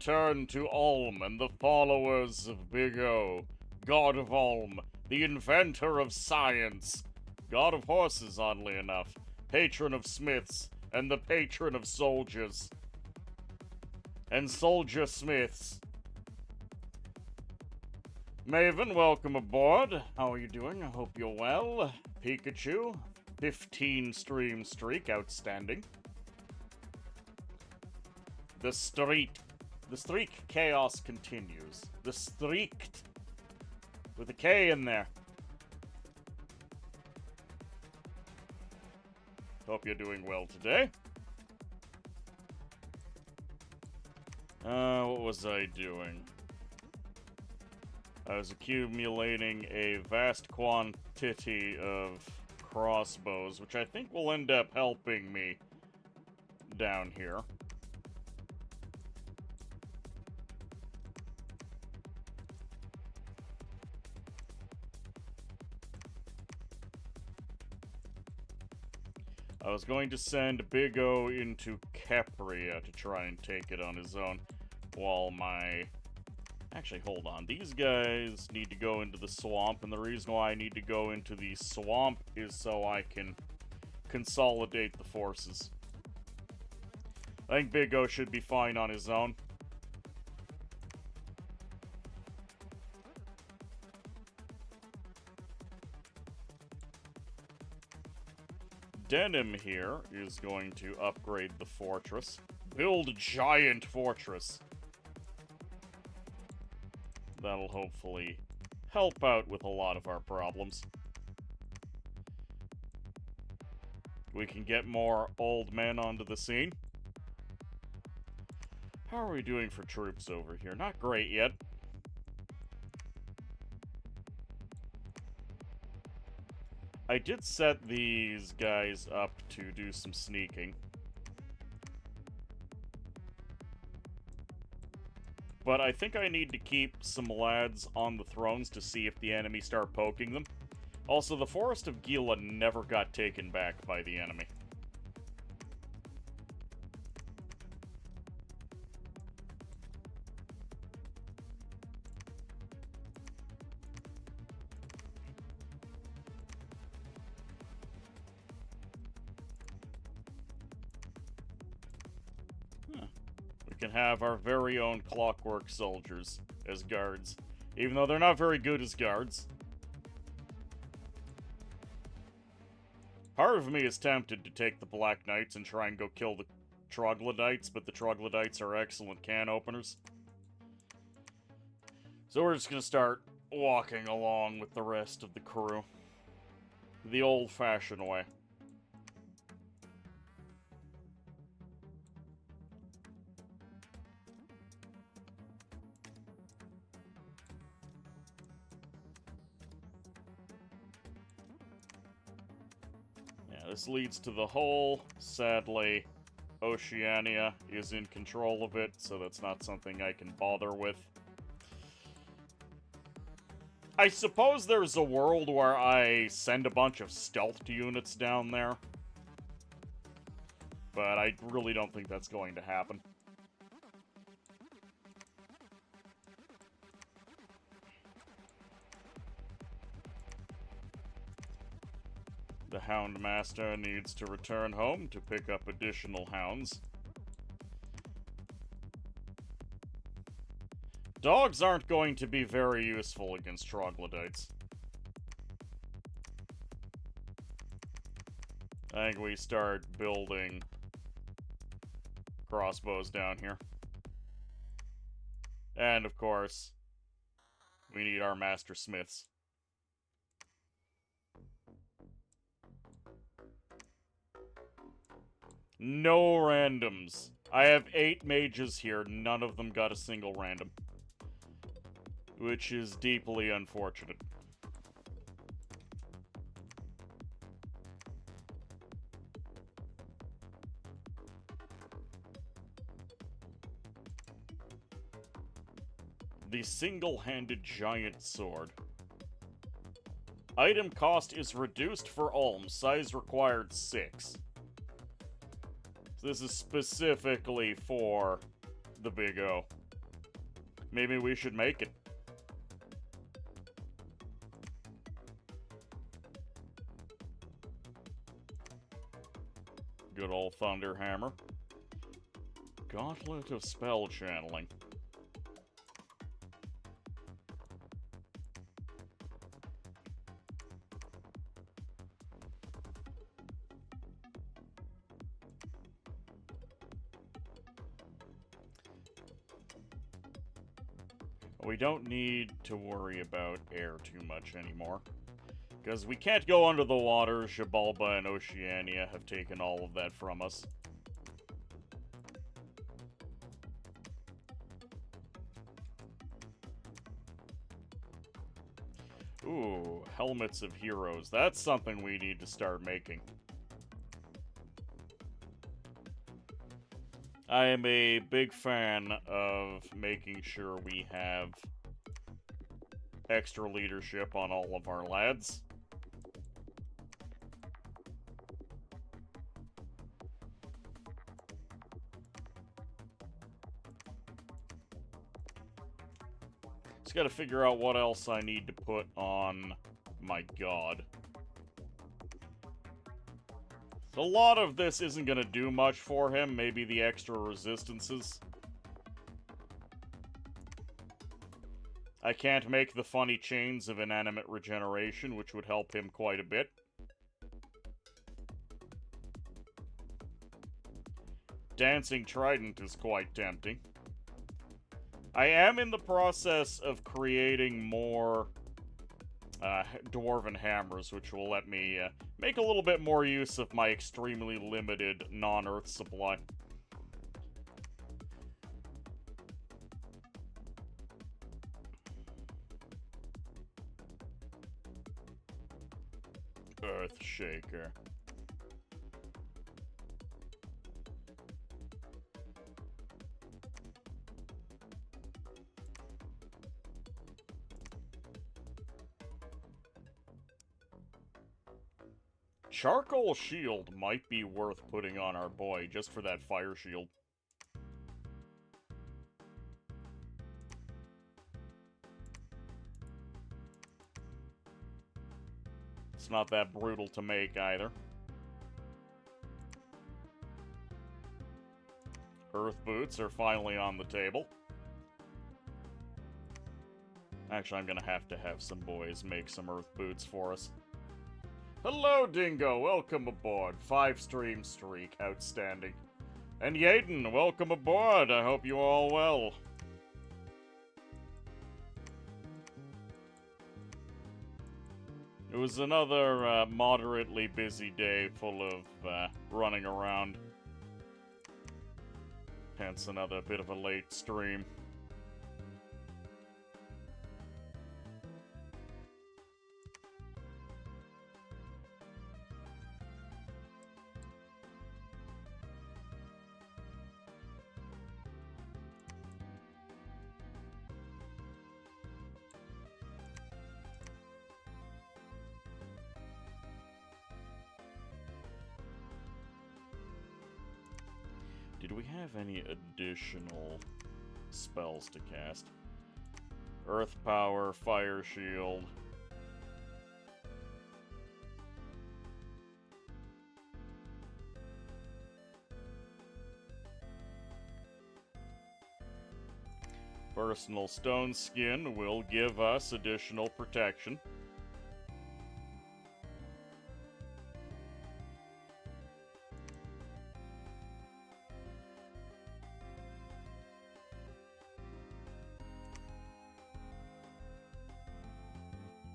return to Ulm and the followers of Big O, god of Ulm, the inventor of science, god of horses, oddly enough, patron of smiths, and the patron of soldiers. And soldier smiths. Maven, welcome aboard. How are you doing? I hope you're well. Pikachu, 15 stream streak, outstanding. The streak chaos continues. The streaked, with a K in there. Hope you're doing well today. What was I doing? I was accumulating a vast quantity of crossbows, which I think will end up helping me down here. I was going to send Big O into Kepria to try and take it on his own, while my... Actually, hold on. These guys need to go into the swamp, and the reason why I need to go into the swamp is so I can consolidate the forces. I think Big O should be fine on his own. Denim here is going to upgrade the fortress. Build a giant fortress. That'll hopefully help out with a lot of our problems. We can get more old men onto the scene. How are we doing for troops over here? Not great yet. I did set these guys up to do some sneaking. But I think I need to keep some lads on the thrones to see if the enemy start poking them. Also, the Forest of Gila never got taken back by the enemy. We can have our very own Clockwork Soldiers as guards, even though they're not very good as guards. Part of me is tempted to take the Black Knights and try and go kill the Troglodytes, but the Troglodytes are excellent can openers. So we're just gonna start walking along with the rest of the crew. The old-fashioned way. This leads to the hole. Sadly, Oceania is in control of it, so that's not something I can bother with. I suppose there's a world where I send a bunch of stealth units down there, but I really don't think that's going to happen. The Houndmaster needs to return home to pick up additional hounds. Dogs aren't going to be very useful against troglodytes. I think we start building crossbows down here. And, of course, we need our master smiths. No randoms. I have 8 mages here, none of them got a single random. Which is deeply unfortunate. The single-handed giant sword. Item cost is reduced for Ulm, size required 6. This is specifically for the Big O. maybe we should make it. Good old Thunderhammer. Gauntlet of Spell Channeling. We don't need to worry about air too much anymore. Because we can't go under the water. Xibalba and Oceania have taken all of that from us. Ooh, Helmets of Heroes. That's something we need to start making. I am a big fan of making sure we have extra leadership on all of our lads. Just gotta figure out what else I need to put on my god. A lot of this isn't gonna do much for him, maybe the extra resistances. I can't make the funny chains of inanimate regeneration, which would help him quite a bit. Dancing Trident is quite tempting. I am in the process of creating more Dwarven Hammers, which will let me make a little bit more use of my extremely limited non-Earth supply. Earthshaker. Charcoal Shield might be worth putting on our boy, just for that fire shield. It's not that brutal to make, either. Earth Boots are finally on the table. Actually, I'm gonna have some boys make some Earth Boots for us. Hello, Dingo. Welcome aboard. 5-stream streak. Outstanding. And Yaden, welcome aboard. I hope you all well. It was another moderately busy day full of running around. Hence another bit of a late stream. Did we have any additional spells to cast? Earth Power, Fire Shield. Personal Stone Skin will give us additional protection.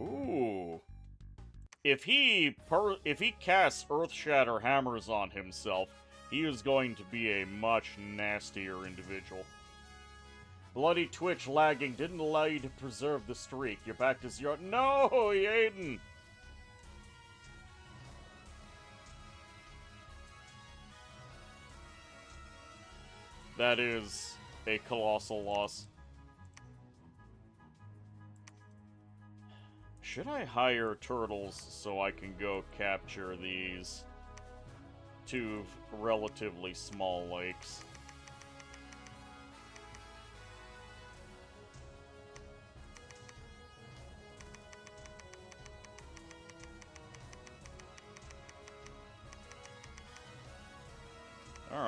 Ooh. If he casts Earthshatter Hammers on himself, he is going to be a much nastier individual. Bloody Twitch lagging didn't allow you to preserve the streak. You're back to 0. No, Aiden! That is a colossal loss. Should I hire turtles so I can go capture these two relatively small lakes?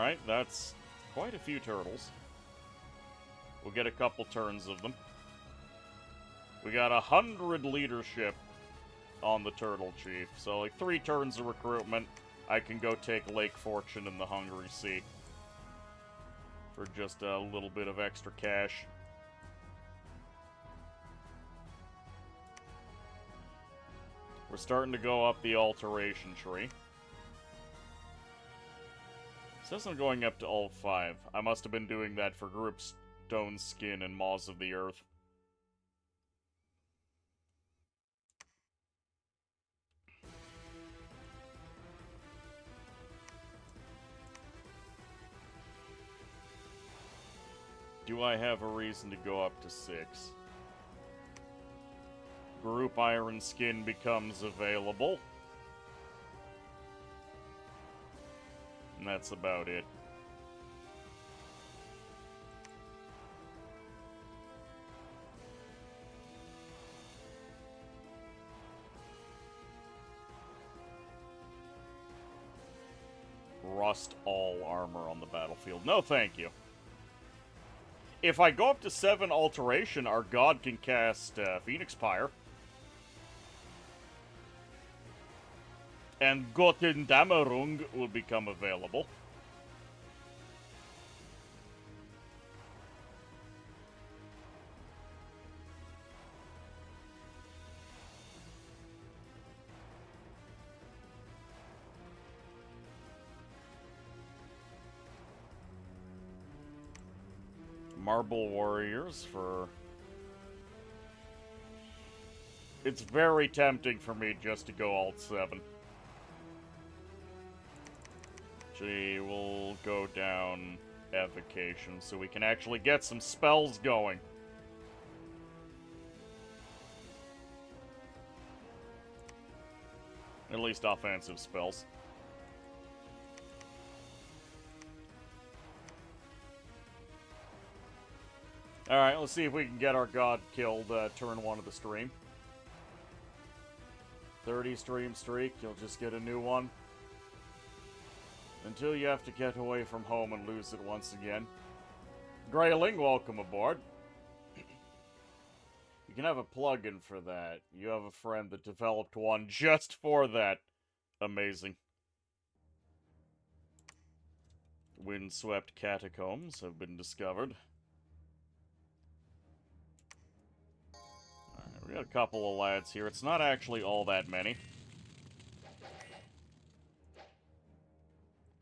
Alright, that's quite a few turtles. We'll get a couple turns of them. We got 100 leadership on the Turtle Chief. So, like, 3 turns of recruitment. I can go take Lake Fortune in the Hungry Sea. For just a little bit of extra cash. We're starting to go up the alteration tree. It says I'm going up to all 5. I must have been doing that for Group Stone Skin and Maws of the Earth. Do I have a reason to go up to 6? Group Iron Skin becomes available. And that's about it. Rust all armor on the battlefield. No, thank you. If I go up to 7 alteration, our god can cast Phoenix Pyre. And Götterdämmerung will become available. Marble Warriors for... It's very tempting for me just to go alt 7. Gee, we'll go down Evocation so we can actually get some spells going. At least offensive spells. Alright, let's see if we can get our god killed turn 1 of the stream. 30 stream streak, you'll just get a new one. Until you have to get away from home and lose it once again. Grayling, welcome aboard. You can have a plugin for that. You have a friend that developed one just for that. Amazing. Windswept catacombs have been discovered. Alright, we got a couple of lads here. It's not actually all that many.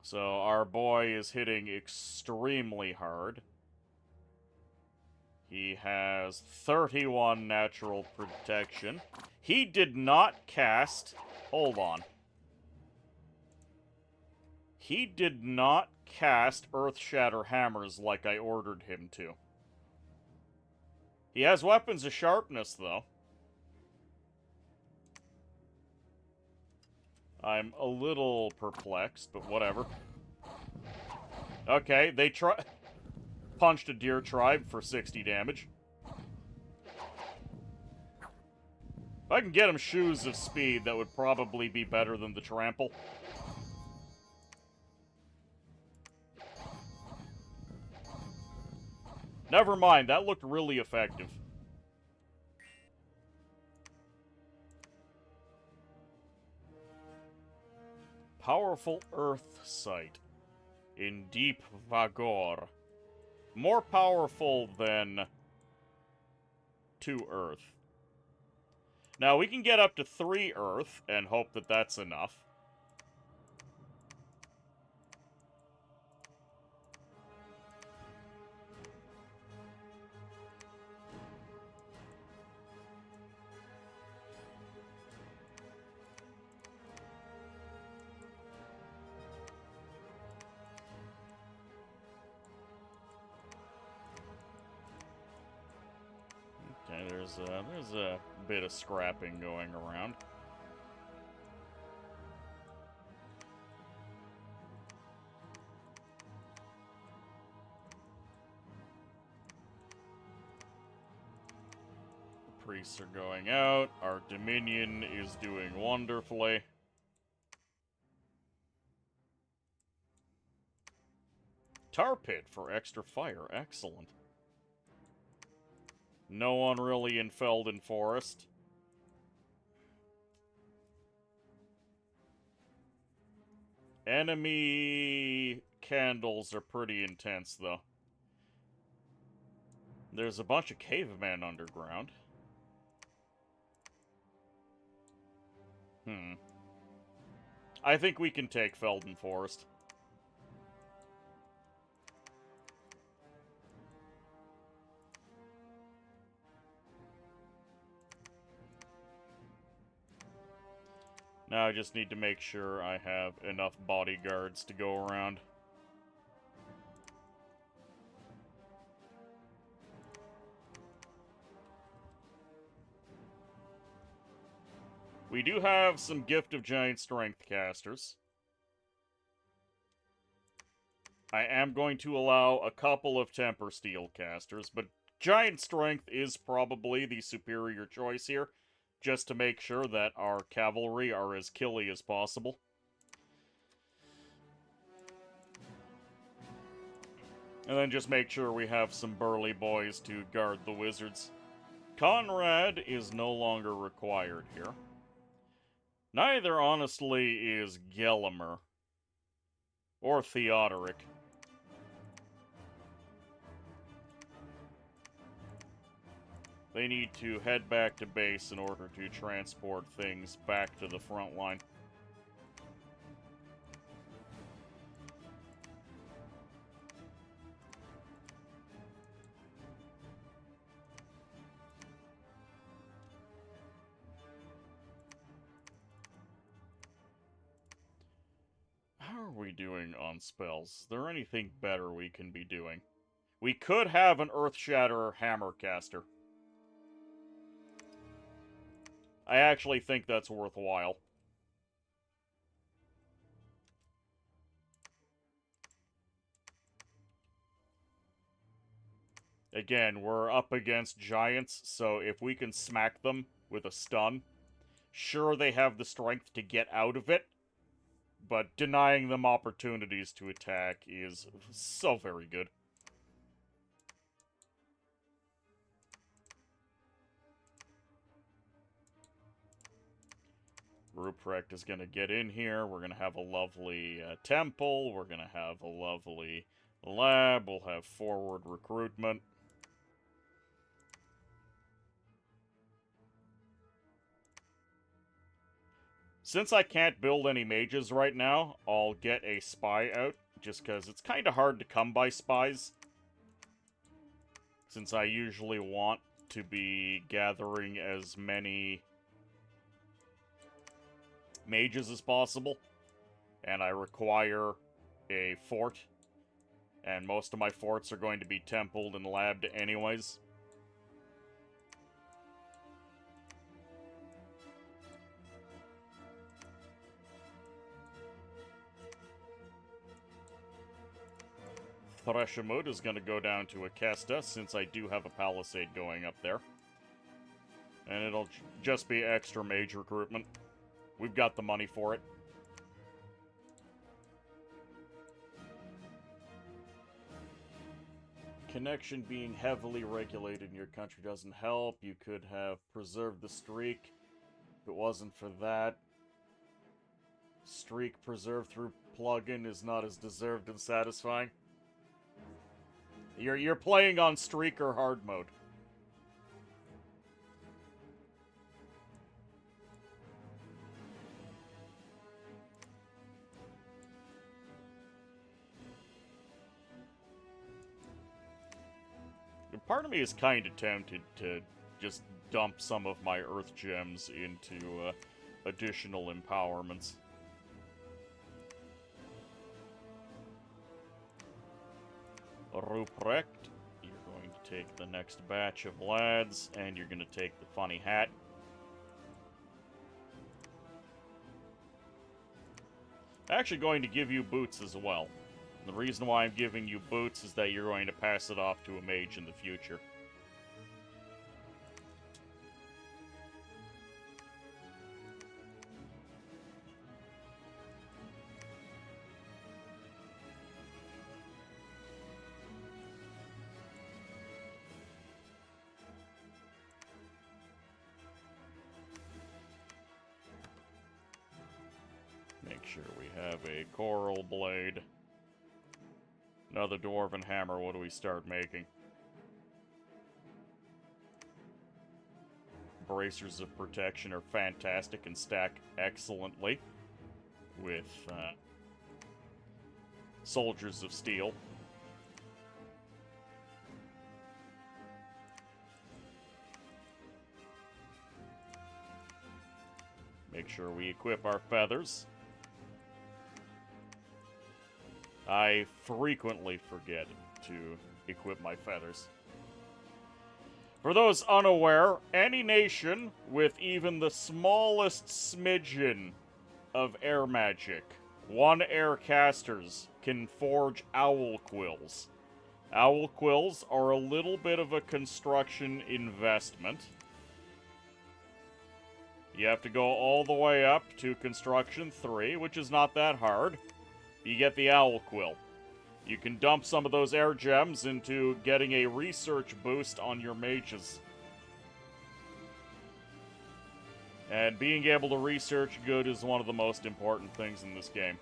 So, our boy is hitting extremely hard. He has 31 natural protection. He did not cast... Hold on. He did not cast Earthshatter Hammers like I ordered him to. He has weapons of sharpness, though. I'm a little perplexed, but whatever. Okay, they punched a deer tribe for 60 damage. If I can get him Shoes of Speed, that would probably be better than the Trample. Never mind, that looked really effective. Powerful Earth Sight in Deep Vagor. More powerful than 2 Earth. Now, we can get up to 3 Earth and hope that that's enough. Okay, there's a bit of scrapping going around. The priests are going out. Our Dominion is doing wonderfully. Tar pit for extra fire. Excellent. No one really in Felden Forest. Enemy candles are pretty intense, though. There's a bunch of cavemen underground. I think we can take Felden Forest. Now I just need to make sure I have enough bodyguards to go around. We do have some Gift of Giant Strength casters. I am going to allow a couple of Temper Steel casters, but Giant Strength is probably the superior choice here, just to make sure that our cavalry are as killy as possible. And then just make sure we have some burly boys to guard the wizards. Conrad is no longer required here. Neither, honestly, is Gellimer. Or Theodoric. They need to head back to base in order to transport things back to the front line. How are we doing on spells? Is there anything better we can be doing? We could have an Earthshatterer Hammercaster. I actually think that's worthwhile. Again, we're up against giants, so if we can smack them with a stun, sure, they have the strength to get out of it, but denying them opportunities to attack is so very good. Ruprecht is going to get in here. We're going to have a lovely temple. We're going to have a lovely lab. We'll have forward recruitment. Since I can't build any mages right now, I'll get a spy out, just because it's kind of hard to come by spies. Since I usually want to be gathering as many mages as possible, and I require a fort, and most of my forts are going to be templed and labbed anyways. Threshamut is going to go down to Akesta, since I do have a palisade going up there. And it'll just be extra mage recruitment. We've got the money for it. Connection being heavily regulated in your country doesn't help. You could have preserved the streak if it wasn't for that. Streak preserved through plugin is not as deserved and satisfying. You're playing on Streaker hard mode. Part of me is kind of tempted to just dump some of my Earth Gems into additional empowerments. Ruprecht, you're going to take the next batch of lads, and you're going to take the funny hat. Actually going to give you boots as well. The reason why I'm giving you boots is that you're going to pass it off to a mage in the future. Make sure we have a coral blade. Another dwarven hammer. What do we start making? Bracers of protection are fantastic and stack excellently with soldiers of steel. Make sure we equip our feathers. I frequently forget to equip my feathers. For those unaware, any nation with even the smallest smidgen of air magic, 1 air casters, can forge owl quills. Owl quills are a little bit of a construction investment. You have to go all the way up to construction 3, which is not that hard. You get the owl quill. You can dump some of those air gems into getting a research boost on your mages. And being able to research good is one of the most important things in this game.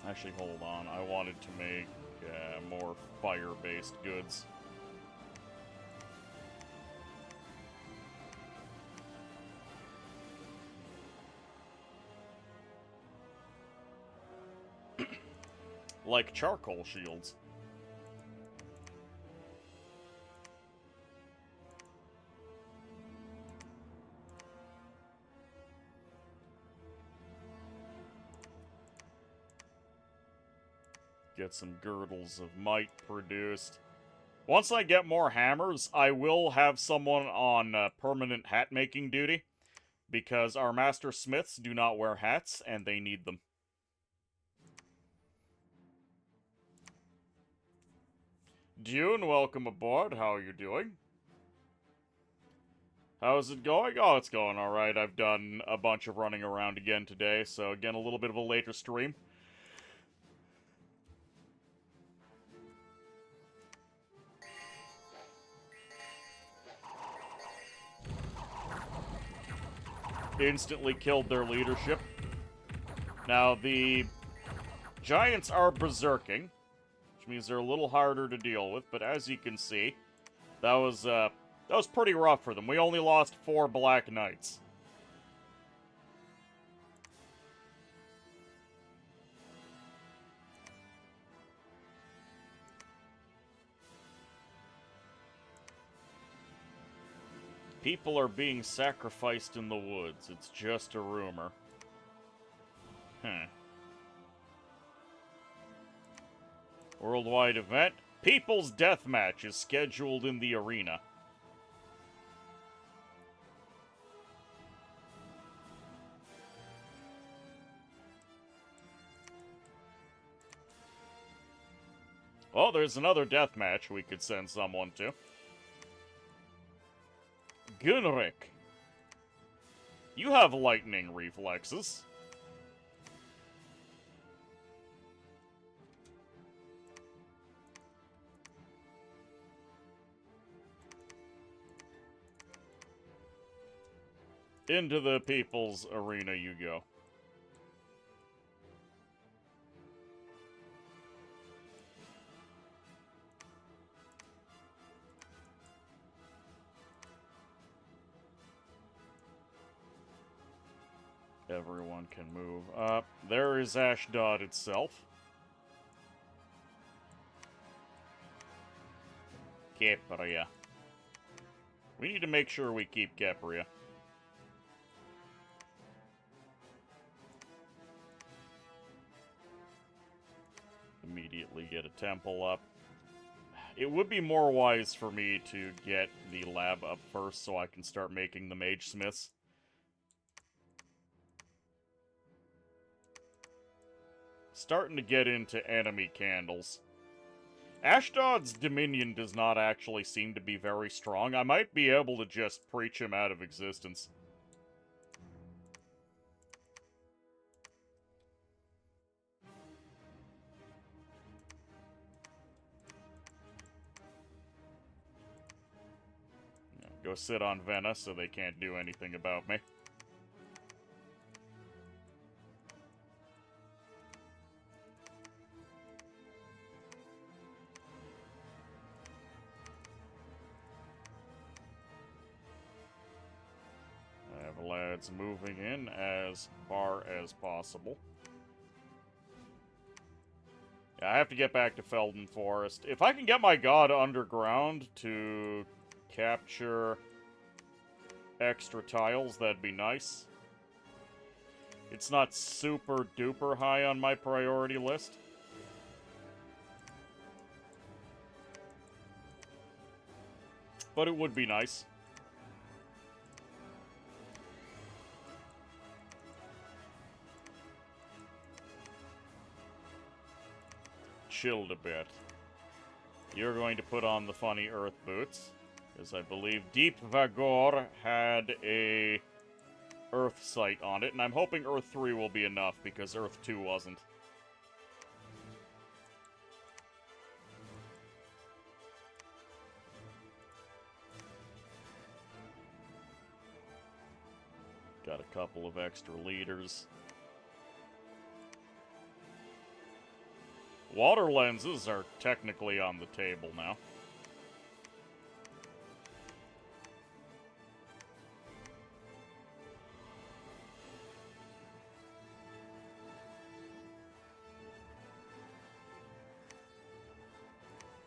Actually, hold on. I wanted to make more fire-based goods. Like charcoal shields. Get some girdles of might produced. Once I get more hammers, I will have someone on permanent hat making duty, because our master smiths do not wear hats, and they need them. Dune, welcome aboard. How are you doing? How's it going? Oh, it's going alright. I've done a bunch of running around again today, so again, a little bit of a later stream. Instantly killed their leadership. Now, the giants are berserking, which means they're a little harder to deal with, but as you can see, that was pretty rough for them. We only lost 4 Black Knights. People are being sacrificed in the woods. It's just a rumor. Worldwide event. People's Deathmatch is scheduled in the arena. Oh, there's another deathmatch we could send someone to. Gunrik. You have lightning reflexes. Into the people's arena you go. Everyone can move up. There is Ashdod itself. Kepria. We need to make sure we keep Kepria. Immediately get a temple up. It would be more wise for me to get the lab up first so I can start making the mage smiths. Starting to get into enemy candles. Ashdod's Dominion does not actually seem to be very strong. I might be able to just preach him out of existence. Go sit on Vena so they can't do anything about me. Lads moving in as far as possible. I have to get back to Felden Forest. If I can get my god underground to capture extra tiles, that'd be nice. It's not super duper high on my priority list. But it would be nice. Chilled a bit. You're going to put on the funny earth boots, because I believe Deep Vagor had a earth site on it, and I'm hoping Earth 3 will be enough, because Earth 2 wasn't. Got a couple of extra liters. Water lenses are technically on the table now.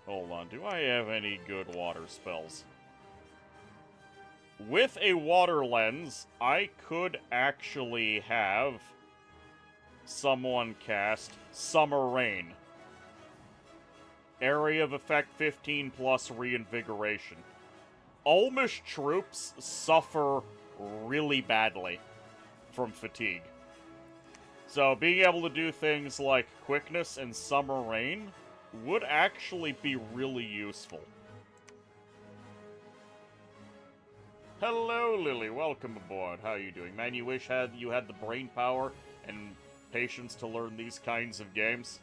Hold on, do I have any good water spells? With a water lens, I could actually have someone cast Summer Rain. Area of effect 15 plus reinvigoration. Ulmish troops suffer really badly from fatigue. So being able to do things like quickness and Summer Rain would actually be really useful. Hello, Lily. Welcome aboard. How are you doing? Man, you wish you had the brain power and patience to learn these kinds of games.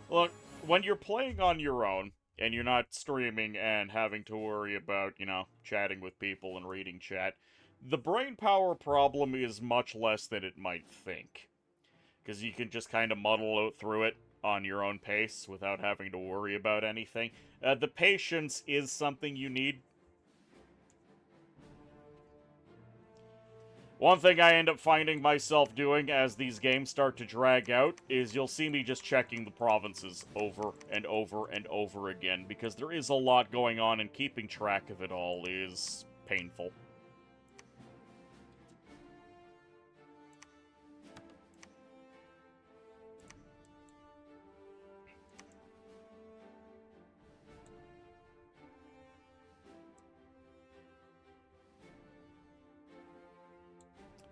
Look, when you're playing on your own, and you're not streaming and having to worry about, chatting with people and reading chat, the brain power problem is much less than it might think. Because you can just kind of muddle out through it on your own pace without having to worry about anything. The patience is something you need. One thing I end up finding myself doing as these games start to drag out is you'll see me just checking the provinces over and over and over again, because there is a lot going on and keeping track of it all is painful.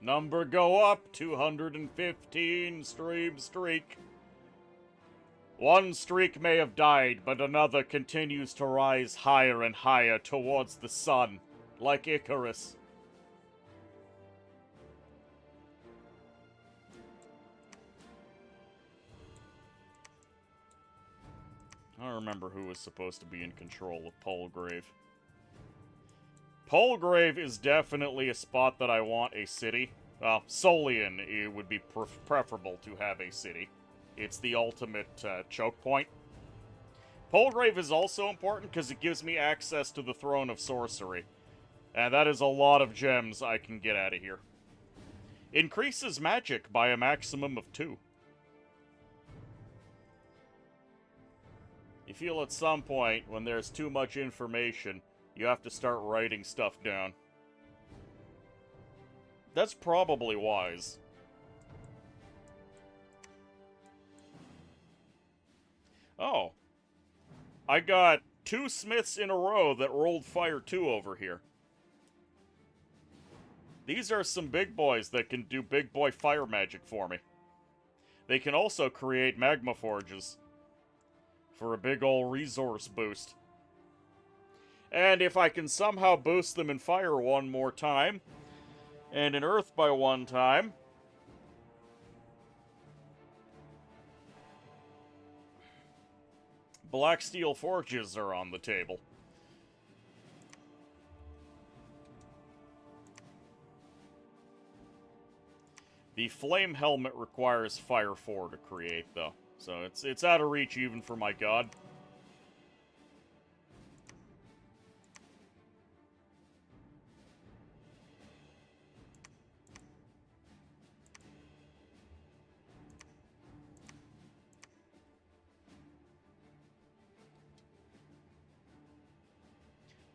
Number go up, 215 stream streak. One streak may have died, but another continues to rise higher and higher towards the sun, like Icarus. I don't remember who was supposed to be in control of Polgrave. Polgrave is definitely a spot that I want a city. Well, Solian, it would be preferable to have a city. It's the ultimate choke point. Polgrave is also important because it gives me access to the Throne of Sorcery. And that is a lot of gems I can get out of here. Increases magic by a maximum of 2. You feel at some point, when there's too much information, you have to start writing stuff down. That's probably wise. Oh. I got 2 smiths in a row that rolled fire 2 over here. These are some big boys that can do big boy fire magic for me. They can also create magma forges for a big ol' resource boost. And if I can somehow boost them in fire 1 more time, and in earth by 1 time, black steel forges are on the table. The flame helmet requires fire 4 to create, though, so it's out of reach even for my god.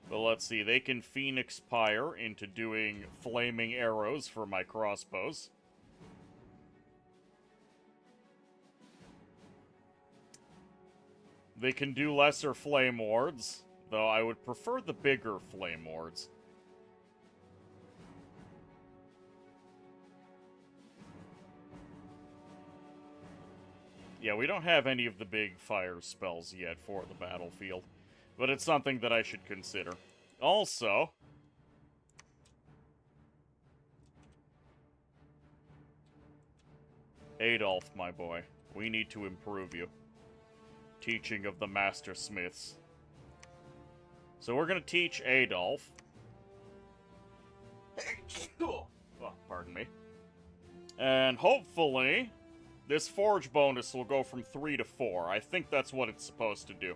But let's see, they can Phoenix Pyre into doing flaming arrows for my crossbows. They can do lesser flame wards, though I would prefer the bigger flame wards. Yeah, we don't have any of the big fire spells yet for the battlefield, but it's something that I should consider. Also, Adolf, my boy, we need to improve you. Teaching of the Master Smiths. So we're gonna teach Adolf. Oh, pardon me. And hopefully, this forge bonus will go from 3 to 4. I think that's what it's supposed to do.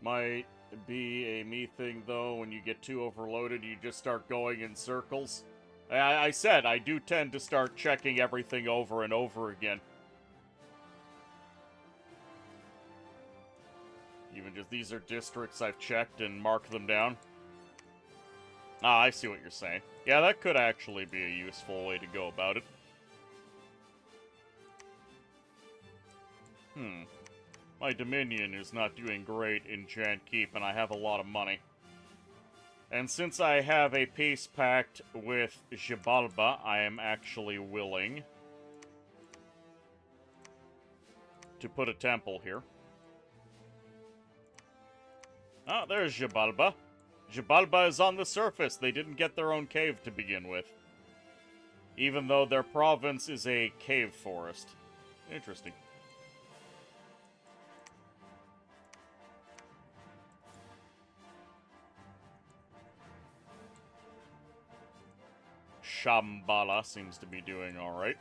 Might be a me thing, though. When you get too overloaded, you just start going in circles. I said, I do tend to start checking everything over and over again. Even just, these are districts I've checked and marked them down. Ah, I see what you're saying. Yeah, that could actually be a useful way to go about it. My Dominion is not doing great in Enchant Keep, and I have a lot of money. And since I have a peace pact with Xibalba, I am actually willing to put a temple here. Ah, there's Xibalba. Xibalba is on the surface. They didn't get their own cave to begin with. Even though their province is a cave forest. Interesting. Shambhala seems to be doing alright.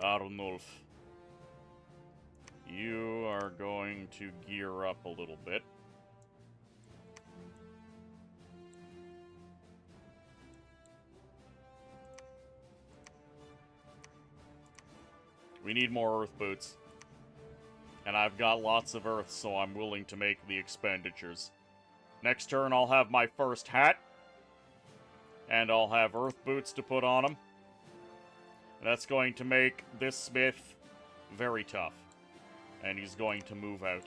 Arnulf, you are going to gear up a little bit. We need more earth boots. And I've got lots of earth, so I'm willing to make the expenditures. Next turn, I'll have my first hat. And I'll have earth boots to put on them. That's going to make this smith very tough. And he's going to move out.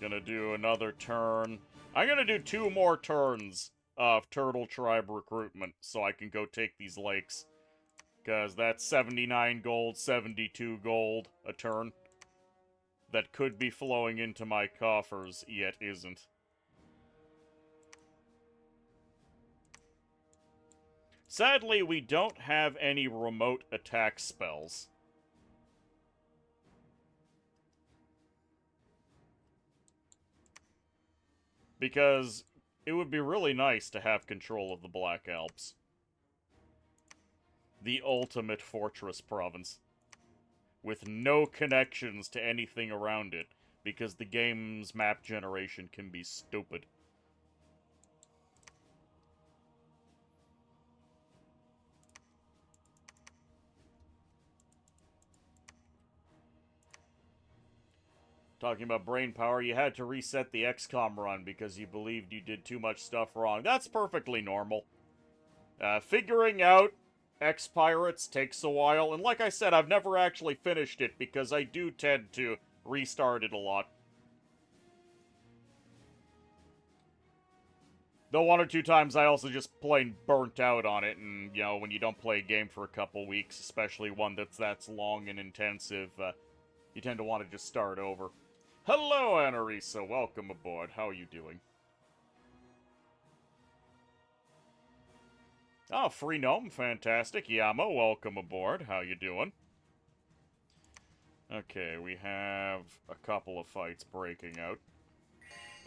Gonna do another turn. I'm gonna do 2 more turns of Turtle Tribe recruitment so I can go take these lakes. Because that's 79 gold, 72 gold a turn. That could be flowing into my coffers, yet isn't. Sadly, we don't have any remote attack spells. Because it would be really nice to have control of the Black Alps. The ultimate fortress province. With no connections to anything around it, because the game's map generation can be stupid. Talking about brain power, you had to reset the XCOM run because you believed you did too much stuff wrong. That's perfectly normal. Figuring out X-Pirates takes a while, and like I said, I've never actually finished it because I do tend to restart it a lot. Though 1 or 2 times I also just plain burnt out on it, and, you know, when you don't play a game for a couple weeks, especially one that's long and intensive, you tend to want to just start over. Hello, Anarisa. Welcome aboard. How are you doing? Oh, Free Gnome. Fantastic. Yamo, welcome aboard. How you doing? Okay, we have a couple of fights breaking out.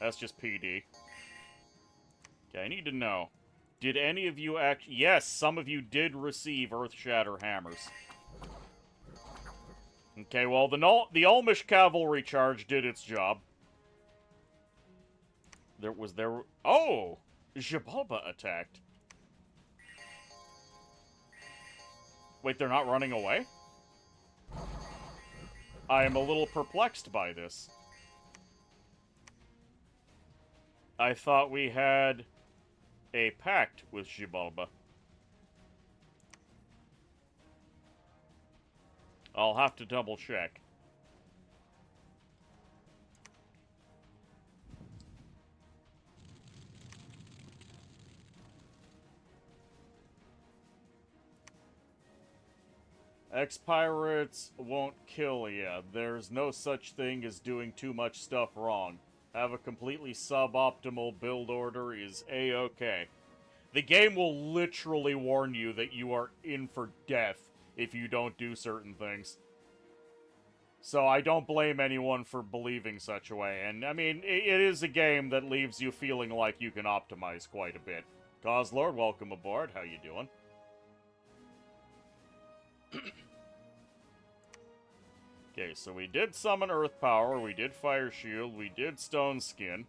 That's just PD. Okay, I need to know. Did any of you Yes, some of you did receive Earthshatter hammers. Okay, well, the Ulmish cavalry charge did its job. Oh! Xibalba attacked. Wait, they're not running away? I am a little perplexed by this. I thought we had a pact with Xibalba. I'll have to double check. Ex-pirates won't kill ya. There's no such thing as doing too much stuff wrong. Have a completely suboptimal build order is A-okay. The game will literally warn you that you are in for death if you don't do certain things. So I don't blame anyone for believing such a way. And, I mean, it is a game that leaves you feeling like you can optimize quite a bit. Causelord, welcome aboard. How you doing? Okay, so we did summon Earth Power, we did Fire Shield, we did Stone Skin.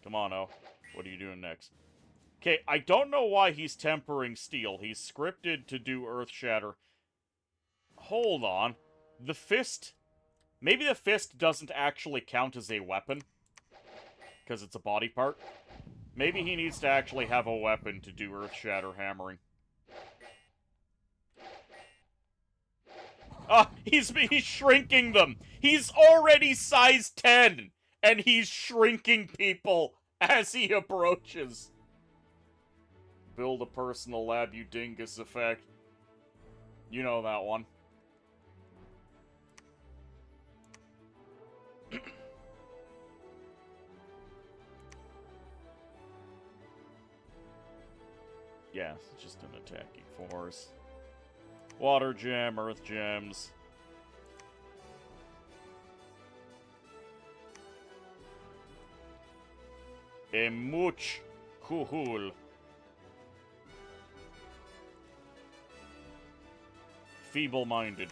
Come on, O. What are you doing next? Okay, I don't know why he's tempering steel. He's scripted to do Earth Shatter. Hold on. The fist... Maybe the fist doesn't actually count as a weapon. Because it's a body part. Maybe he needs to actually have a weapon to do Earth Shatter hammering. Ah, he's shrinking them! He's already size 10! And he's shrinking people as he approaches. Build a personal lab, you dingus effect. You know that one. Yeah, it's just an attacking force. Water gem, earth gems. Much cool. Feeble-minded.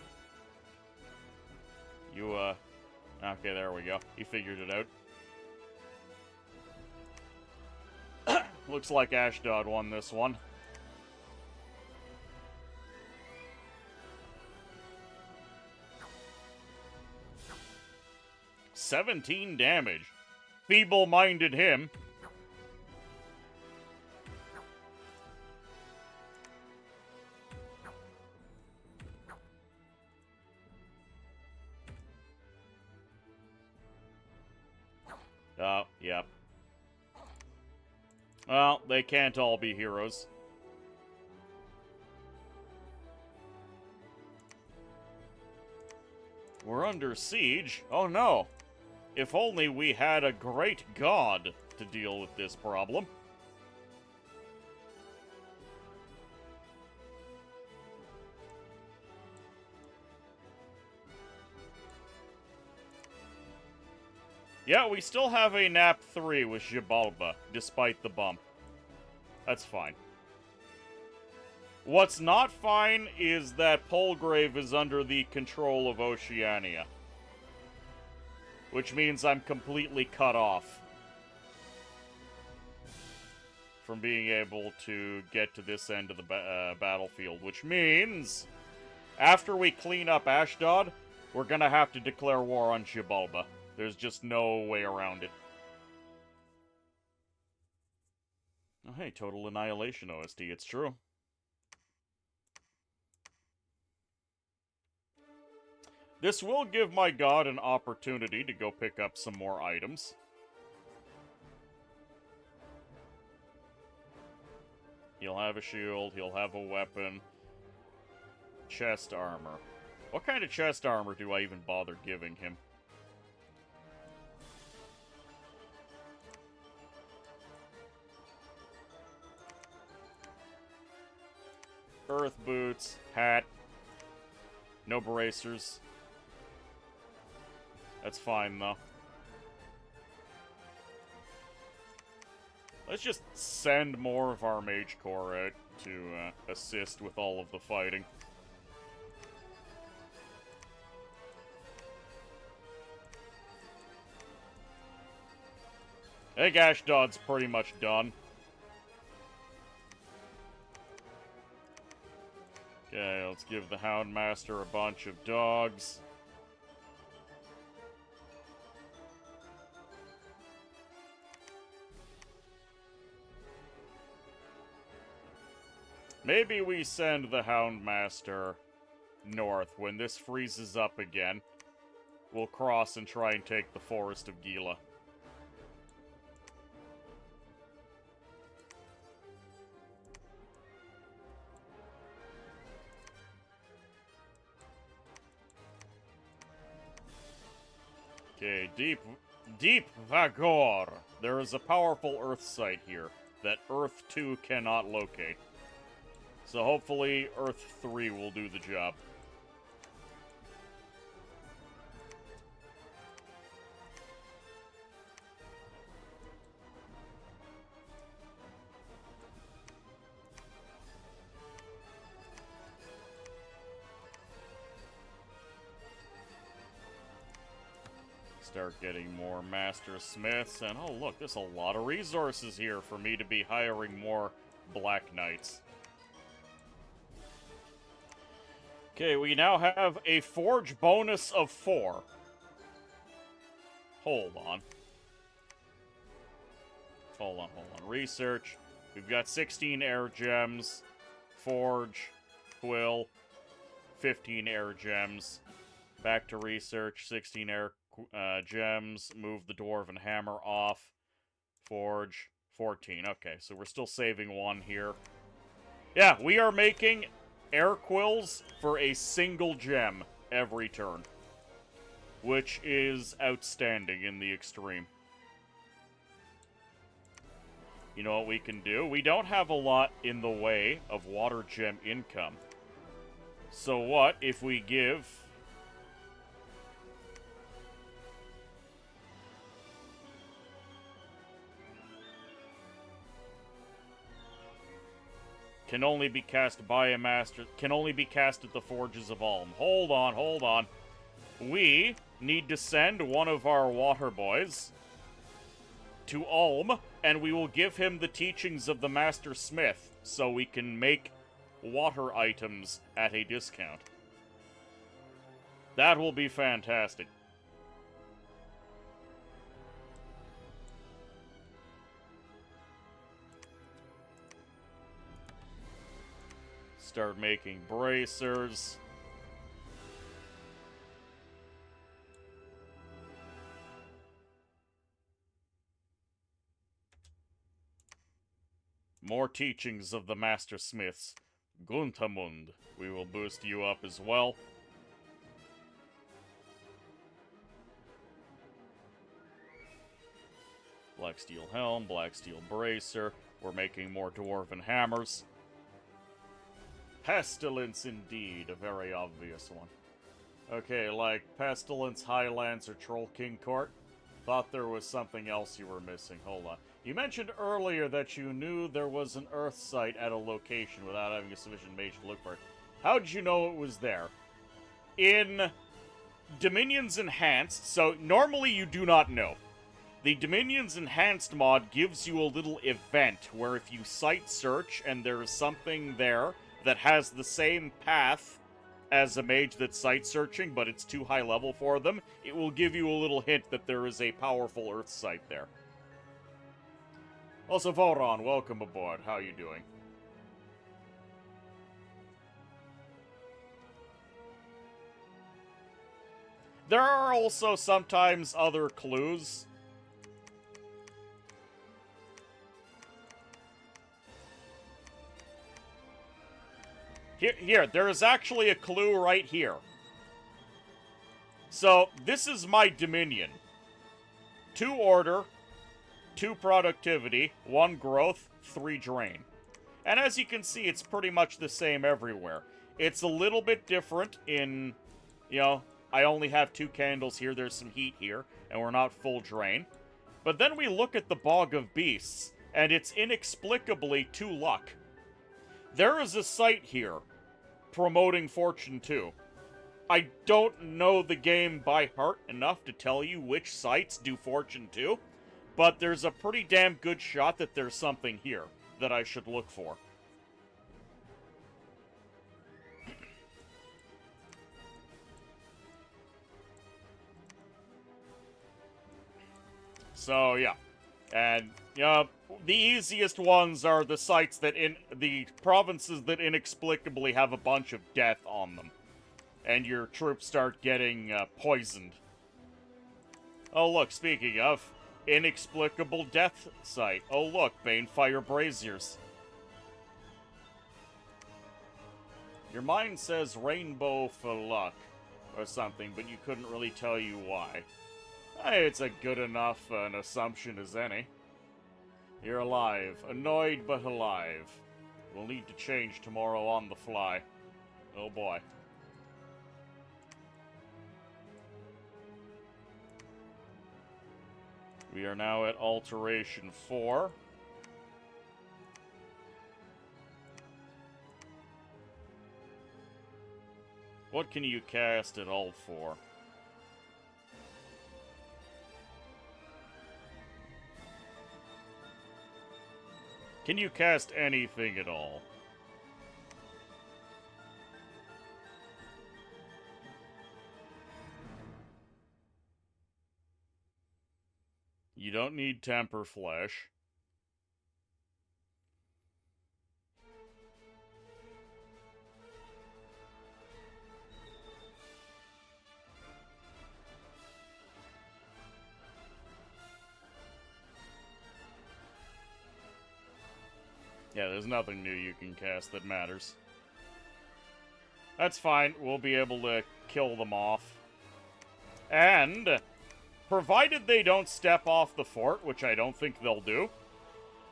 You, okay, there we go. You figured it out. Looks like Ashdod won this one. $17 damage. Feeble-minded him. Oh, yep. Well, they can't all be heroes. We're under siege? Oh no. If only we had a great god to deal with this problem. Yeah, we still have a nap 3 with Xibalba, despite the bump. That's fine. What's not fine is that Polgrave is under the control of Oceania. Which means I'm completely cut off from being able to get to this end of the battlefield. Which means, after we clean up Ashdod, we're gonna have to declare war on Xibalba. There's just no way around it. Oh, hey, Total Annihilation OST, it's true. This will give my god an opportunity to go pick up some more items. He'll have a shield, he'll have a weapon. Chest armor. What kind of chest armor do I even bother giving him? earth boots, hat. No bracers. That's fine, though. Let's just send more of our mage corps out to assist with all of the fighting. I think Ashdod's pretty much done. Okay, let's give the Houndmaster a bunch of dogs. Maybe we send the Houndmaster north. When this freezes up again, we'll cross and try and take the Forest of Gila. Okay, Deep Vagor. There is a powerful Earth site here that Earth 2 cannot locate. So hopefully Earth 3 will do the job. Start getting more Master Smiths, and oh look, there's a lot of resources here for me to be hiring more Black Knights. Okay, we now have a Forge bonus of 4. Hold on. Hold on. Research. We've got 16 air gems. Forge. Quill. 15 air gems. Back to research. 16 air gems. Move the Dwarven Hammer off. Forge. 14. Okay, so we're still saving 1 here. Yeah, we are making air quills for a single gem every turn, which is outstanding in the extreme. You know what we can do? We don't have a lot in the way of water gem income. So what if we give can only be cast by a master, can only be cast at the Forges of Ulm. Hold on. We need to send one of our water boys to Ulm, and we will give him the teachings of the Master Smith, so we can make water items at a discount. That will be fantastic. Start making bracers. More teachings of the Master Smiths. Guntamund. We will boost you up as well. Black Steel Helm, Black Steel Bracer. We're making more Dwarven Hammers. Pestilence, indeed. A very obvious one. Okay, like Pestilence, Highlands, or Troll King Court. Thought there was something else you were missing. Hold on. You mentioned earlier that you knew there was an Earth site at a location without having a sufficient mage to look for it. How did you know it was there? In Dominions Enhanced, so normally you do not know. The Dominions Enhanced mod gives you a little event where if you site search and there is something there that has the same path as a mage that's site searching, but it's too high level for them, it will give you a little hint that there is a powerful Earth site there. Also, Voron, welcome aboard. How you doing? There are also sometimes other clues. Here, there is actually a clue right here. So, this is my Dominion. 2 order, 2 productivity, 1 growth, 3 drain. And as you can see, it's pretty much the same everywhere. It's a little bit different in, you know, I only have 2 candles here, there's some heat here, and we're not full drain. But then we look at the Bog of Beasts, and it's inexplicably 2 luck. There is a site here promoting Fortune 2. I don't know the game by heart enough to tell you which sites do Fortune 2, but there's a pretty damn good shot that there's something here that I should look for. So, yeah. And, the easiest ones are the sites that the provinces that inexplicably have a bunch of death on them. And your troops start getting poisoned. Oh, look, speaking of, inexplicable death site. Oh, look, Banefire Braziers. Your mind says rainbow for luck, or something, but you couldn't really tell you why. It's a good enough an assumption as any. You're alive. Annoyed, but alive. We'll need to change tomorrow on the fly. Oh boy. We are now at Alteration 4. What can you cast at Alt 4? Can you cast anything at all? You don't need Temper Flesh. Yeah, there's nothing new you can cast that matters. That's fine. We'll be able to kill them off. And, provided they don't step off the fort, which I don't think they'll do,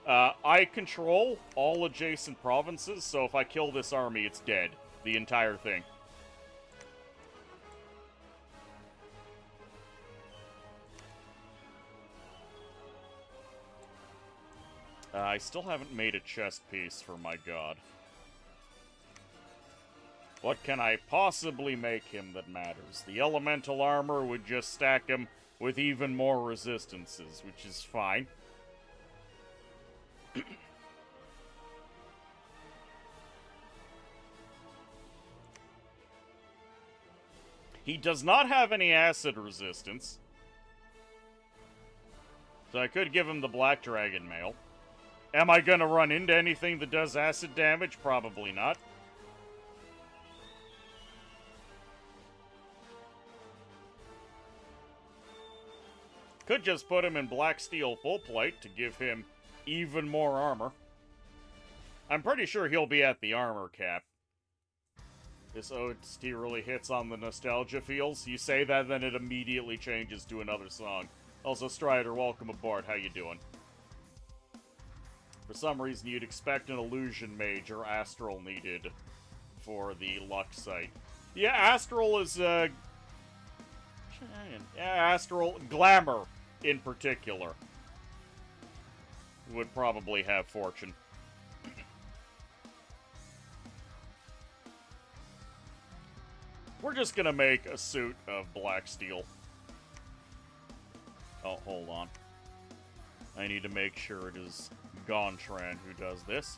I control all adjacent provinces, so if I kill this army, it's dead. The entire thing. I still haven't made a chest piece for my god. What can I possibly make him that matters? The elemental armor would just stack him with even more resistances, which is fine. He does not have any acid resistance. So I could give him the Black Dragon Mail. Am I gonna run into anything that does acid damage? Probably not. Could just put him in Black Steel Full Plate to give him even more armor. I'm pretty sure he'll be at the armor cap. This OST really hits on the nostalgia feels. You say that, then it immediately changes to another song. Also, Strider, welcome aboard. How you doing? For some reason, you'd expect an Illusion Mage or Astral needed for the luck site. Yeah, Astral is, Astral, Glamour, in particular, would probably have Fortune. We're just gonna make a suit of black steel. Oh, hold on. I need to make sure it is Gontran who does this.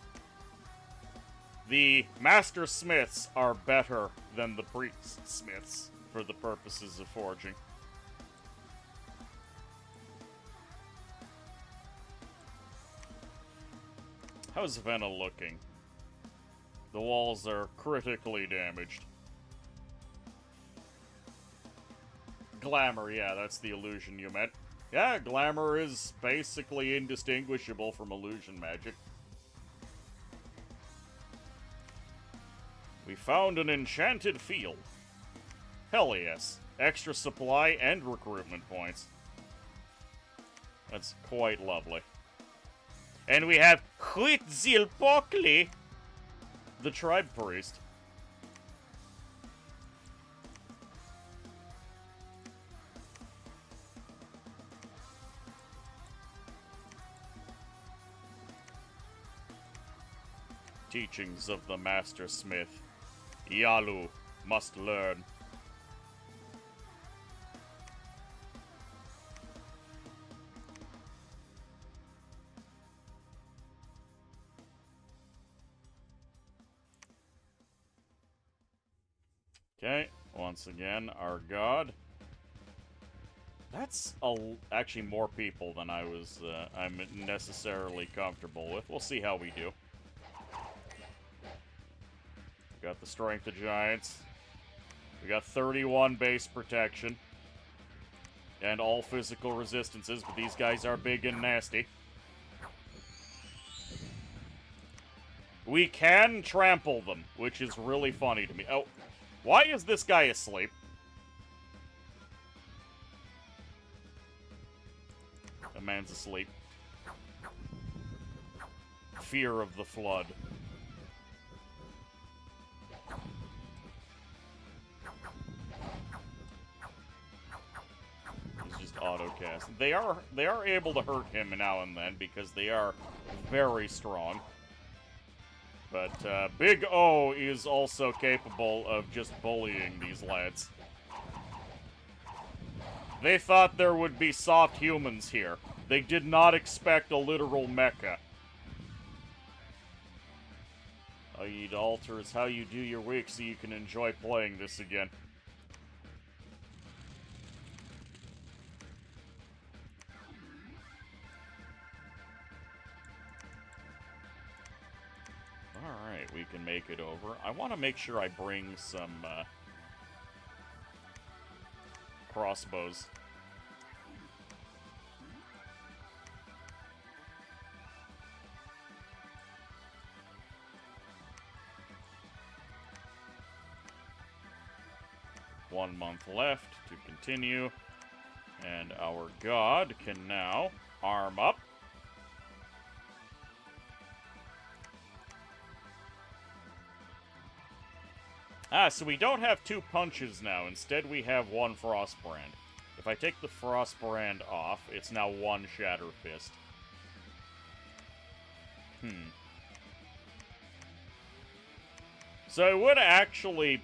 The Master Smiths are better than the Priest Smiths for the purposes of forging. How's Venna looking? The walls are critically damaged. Glamour, yeah, that's the illusion you meant. Yeah, Glamour is basically indistinguishable from illusion magic. We found an enchanted field. Hell yes. Extra supply and recruitment points. That's quite lovely. And we have Huitzilopochtli, the tribe priest. Teachings of the Master Smith. Yalu must learn. Okay, once again, our god. That's actually more people than I'm necessarily comfortable with. We'll see how we do. Got the Strength of Giants. We got 31 base protection. And all physical resistances, but these guys are big and nasty. We can trample them, which is really funny to me. Oh, why is this guy asleep? The man's asleep. Fear of the flood. He's just auto-cast. They are able to hurt him now and then because they are very strong. But Big O is also capable of just bullying these lads. They thought there would be soft humans here. They did not expect a literal mecha. I need alters how you do your week so you can enjoy playing this again. Alright, we can make it over. I want to make sure I bring some crossbows. One month left to continue. And our god can now arm up. Ah, so we don't have two punches now. Instead, we have one Frostbrand. If I take the Frostbrand off, it's now one Shatter Fist. So I would actually...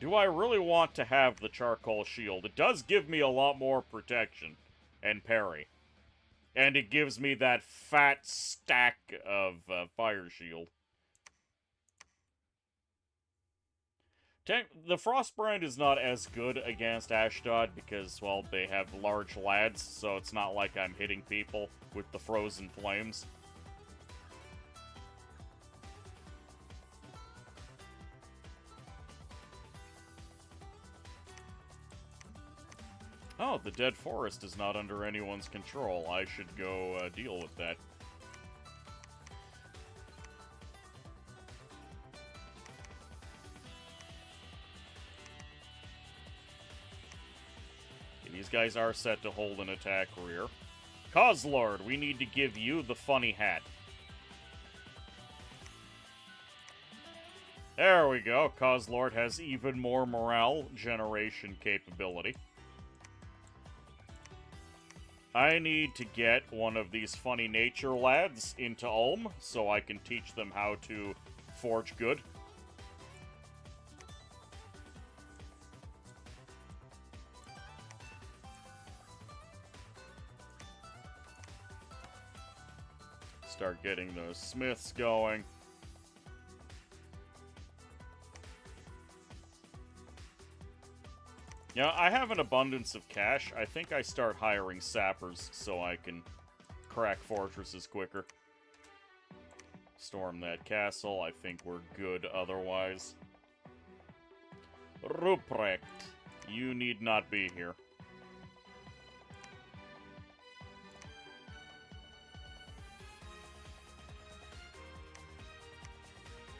Do I really want to have the Charcoal Shield? It does give me a lot more protection and parry. And it gives me that fat stack of Fire Shield. The Frostbrand is not as good against Ashdod because, well, they have large lads, so it's not like I'm hitting people with the frozen flames. Oh, the Dead Forest is not under anyone's control. I should go deal with that. These guys are set to hold an attack rear. Kozlord, we need to give you the funny hat. There we go. Kozlord has even more morale generation capability. I need to get one of these funny nature lads into Ulm so I can teach them how to forge good. Start getting those smiths going. Yeah, I have an abundance of cash. I think I start hiring sappers so I can crack fortresses quicker. Storm that castle. I think we're good otherwise. Ruprecht, you need not be here.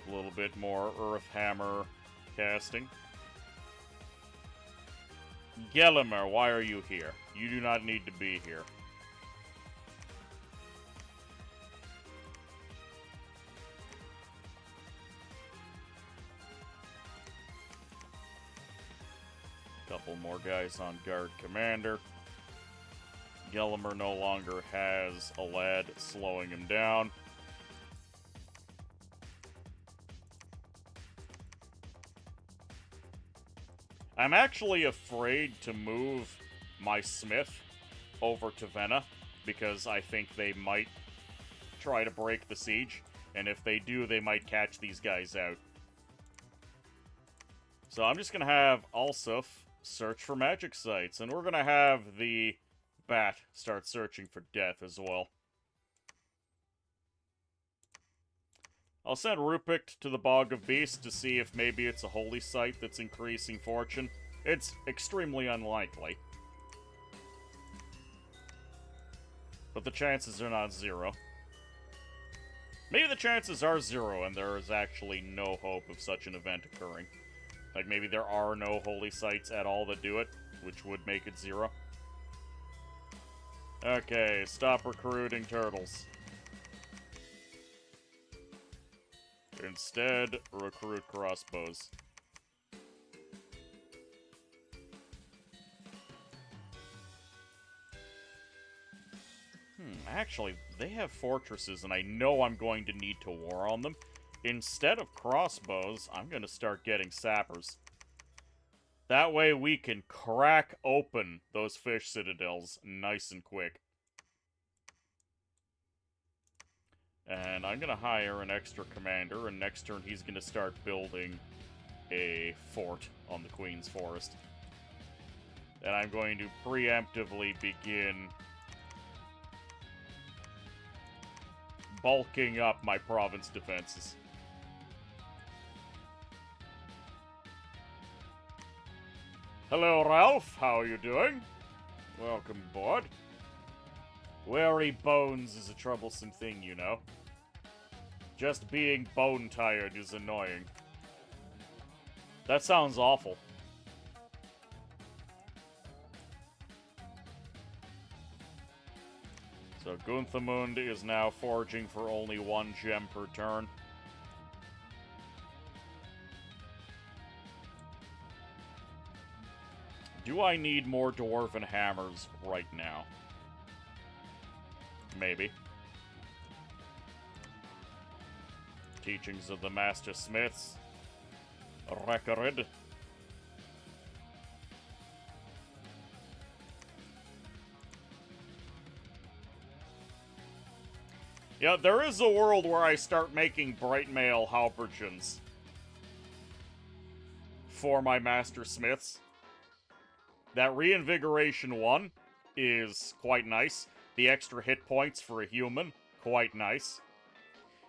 A little bit more Earth Hammer casting. Gelimer, why are you here? You do not need to be here. Couple more guys on guard commander. Gelimer no longer has a lad slowing him down. I'm actually afraid to move my Smith over to Venna, because I think they might try to break the siege, and if they do, they might catch these guys out. So I'm just going to have Alsuf search for magic sites, and we're going to have the Bat start searching for death as well. I'll send Rupikt to the Bog of Beasts to see if maybe it's a holy site that's increasing fortune. It's extremely unlikely, but the chances are not zero. Maybe the chances are zero and there is actually no hope of such an event occurring. Like, maybe there are no holy sites at all that do it, which would make it zero. Okay, stop recruiting turtles. Instead, recruit crossbows. Actually, they have fortresses, and I know I'm going to need to war on them. Instead of crossbows, I'm going to start getting sappers. That way we can crack open those fish citadels nice and quick. And I'm going to hire an extra commander, and next turn he's going to start building a fort on the Queen's Forest. And I'm going to preemptively begin bulking up my province defenses. Hello, Ralph. How are you doing? Welcome aboard. Weary bones is a troublesome thing, you know. Just being bone-tired is annoying. That sounds awful. So Gunthamund is now foraging for only 1 gem per turn. Do I need more Dwarven Hammers right now? Maybe. Teachings of the Master Smiths. Record. Yeah, there is a world where I start making Bright Mail Halbergens for my Master Smiths. That Reinvigoration 1 is quite nice. The extra hit points for a human, quite nice.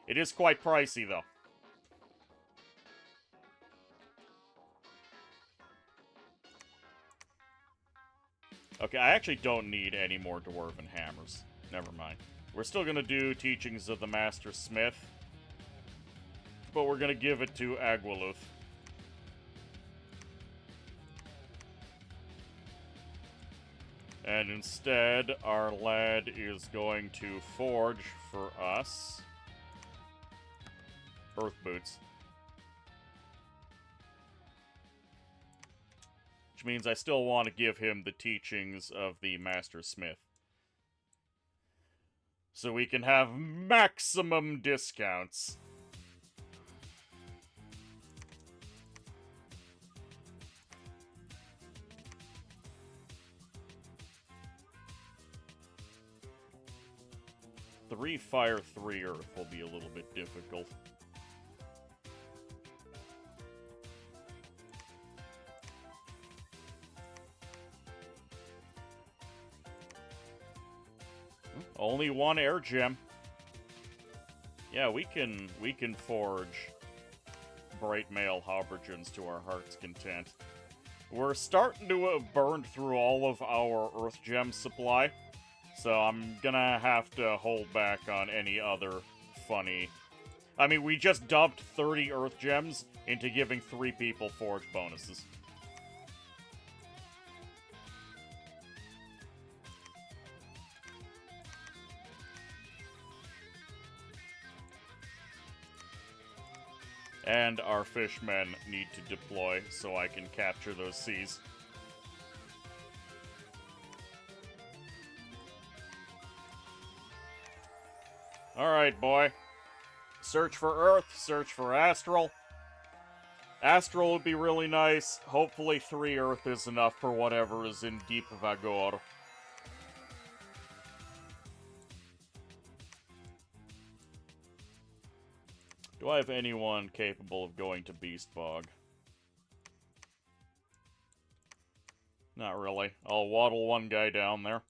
It is quite pricey, though. Okay, I actually don't need any more Dwarven Hammers. Never mind. We're still going to do Teachings of the Master Smith, but we're going to give it to Agualuth. And instead, our lad is going to forge for us Earth Boots. Which means I still want to give him the teachings of the Master Smith. So we can have maximum discounts. Three fire, 3 earth will be a little bit difficult. Only 1 air gem. Yeah, we can forge Bright Mail Halbergens to our heart's content. We're starting to have burned through all of our earth gem supply, so I'm gonna have to hold back on any other funny... I mean, we just dumped 30 earth gems into giving 3 people forge bonuses. And our fishmen need to deploy so I can capture those seas. Alright, boy. Search for Earth, search for Astral. Astral would be really nice. Hopefully 3 Earth is enough for whatever is in Deep Vagor. Do I have anyone capable of going to Beast Bog? Not really. I'll waddle one guy down there.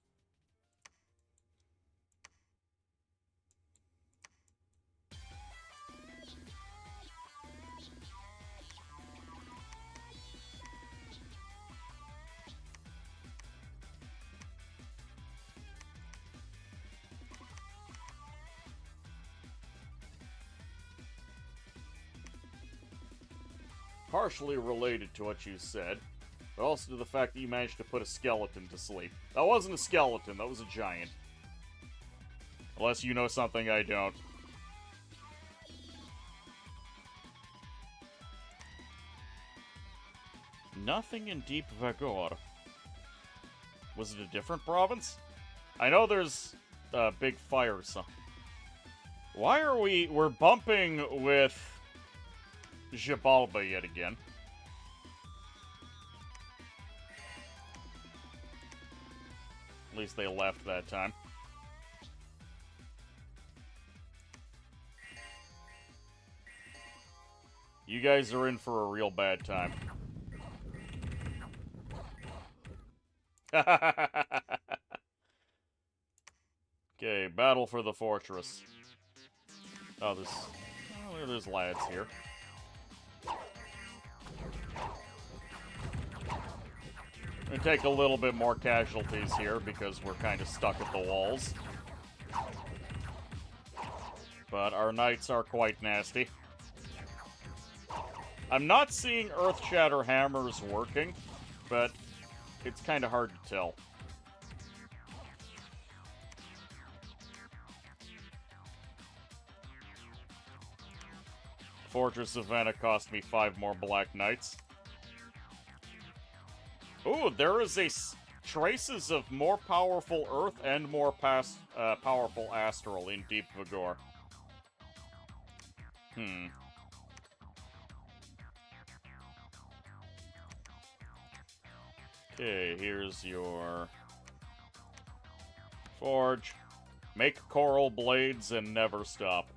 Partially related to what you said, but also to the fact that you managed to put a skeleton to sleep. That wasn't a skeleton, that was a giant. Unless you know something I don't. Nothing in Deep Vagor. Was it a different province? I know there's a big fire, so... Why are we're bumping with Xibalba yet again. At least they left that time. You guys are in for a real bad time. Okay, battle for the fortress. Oh, there's lads here. We're gonna take a little bit more casualties here because we're kind of stuck at the walls. But our knights are quite nasty. I'm not seeing Earthshatter hammers working, but it's kind of hard to tell. Fortress of Vanna cost me 5 more Black Knights. Ooh, there is traces of more powerful Earth and more powerful Astral in Deep Vagor. Okay, here's your forge. Make coral blades and never stop.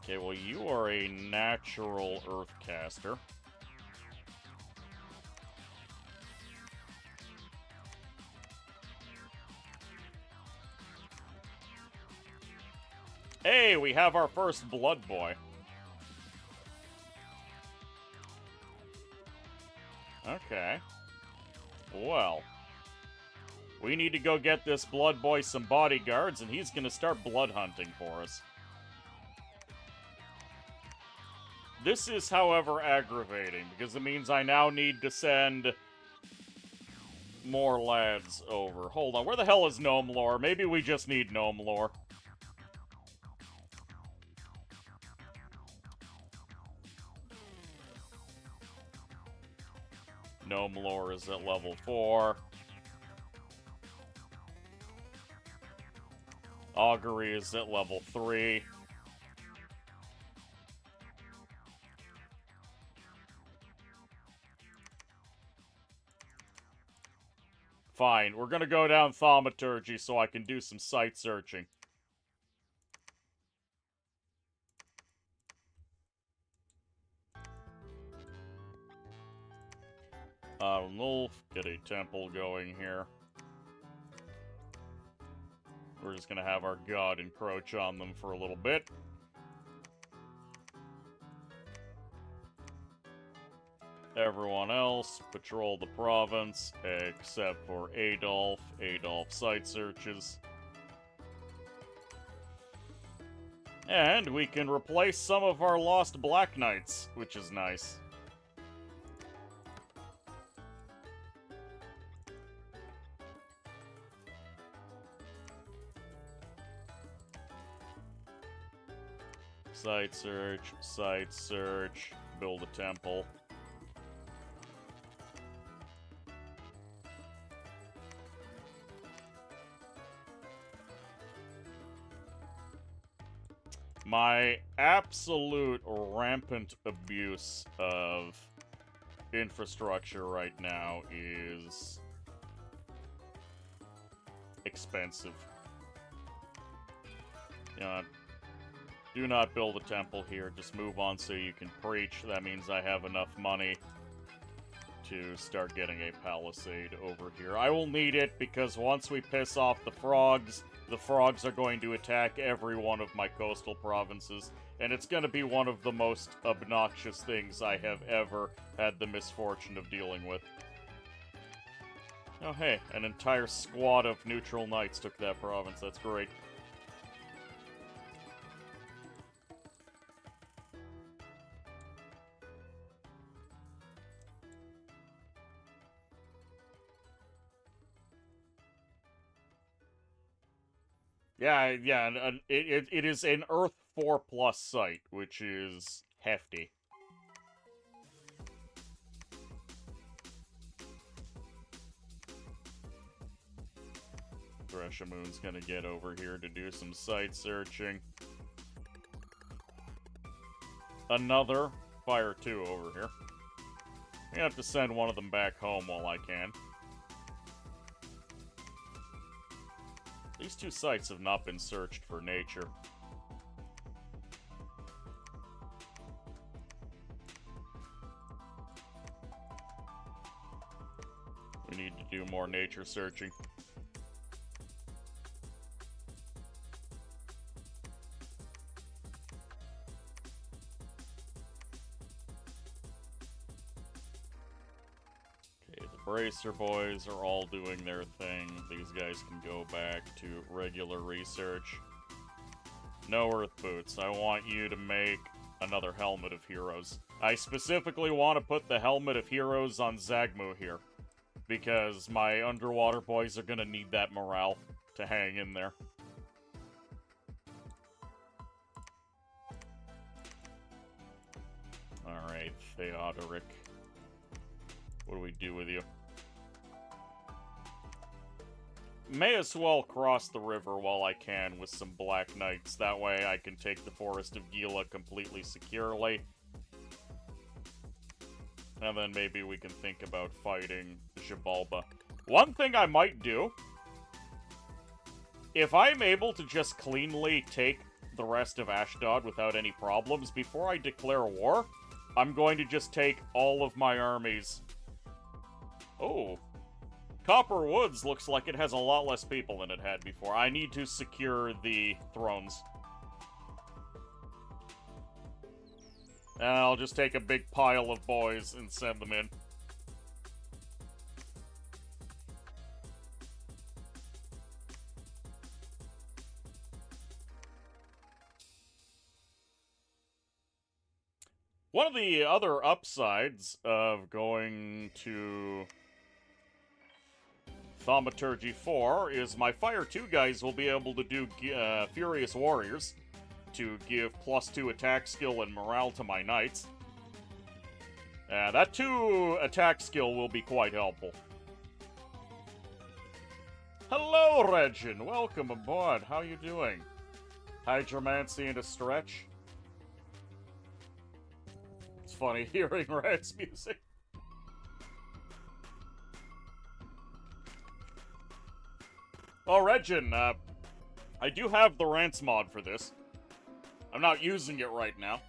Okay, well, you are a natural Earthcaster. Hey, we have our first Blood Boy. Okay. Well. We need to go get this Blood Boy some bodyguards, and he's gonna start blood hunting for us. This is, however, aggravating, because it means I now need to send more lads over. Hold on, where the hell is Gnome Lore? Maybe we just need Gnome Lore. Gnome Lore is at level 4. Augury is at level 3. Fine, we're gonna go down Thaumaturgy so I can do some site searching. Nulf, get a temple going here. We're just gonna have our god encroach on them for a little bit. Everyone else, patrol the province, except for Adolf. Adolf site searches. And we can replace some of our lost Black Knights, which is nice. Site search, build a temple. My absolute rampant abuse of infrastructure right now is expensive. Do not build a temple here. Just move on so you can preach. That means I have enough money to start getting a palisade over here. I will need it because once we piss off the frogs are going to attack every one of my coastal provinces, and it's going to be one of the most obnoxious things I have ever had the misfortune of dealing with. Oh hey, an entire squad of neutral knights took that province. That's great. Yeah, and it is an Earth 4+ site, which is hefty. Threshamoon's gonna get over here to do some site searching. Another Fire 2 over here. I have to send one of them back home while I can. These two sites have not been searched for nature. We need to do more nature searching. Bracer boys are all doing their thing. These guys can go back to regular research. No earth boots. I want you to make another Helmet of Heroes. I specifically want to put the Helmet of Heroes on Zagmu here, because my underwater boys are gonna need that morale to hang in there. Alright, Theodoric. What do we do with you? May as well cross the river while I can with some Black Knights. That way I can take the Forest of Gila completely securely. And then maybe we can think about fighting Xibalba. One thing I might do, if I'm able to just cleanly take the rest of Ashdod without any problems, before I declare war, I'm going to just take all of my armies. Oh. Copper Woods looks like it has a lot less people than it had before. I need to secure the thrones. And I'll just take a big pile of boys and send them in. One of the other upsides of going to Thaumaturgy 4 is my Fire 2 guys will be able to do Furious Warriors to give +2 attack skill and morale to my knights. That 2 attack skill will be quite helpful. Hello, Regin! Welcome aboard. How you doing? Hydromancy and a stretch? It's funny hearing Rat's music. Oh, Regin, I do have the Rants mod for this. I'm not using it right now.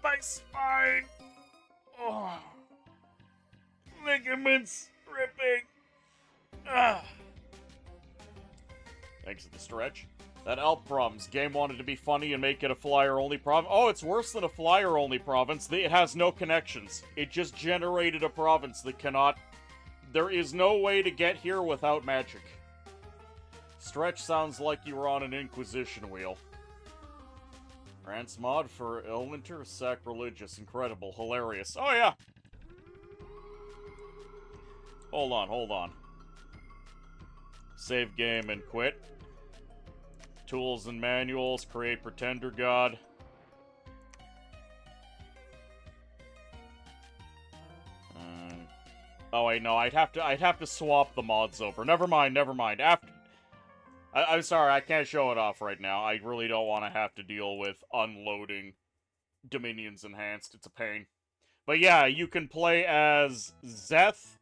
My spine! Ligaments ripping! Thanks for the stretch. That Alp Province game wanted to be funny and make it a flyer-only province. Oh, it's worse than a flyer-only province. It has no connections. It just generated a province that cannot... There is no way to get here without magic. Stretch sounds like you were on an Inquisition wheel. Rants mod for Ilwinter? Sacrilegious. Incredible. Hilarious. Oh, yeah! Hold on. Save game and quit. Tools and manuals, create Pretender God. Oh wait, no, I'd have to swap the mods over. Never mind, never mind. I'm sorry, I can't show it off right now. I really don't want to have to deal with unloading Dominions Enhanced. It's a pain. But yeah, you can play as Szeth,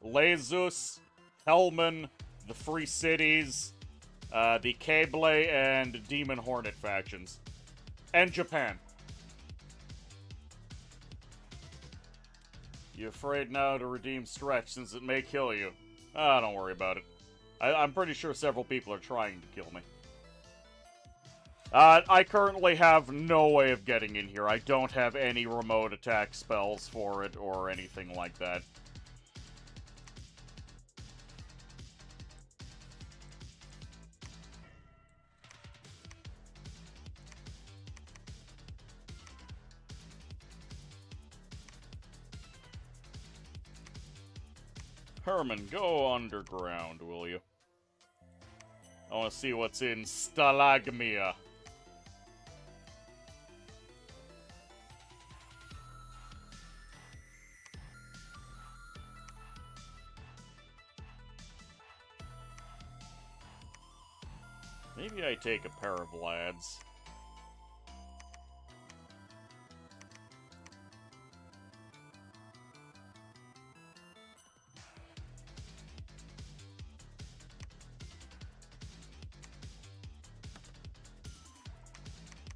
Lezus, Hellman, the Free Cities, the Cable and Demon Hornet factions. And Japan. You afraid now to redeem Stretch since it may kill you? Ah, don't worry about it. I'm pretty sure several people are trying to kill me. I currently have no way of getting in here. I don't have any remote attack spells for it or anything like that. Herman, go underground, will you? I want to see what's in Stalagmia. Maybe I take a pair of lads.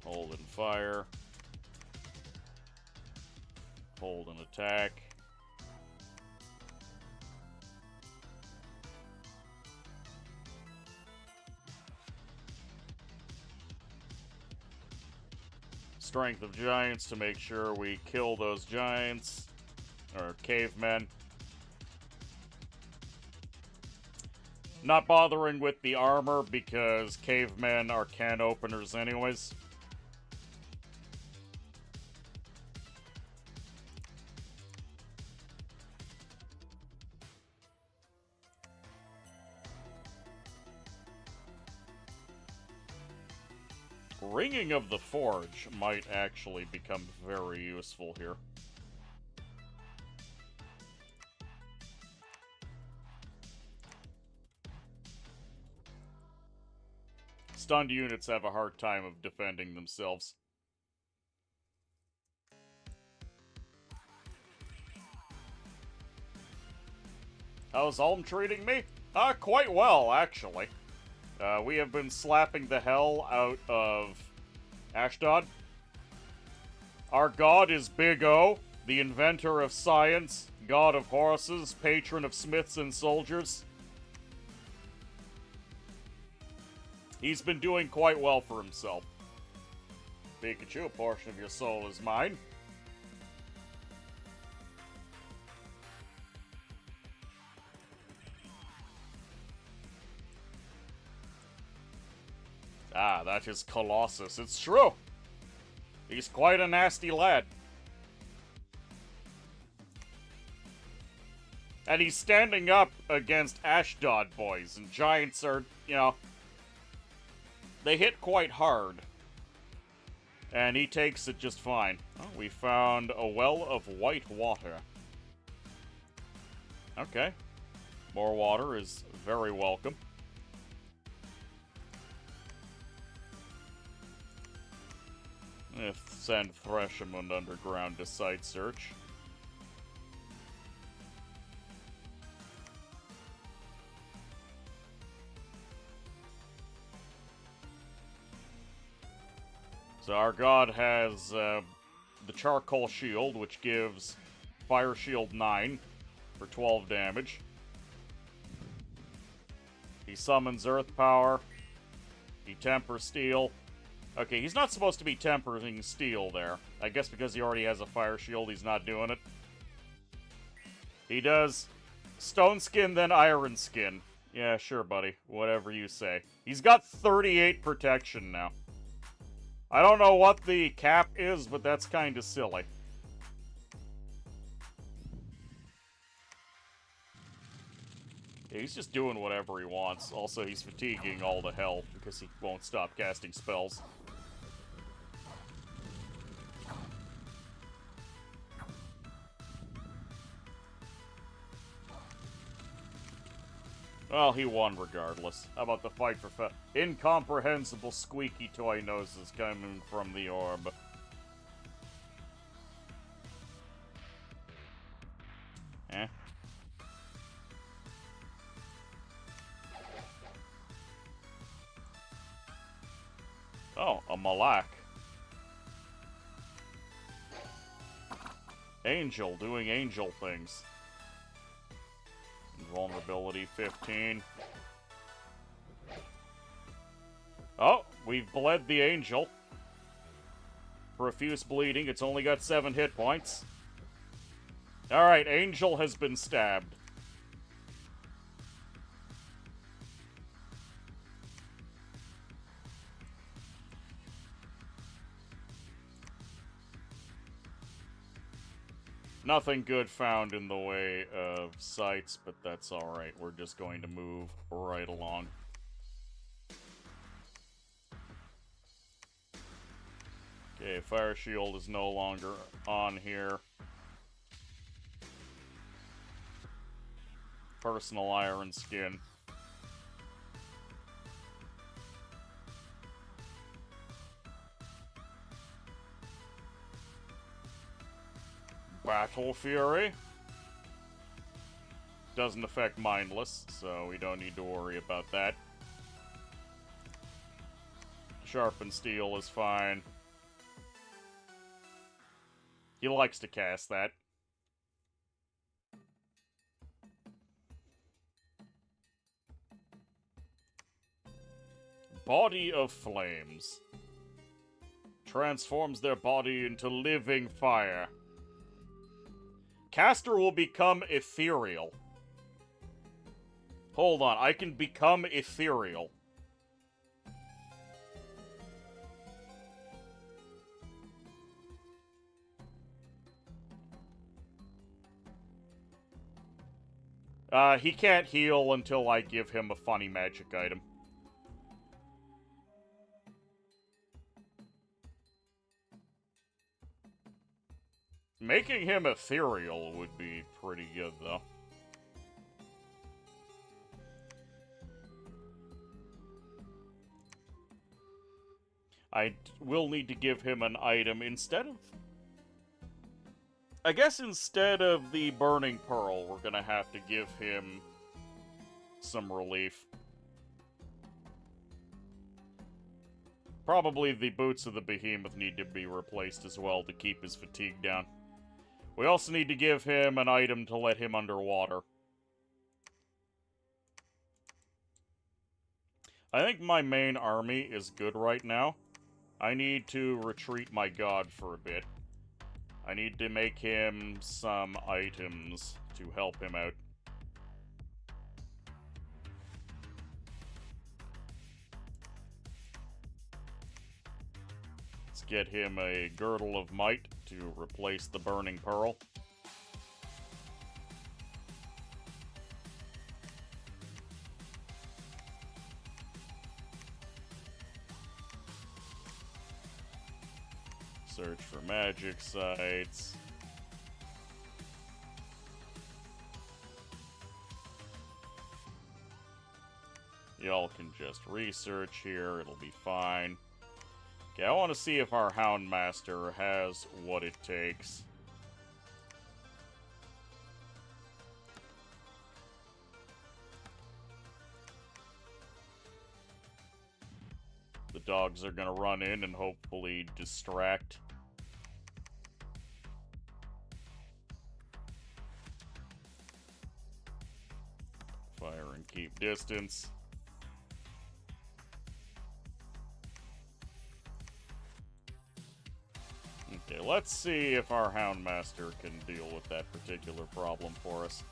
Hold and fire. Hold and attack. Strength of Giants to make sure we kill those giants. Or cavemen. Not bothering with the armor because cavemen are can openers anyways. Ringing of the Forge might actually become very useful here. Stunned units have a hard time of defending themselves. How's Ulm treating me? Quite well, actually. We have been slapping the hell out of Ashdod. Our god is Big O, the inventor of science, god of horses, patron of smiths and soldiers. He's been doing quite well for himself. Pikachu, a portion of your soul is mine. Ah, that is Colossus. It's true. He's quite a nasty lad. And he's standing up against Ashdod boys, and giants are, you know, they hit quite hard. And he takes it just fine. Oh, we found a well of white water. Okay. More water is very welcome. Send Threshamund underground to site search. So our god has the Charcoal Shield, which gives Fire Shield 9 for 12 damage. He summons Earth Power. He Tempers Steel. Okay, he's not supposed to be tempering steel there. I guess because he already has a fire shield, he's not doing it. He does stone skin, then iron skin. Yeah, sure, buddy. Whatever you say. He's got 38 protection now. I don't know what the cap is, but that's kind of silly. Yeah, he's just doing whatever he wants. Also, he's fatiguing all the hell because he won't stop casting spells. Well, he won regardless. How about the fight for incomprehensible squeaky toy noses coming from the orb? Eh? Oh, a Malak. Angel doing angel things. Invulnerability 15. Oh, we've bled the angel. Profuse bleeding. It's only got 7 hit points. Alright, angel has been stabbed. Nothing good found in the way of sights, but that's alright. We're just going to move right along. Okay, fire shield is no longer on here. Personal iron skin. Battle Fury. Doesn't affect Mindless, so we don't need to worry about that. Sharpened Steel is fine. He likes to cast that. Body of Flames. Transforms their body into living fire. Caster will become ethereal. Hold on, I can become ethereal. He can't heal until I give him a funny magic item. Making him ethereal would be pretty good, though. I will need to give him an item instead of... I guess instead of the Burning Pearl, we're gonna have to give him some relief. Probably the Boots of the Behemoth need to be replaced as well to keep his fatigue down. We also need to give him an item to let him underwater. I think my main army is good right now. I need to retreat my god for a bit. I need to make him some items to help him out. Let's get him a Girdle of Might to replace the Burning Pearl. Search for magic sites. Y'all can just research here, it'll be fine. Okay, I want to see if our Houndmaster has what it takes. The dogs are gonna run in and hopefully distract. Fire and keep distance. Okay, let's see if our Houndmaster can deal with that particular problem for us.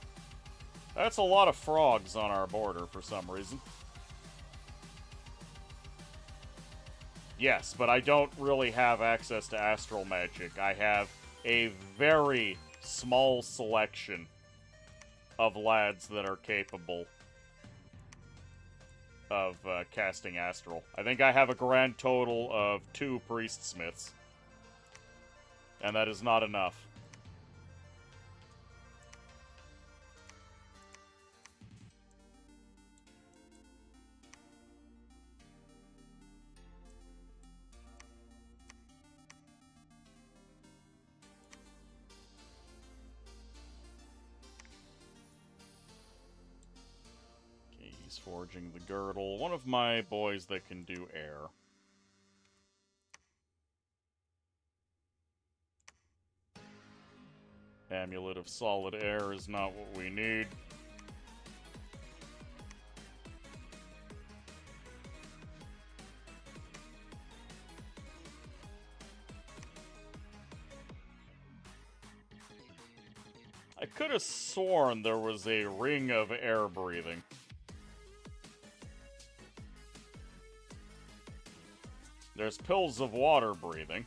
That's a lot of frogs on our border for some reason. Yes, but I don't really have access to astral magic. I have a very small selection of lads that are capable of casting astral. I think I have a grand total of 2 priest smiths. And that is not enough. He's forging the girdle. One of my boys that can do air. Amulet of solid air is not what we need. I could have sworn there was a ring of air breathing. There's pills of water breathing.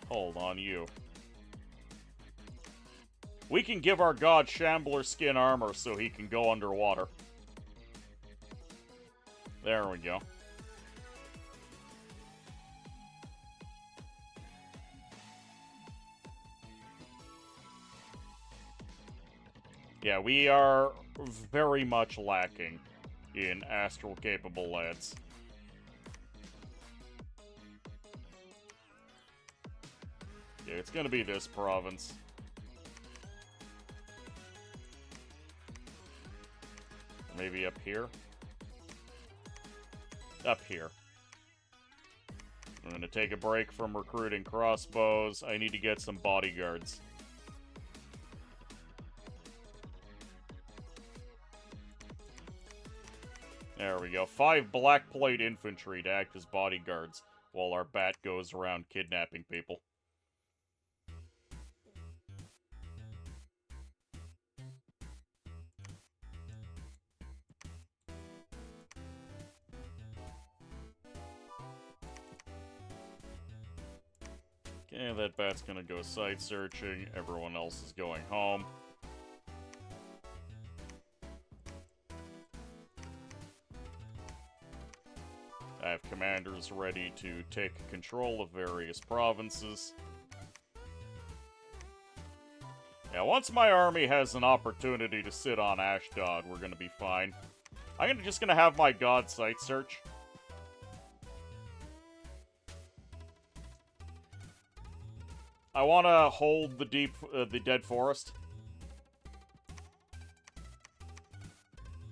Hold on, you. We can give our god Shambler skin armor so he can go underwater. There we go. Yeah, we are very much lacking in astral-capable lads. Yeah, it's gonna be this province. Maybe up here? Up here. I'm gonna take a break from recruiting crossbows. I need to get some bodyguards. There we go. 5 Black Plate infantry to act as bodyguards while our bat goes around kidnapping people. Okay, that bat's gonna go site searching. Everyone else is going home. I have commanders ready to take control of various provinces. Yeah, once my army has an opportunity to sit on Ashdod, we're gonna be fine. I'm just gonna have my god site search. I want to hold the Dead Forest.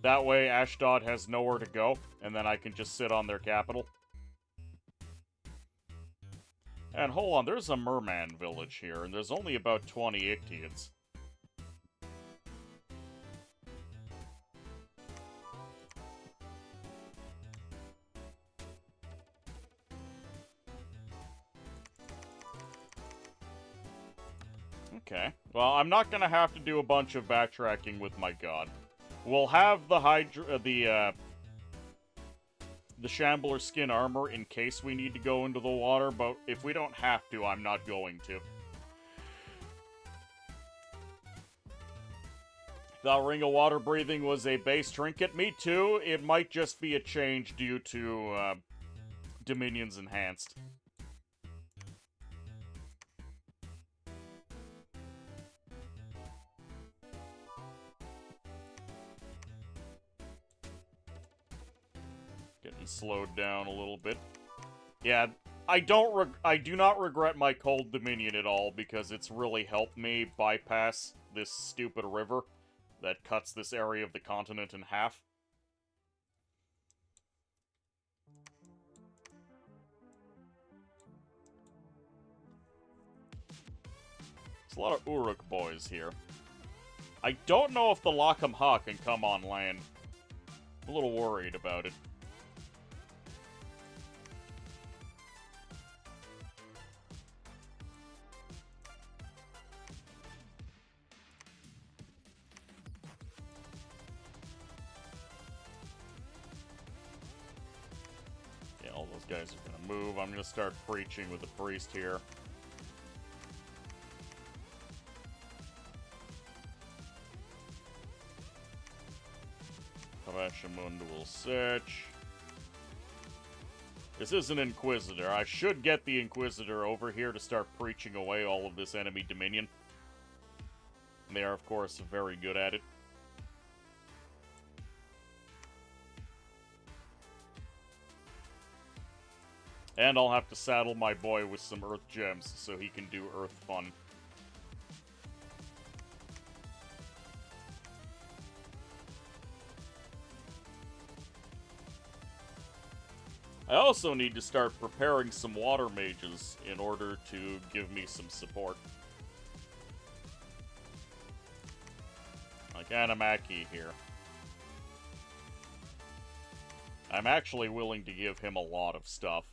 That way, Ashdod has nowhere to go, and then I can just sit on their capital. And hold on, there's a merman village here, and there's only about 20 Ictiads. Okay. Well, I'm not gonna have to do a bunch of backtracking with my god. We'll have the Shambler skin armor in case we need to go into the water, but if we don't have to, I'm not going to. That ring of water breathing was a base trinket. Me too. It might just be a change due to Dominion's Enhanced. Getting slowed down a little bit. Yeah, I do not regret my Cold Dominion at all, because it's really helped me bypass this stupid river that cuts this area of the continent in half. There's a lot of Uruk boys here. I don't know if the Lakam Ha can come on land. I'm a little worried about it. Yeah, all those guys are gonna move. I'm gonna start preaching with the priest here. Havashamund will search. This is an Inquisitor. I should get the Inquisitor over here to start preaching away all of this enemy Dominion. And they are, of course, very good at it. And I'll have to saddle my boy with some Earth Gems so he can do Earth fun. I also need to start preparing some water mages in order to give me some support. Like Anamaki here. I'm actually willing to give him a lot of stuff.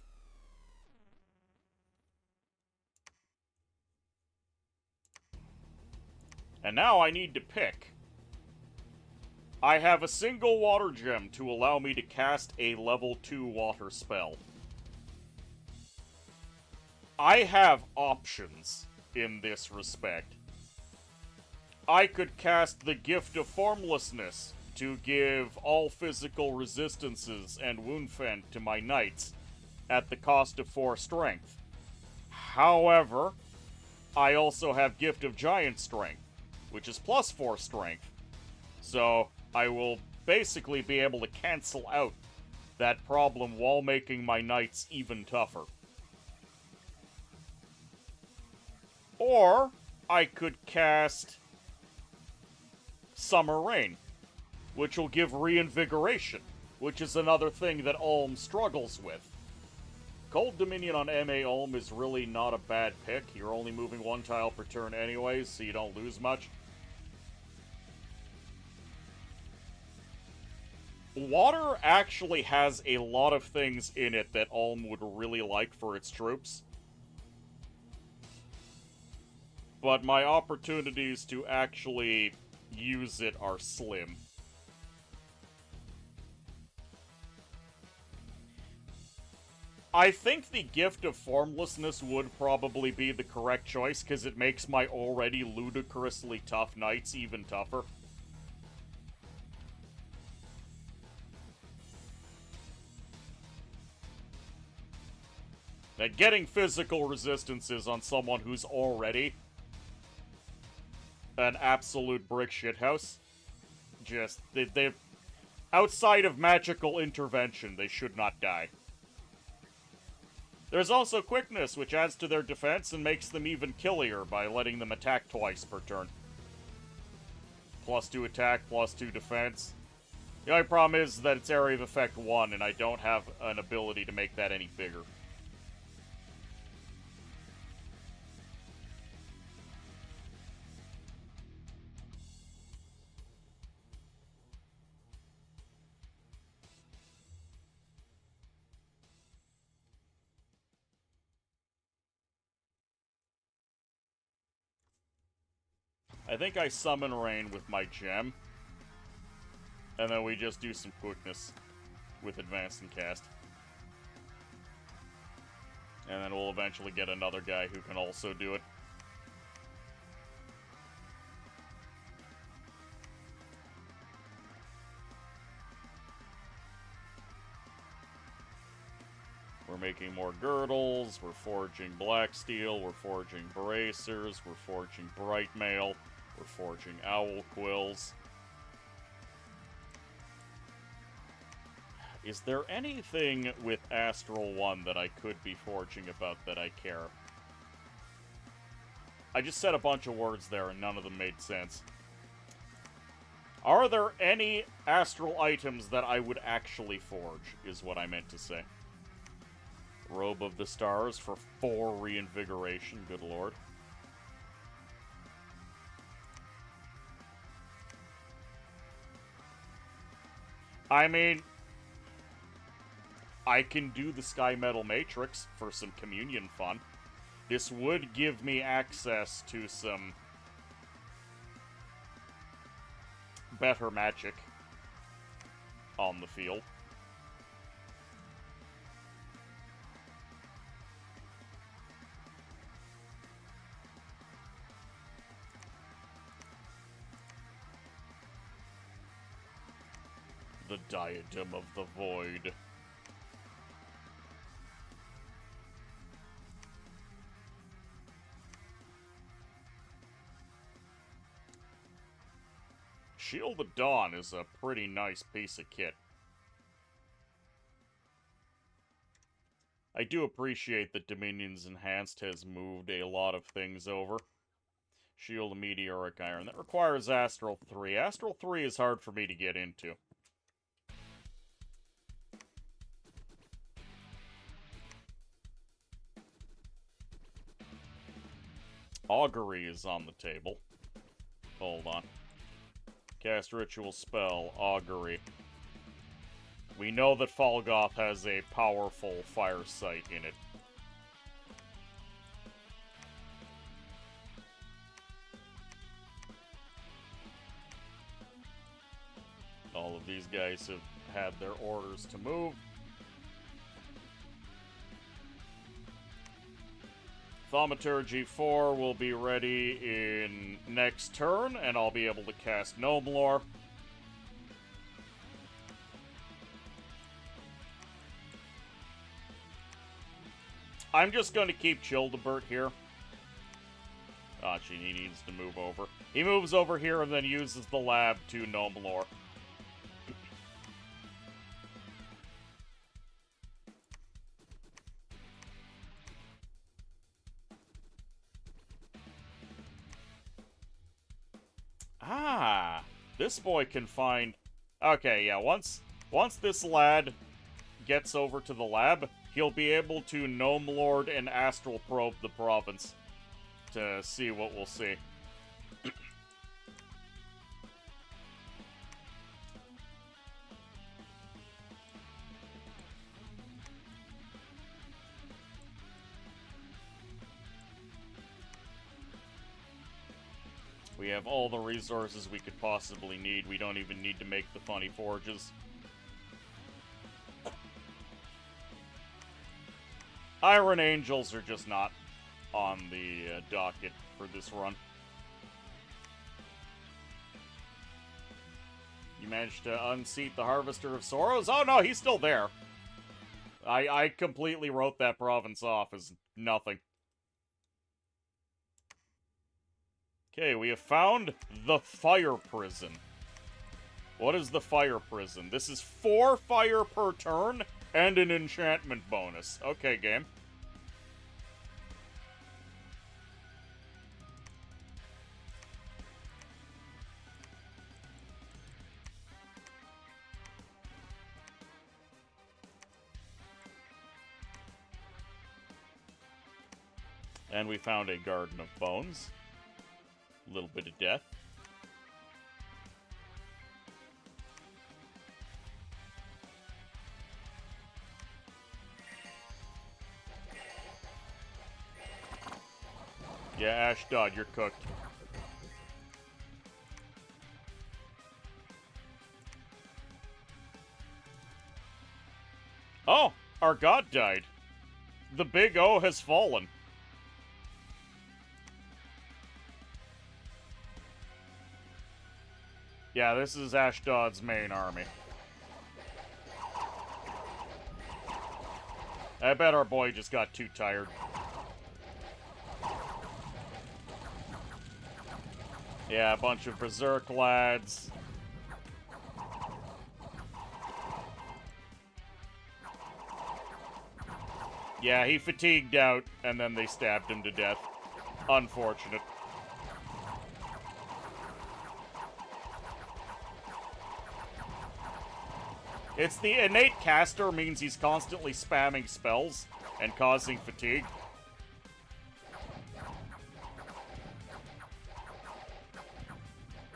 And now I need to pick. I have a single water gem to allow me to cast a level 2 water spell. I have options in this respect. I could cast the Gift of Formlessness to give all physical resistances and wound fend to my knights at the cost of 4 strength. However, I also have Gift of Giant Strength, which is plus 4 strength. So I will basically be able to cancel out that problem while making my knights even tougher. Or I could cast Summer Rain, which will give reinvigoration, which is another thing that Ulm struggles with. Cold Dominion on MA Ulm is really not a bad pick. You're only moving 1 tile per turn anyways, so you don't lose much. Water actually has a lot of things in it that Ulm would really like for its troops. But my opportunities to actually use it are slim. I think the Gift of Formlessness would probably be the correct choice, because it makes my already ludicrously tough knights even tougher. Now, getting physical resistances on someone who's already an absolute brick shithouse, just, they outside of magical intervention, they should not die. There's also quickness, which adds to their defense and makes them even killier by letting them attack twice per turn. Plus 2 attack, plus 2 defense. The only problem is that it's area of effect 1, and I don't have an ability to make that any bigger. I think I summon Rain with my gem. And then we just do some quickness with advance and cast. And then we'll eventually get another guy who can also do it. We're making more girdles, we're forging black steel, we're forging bracers, we're forging bright mail, we're forging owl quills. Is there anything with Astral 1 that I could be forging about that I care? I just said a bunch of words there and none of them made sense. Are there any astral items that I would actually forge, is what I meant to say. Robe of the Stars for 4 reinvigoration, good lord. I mean, I can do the Sky Metal Matrix for some communion fun. This would give me access to some better magic on the field. The Diadem of the Void. Shield of Dawn is a pretty nice piece of kit. I do appreciate that Dominion's Enhanced has moved a lot of things over. Shield of Meteoric Iron. That requires Astral 3. Astral 3 is hard for me to get into. Augury is on the table. Hold on. Cast ritual spell, Augury. We know that Falgoth has a powerful fire sight in it. All of these guys have had their orders to move. Thaumaturgy 4 will be ready in next turn, and I'll be able to cast Gnome Lore. I'm just going to keep Childebert here. Actually, he needs to move over. He moves over here and then uses the lab to Gnome Lore. Ah, this boy can find... Okay, yeah, once this lad gets over to the lab, he'll be able to Gnome Lord and Astral Probe the province to see what we'll see. We have all the resources we could possibly need. We don't even need to make the funny forges. Iron Angels are just not on the docket for this run. You managed to unseat the Harvester of Sorrows? Oh no, he's still there. I completely wrote that province off as nothing. Okay, we have found the Fire Prison. What is the Fire Prison? This is 4 fire per turn and an enchantment bonus. Okay, game. And we found a Garden of Bones. A little bit of death. Yeah, Ashdod, you're cooked. Oh, our god died. The Big O has fallen. Yeah, this is Ashdod's main army. I bet our boy just got too tired. Yeah, a bunch of Berserk lads. Yeah, he fatigued out, and then they stabbed him to death. Unfortunate. It's the innate caster means he's constantly spamming spells and causing fatigue.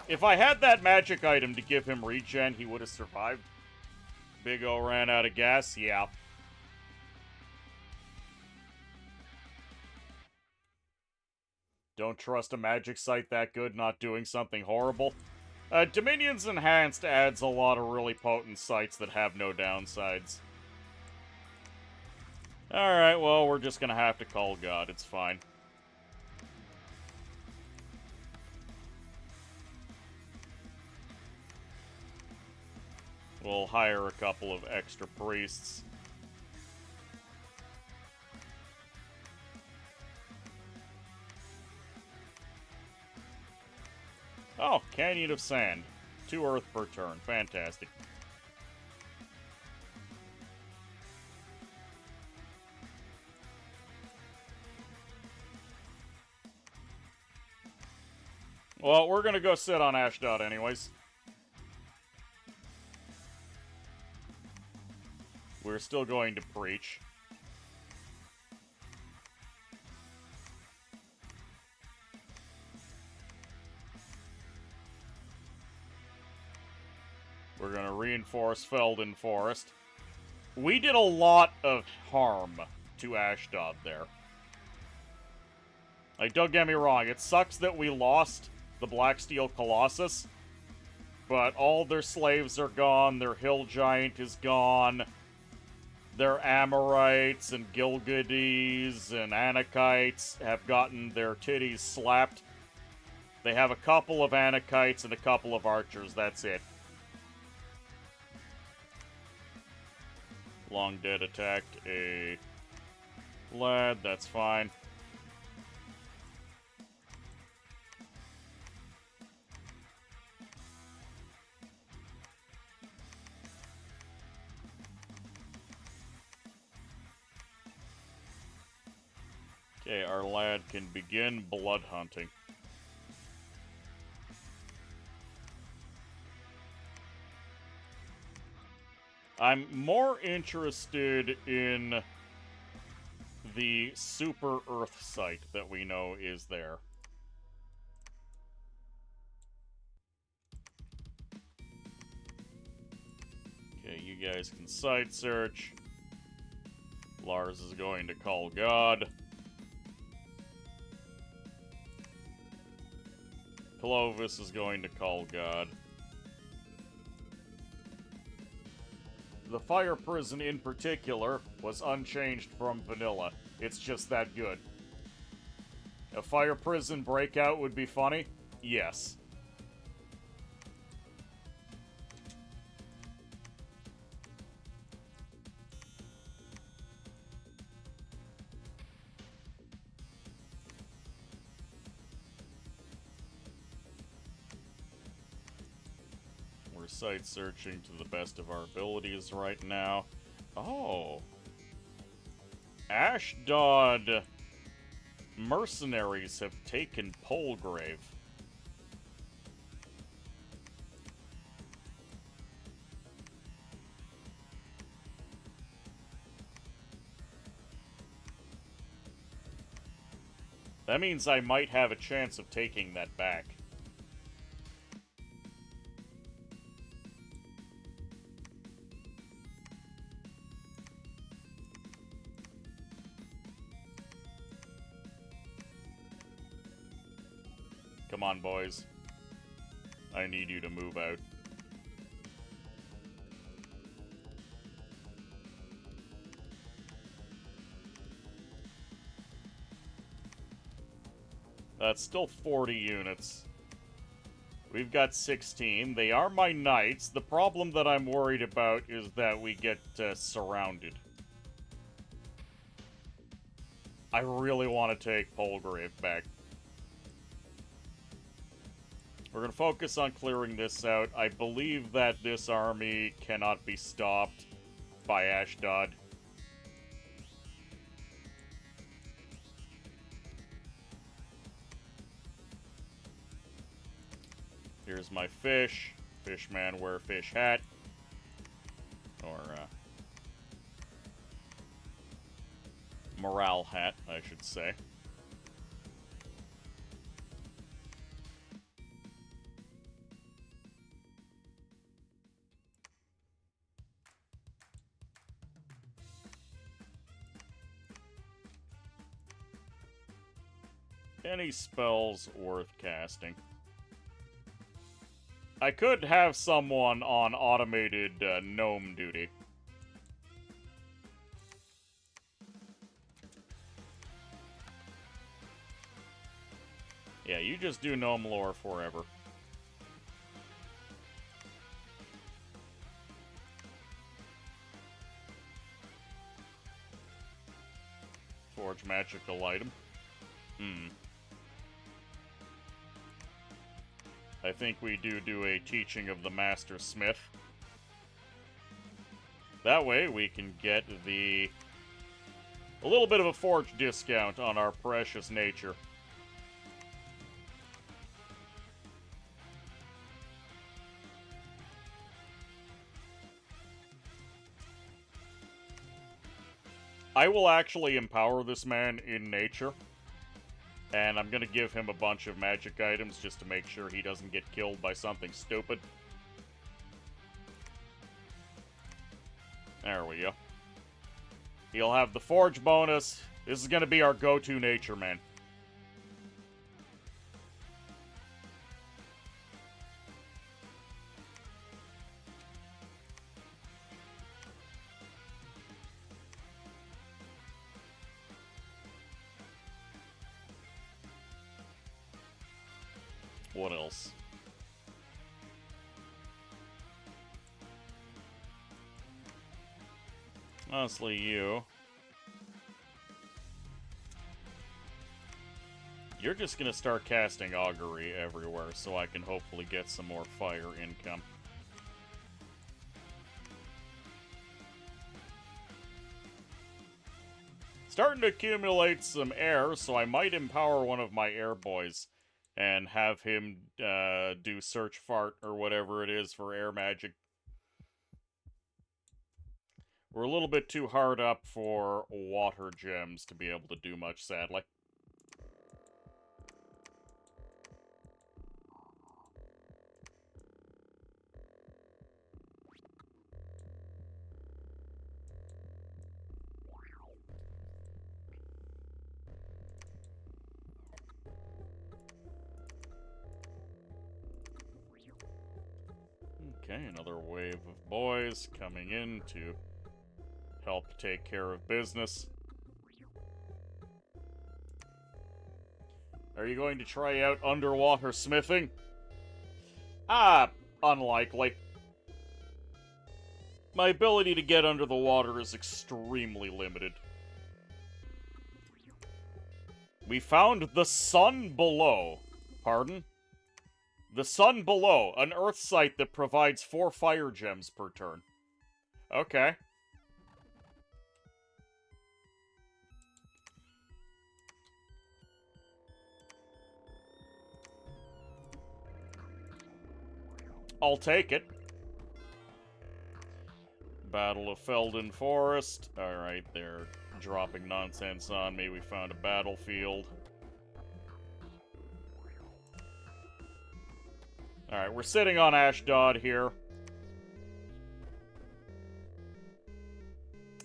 If I had that magic item to give him regen, he would have survived. Big O ran out of gas, yeah. Don't trust a magic site that good not doing something horrible. Dominion's Enhanced adds a lot of really potent sites that have no downsides. Alright, well, we're just gonna have to call God. It's fine. We'll hire a couple of extra priests. Oh, Canyon of Sand. 2 earth per turn. Fantastic. Well, we're gonna go sit on Ashdod anyways. We're still going to preach. we're gonna reinforce Felden Forest. We did a lot of harm to Ashdod there. Like, don't get me wrong, it sucks that we lost the Blacksteel Colossus, but all their slaves are gone, their Hill Giant is gone, their Amorites and Gilgadis and Anakites have gotten their titties slapped. They have a couple of Anakites and a couple of archers, that's it. Long Dead attacked a lad, that's fine. Okay, our lad can begin blood hunting. I'm more interested in the Super Earth site that we know is there. Okay, you guys can site search. Lars is going to call God. Clovis is going to call God. The fire prison in particular was unchanged from vanilla. It's just that good. A fire prison breakout would be funny? Yes. We're site searching to the best of our abilities right now. Oh. Ashdod mercenaries have taken Polgrave. That means I might have a chance of taking that back. Come on, boys. I need you to move out. That's still 40 units. We've got 16. They are my knights. The problem that I'm worried about is that we get surrounded. I really want to take Polgrave back. We're going to focus on clearing this out. I believe that this army cannot be stopped by Ashdod. Here's my fish. Fishman wear fish hat. Or, morale hat, I should say. Any spells worth casting? I could have someone on automated gnome duty. Yeah, you just do gnome lore forever. Forge magical item. I think we do a teaching of the Master Smith. That way we can get a little bit of a forge discount on our precious nature. I will actually empower this man in nature. And I'm gonna give him a bunch of magic items just to make sure he doesn't get killed by something stupid. There we go. He'll have the forge bonus. This is gonna be our go-to nature man. What else? Honestly, you. You're just gonna start casting augury everywhere so I can hopefully get some more fire income. Starting to accumulate some air, so I might empower one of my air boys and have him do search fart or whatever it is for air magic. We're a little bit too hard up for water gems to be able to do much, sadly. Okay, another wave of boys coming in to help take care of business. Are you going to try out underwater smithing? Unlikely. My ability to get under the water is extremely limited. We found the sun below. Pardon? The sun below, an earth site that provides 4 fire gems per turn. Okay. I'll take it. Battle of Felden Forest. Alright, they're dropping nonsense on me. We found a battlefield. Alright, we're sitting on Ashdod here.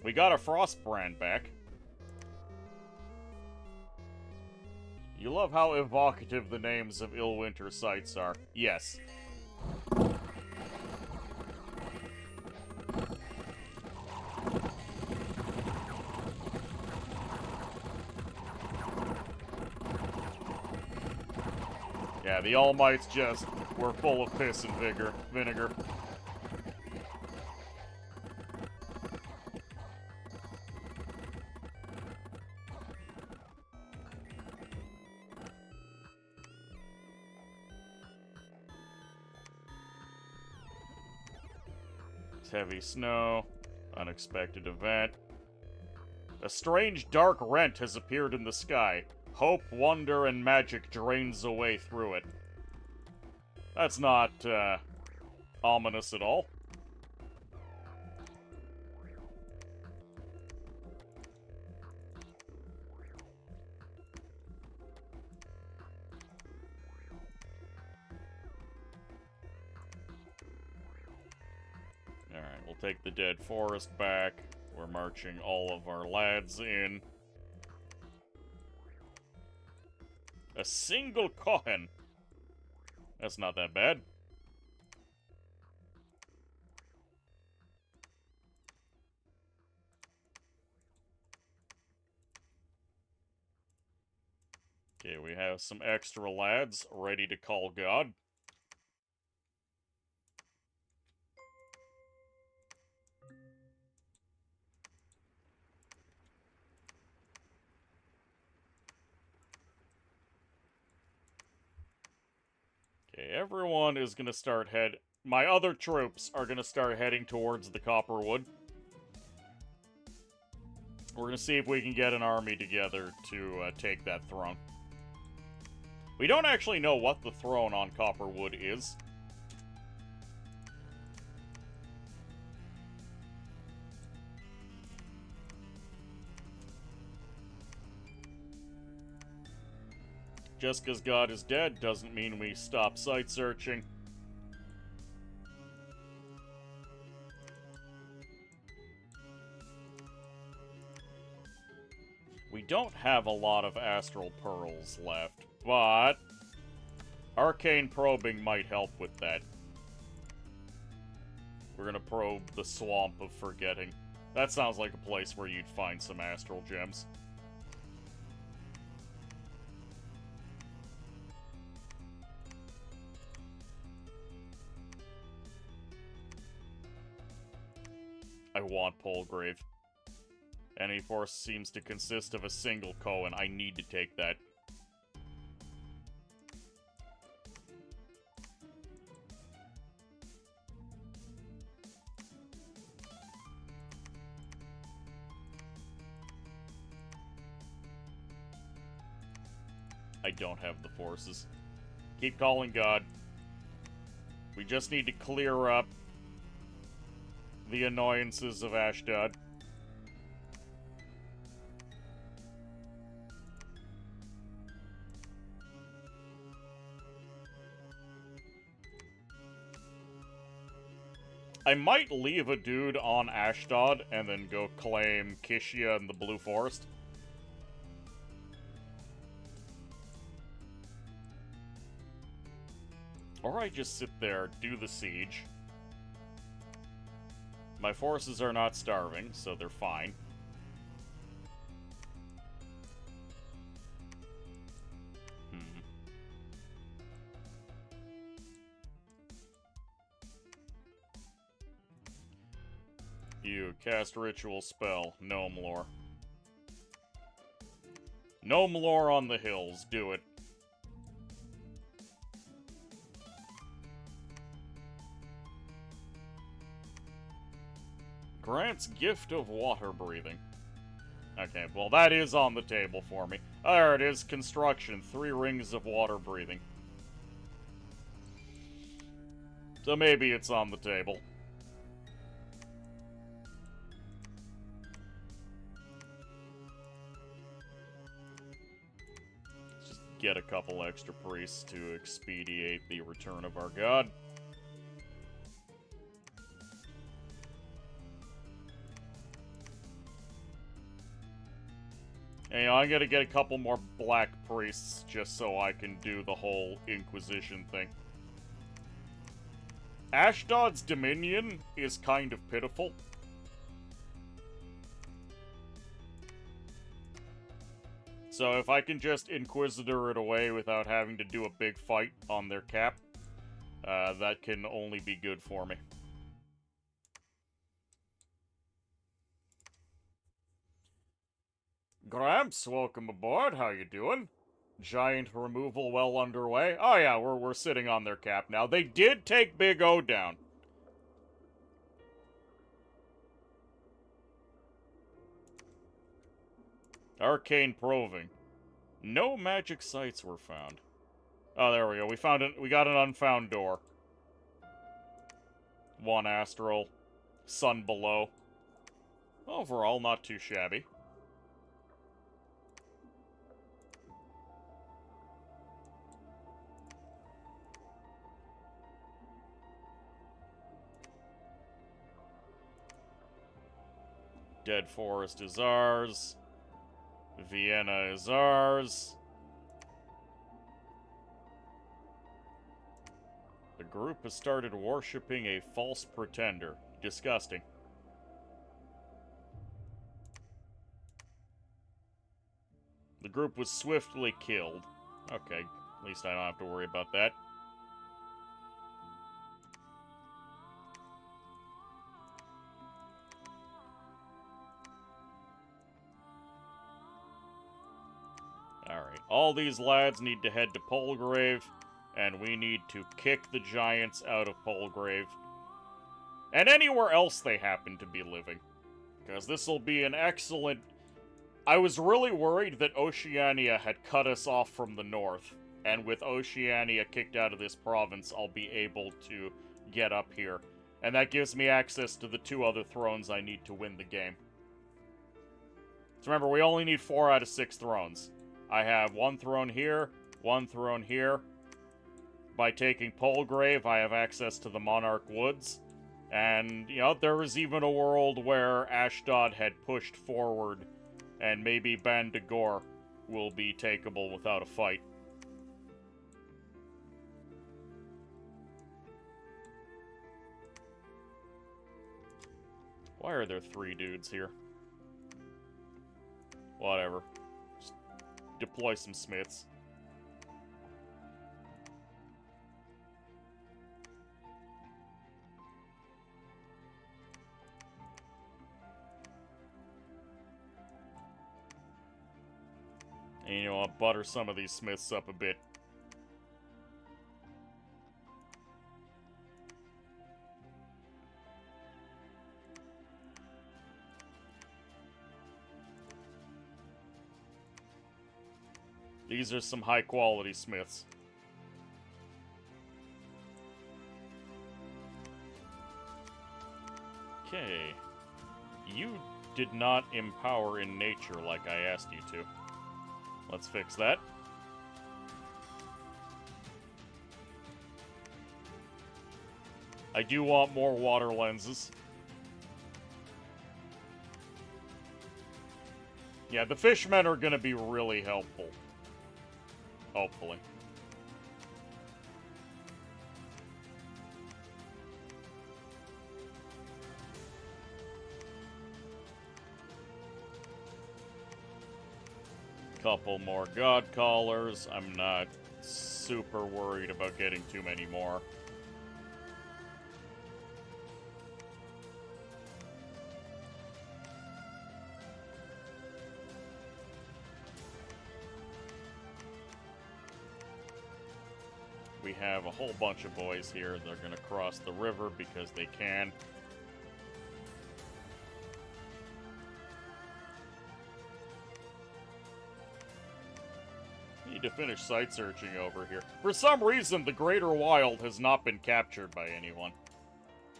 We got a Frostbrand back. You love how evocative the names of Illwinter sites are. Yes. Yeah, the All Mights just were full of piss and vinegar. It's heavy snow, unexpected event. A strange dark rent has appeared in the sky. Hope, wonder, and magic drains away through it. That's not, ominous at all. Alright, we'll take the dead forest back. We're marching all of our lads in. A single Kohen. That's not that bad. Okay, we have some extra lads ready to call God. Okay, everyone is gonna start my other troops are gonna start heading towards the Copperwood. We're gonna see if we can get an army together to take that throne. We don't actually know what the throne on Copperwood is. Just because God is dead doesn't mean we stop site searching. don't have a lot of Astral Pearls left, but Arcane Probing might help with that. We're gonna probe the Swamp of Forgetting. That sounds like a place where you'd find some Astral Gems. I want Polgrave. Any force seems to consist of a single Koan. I need to take that. I don't have the forces. Keep calling God. We just need to clear up the annoyances of Ashdod. I might leave a dude on Ashdod and then go claim Kishia in the Blue Forest. Or I just sit there, do the siege. My forces are not starving, so they're fine. You cast ritual spell, Gnome Lore. Gnome Lore on the hills, do it. Grants Gift of Water Breathing. Okay, well that is on the table for me. There it is, Construction, 3 Rings of Water Breathing. So maybe it's on the table. Let's just get a couple extra priests to expedite the return of our god. Hey, I'm gonna get a couple more black priests just so I can do the whole Inquisition thing. Ashdod's Dominion is kind of pitiful. So if I can just Inquisitor it away without having to do a big fight on their cap, that can only be good for me. Gramps, welcome aboard. How you doing? Giant removal well underway. Oh yeah, we're sitting on their cap now. They did take Big O down. Arcane Probing. No magic sites were found. Oh, there we go. We got an unfound door. 1 astral. Sun below. Overall, not too shabby. Dead Forest is ours. Vienna is ours. The group has started worshipping a false pretender. Disgusting. The group was swiftly killed. Okay, at least I don't have to worry about that. Alright, all these lads need to head to Polgrave, and we need to kick the giants out of Polgrave. And anywhere else they happen to be living. Because this will be an excellent... I was really worried that Oceania had cut us off from the north. And with Oceania kicked out of this province, I'll be able to get up here. And that gives me access to the 2 other thrones I need to win the game. So remember, we only need 4 out of 6 thrones. I have 1 throne here, 1 throne here. By taking Polgrave, I have access to the Monarch Woods. And, you know, there was even a world where Ashdod had pushed forward And maybe Bandagor will be takeable without a fight. Why are there 3 dudes here? Whatever. Just deploy some smiths. And you know, I'll butter some of these smiths up a bit. These are some high-quality smiths. Okay. You did not empower in nature like I asked you to. Let's fix that. I do want more water lenses. Yeah, the fishmen are gonna be really helpful. Hopefully. Couple more god callers. I'm not super worried about getting too many more. We have a whole bunch of boys here. They're gonna cross the river because they can. Need to finish site searching over here. For some reason, the Greater Wild has not been captured by anyone.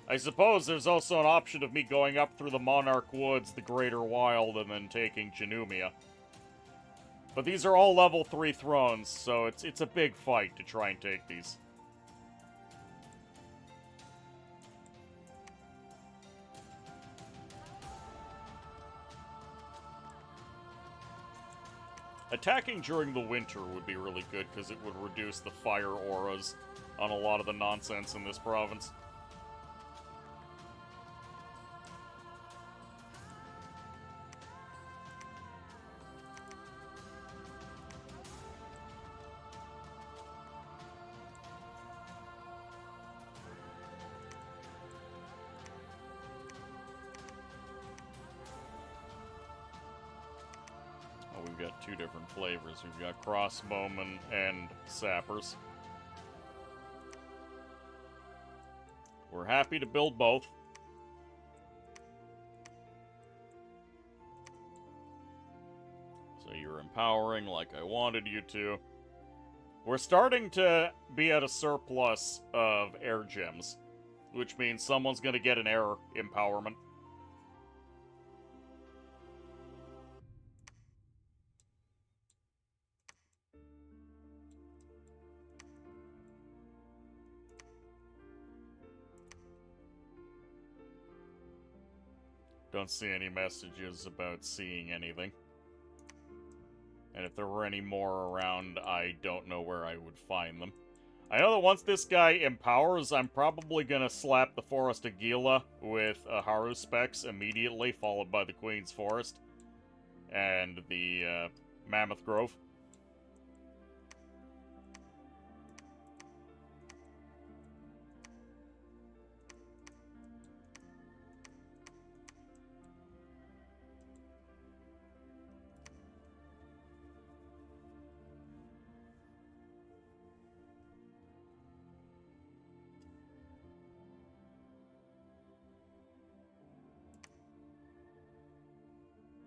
I suppose there's also an option of me going up through the Monarch Woods, the Greater Wild, and then taking Janumia. But these are all level 3 thrones, so it's a big fight to try and take these. Attacking during the winter would be really good, because it would reduce the fire auras on a lot of the nonsense in this province. We've got 2 different flavors. We've got crossbowmen and sappers. We're happy to build both. So you're empowering like I wanted you to. We're starting to be at a surplus of air gems, which means someone's gonna get an air empowerment. Don't see any messages about seeing anything. And if there were any more around, I don't know where I would find them. I know that once this guy empowers, I'm probably gonna slap the Forest of Gila with a Haruspex immediately, followed by the Queen's Forest and the Mammoth Grove.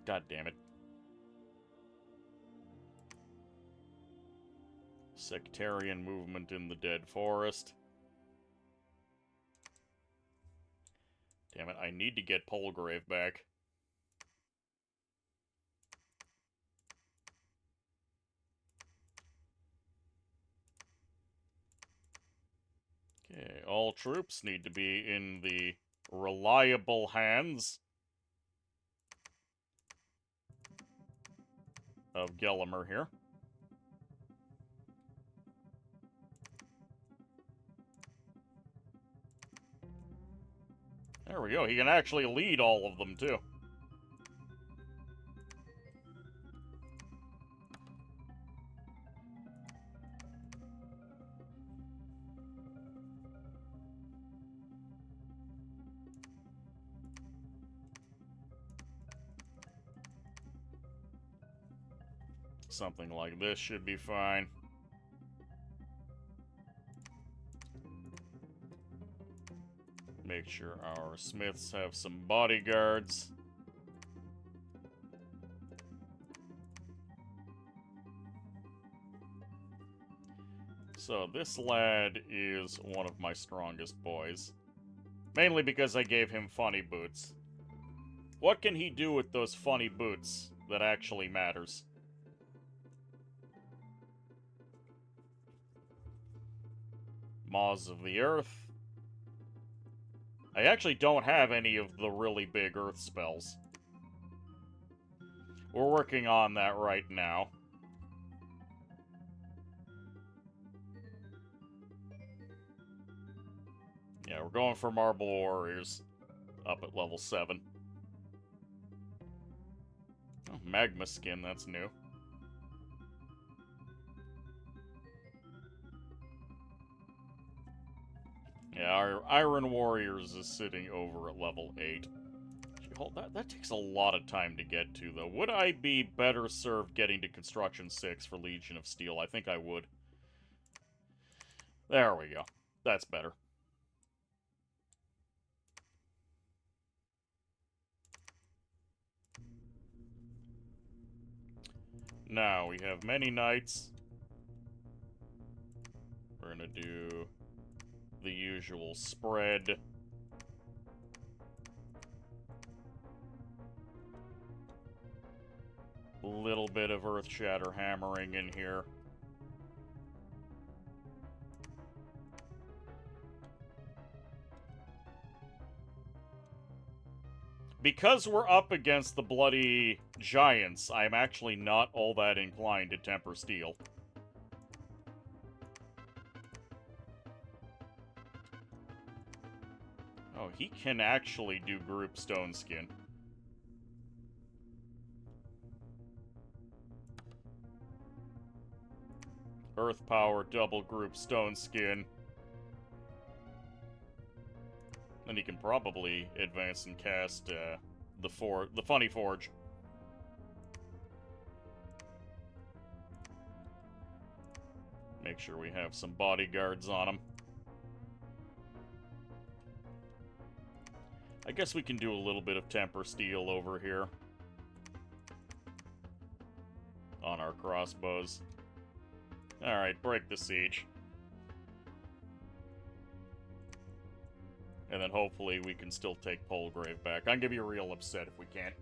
God damn it. Sectarian movement in the Dead Forest. Damn it, I need to get Polgrave back. Okay, all troops need to be in the reliable hands of Gelimer here. There we go. He can actually lead all of them, too. Something like this should be fine. Make sure our smiths have some bodyguards. So this lad is one of my strongest boys. Mainly because I gave him funny boots. What can he do with those funny boots that actually matters? Maws of the Earth. I actually don't have any of the really big Earth spells. We're working on that right now. Yeah, we're going for Marble Warriors. Up at level 7. Oh, Magma Skin, that's new. Yeah, our Iron Warriors is sitting over at level 8. Hold that takes a lot of time to get to, though. Would I be better served getting to Construction 6 for Legion of Steel? I think I would. There we go. That's better. Now, we have many knights. We're gonna do the usual spread. Little bit of Earthshatter hammering in here. Because we're up against the bloody giants, I'm actually not all that inclined to temper steel. Oh, he can actually do group stone skin. Earth power, double group stone skin. Then he can probably advance and cast the Funny Forge. Make sure we have some bodyguards on him. I guess we can do a little bit of temper steel over here. On our crossbows. Alright, break the siege. And then hopefully we can still take Polgrave back. I'm gonna be real upset if we can't.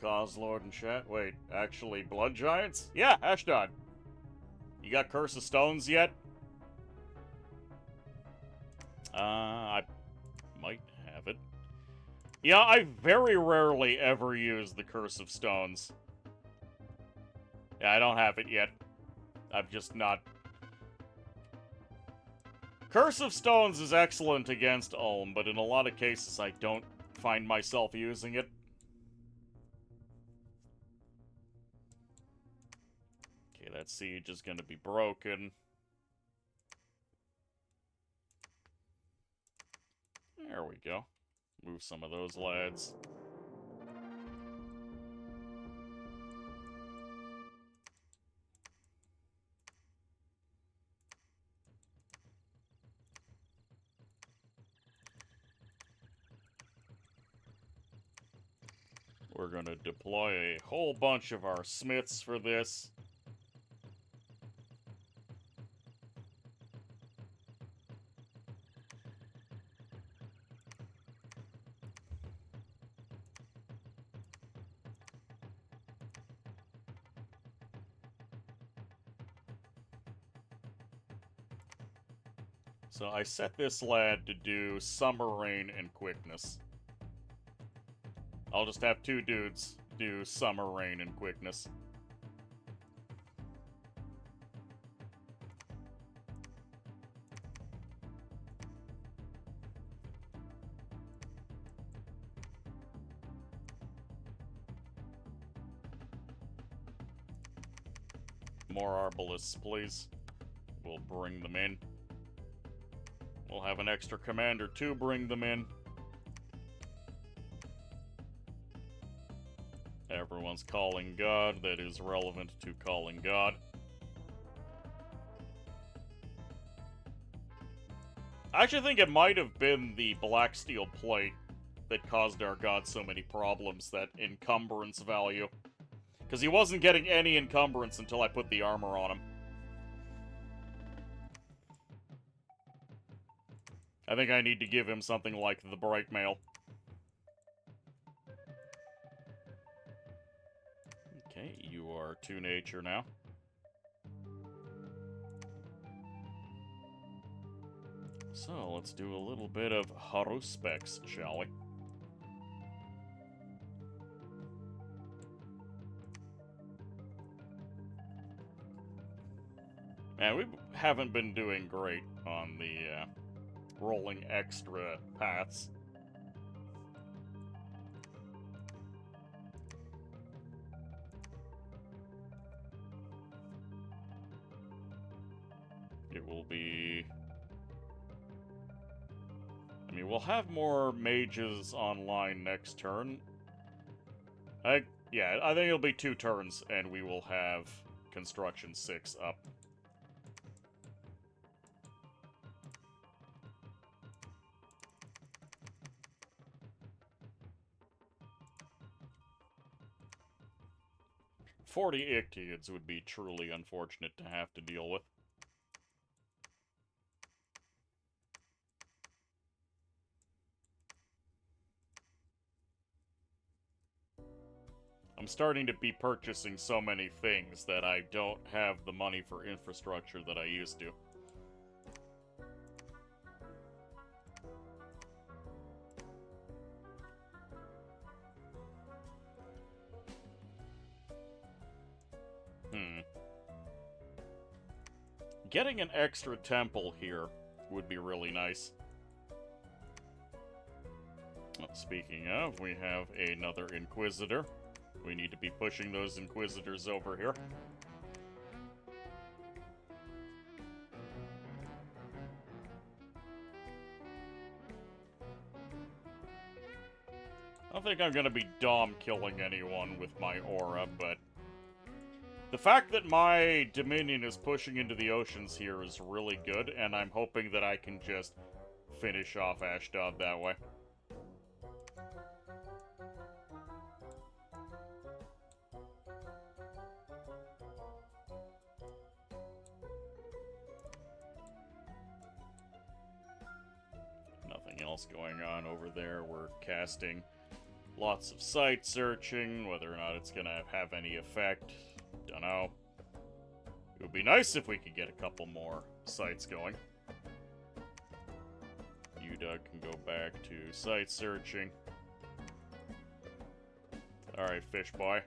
Coslord and chat. Wait, actually Blood Giants? Yeah, Ashdod. You got Curse of Stones yet? I might have it. Yeah, I very rarely ever use the Curse of Stones. Yeah, I don't have it yet. I've just not... Curse of Stones is excellent against Ulm, but in a lot of cases I don't find myself using it. Okay, that siege is going to be broken. There we go. Move some of those lads. We're going to deploy a whole bunch of our smiths for this. So I set this lad to do Summer Rain and Quickness. I'll just have 2 dudes do Summer Rain and Quickness. More Arbalists, please. We'll bring them in. We'll have an extra commander to bring them in. Everyone's calling God that is relevant to calling God. I actually think it might have been the Black Steel Plate that caused our God so many problems, that encumbrance value. Because he wasn't getting any encumbrance until I put the armor on him. I think I need to give him something like the Bright Mail. Okay, you are 2 nature now. So, let's do a little bit of Haruspex, shall we? Man, we haven't been doing great on the rolling extra paths. It will be... I mean, we'll have more mages online next turn. Yeah, I think it'll be 2 turns, and we will have Construction 6 up. "40 Ictiids would be truly unfortunate to have to deal with. I'm starting to be purchasing so many things that I don't have the money for infrastructure that I used to. Getting an extra temple here would be really nice. Well, speaking of, we have another Inquisitor. We need to be pushing those Inquisitors over here. I don't think I'm gonna be Dom killing anyone with my aura, but the fact that my Dominion is pushing into the oceans here is really good, and I'm hoping that I can just finish off Ashdod that way. Nothing else going on over there. We're casting lots of site searching. Whether or not it's gonna have any effect, dunno. It would be nice if we could get a couple more sites going. You, Doug, can go back to site searching. Alright, fish boy.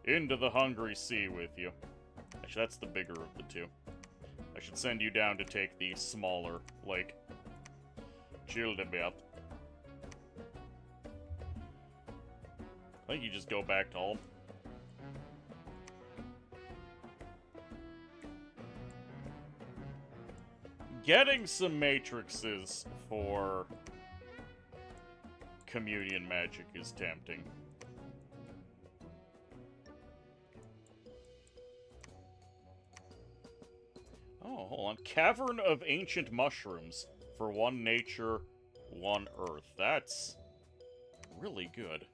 Into the hungry sea with you. Actually, that's the bigger of the 2. I should send you down to take the smaller lake. Childebert. I think you just go back to Ulm. Getting some matrices for communion magic is tempting. Oh, hold on. Cavern of Ancient Mushrooms for 1 nature, 1 earth. That's really good.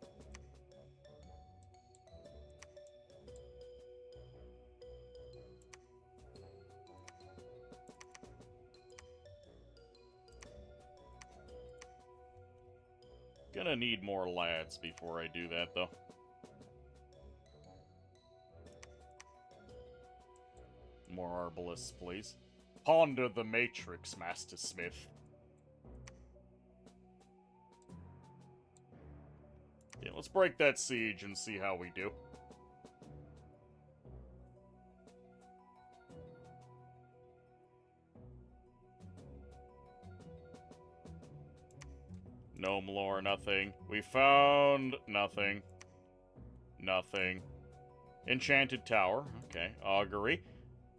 Gonna need more lads before I do that, though. More arbalists, please. Ponder the Matrix, Master Smith. Yeah, let's break that siege and see how we do. Gnome lore, nothing. We found nothing. Nothing. Enchanted Tower, okay. Augury.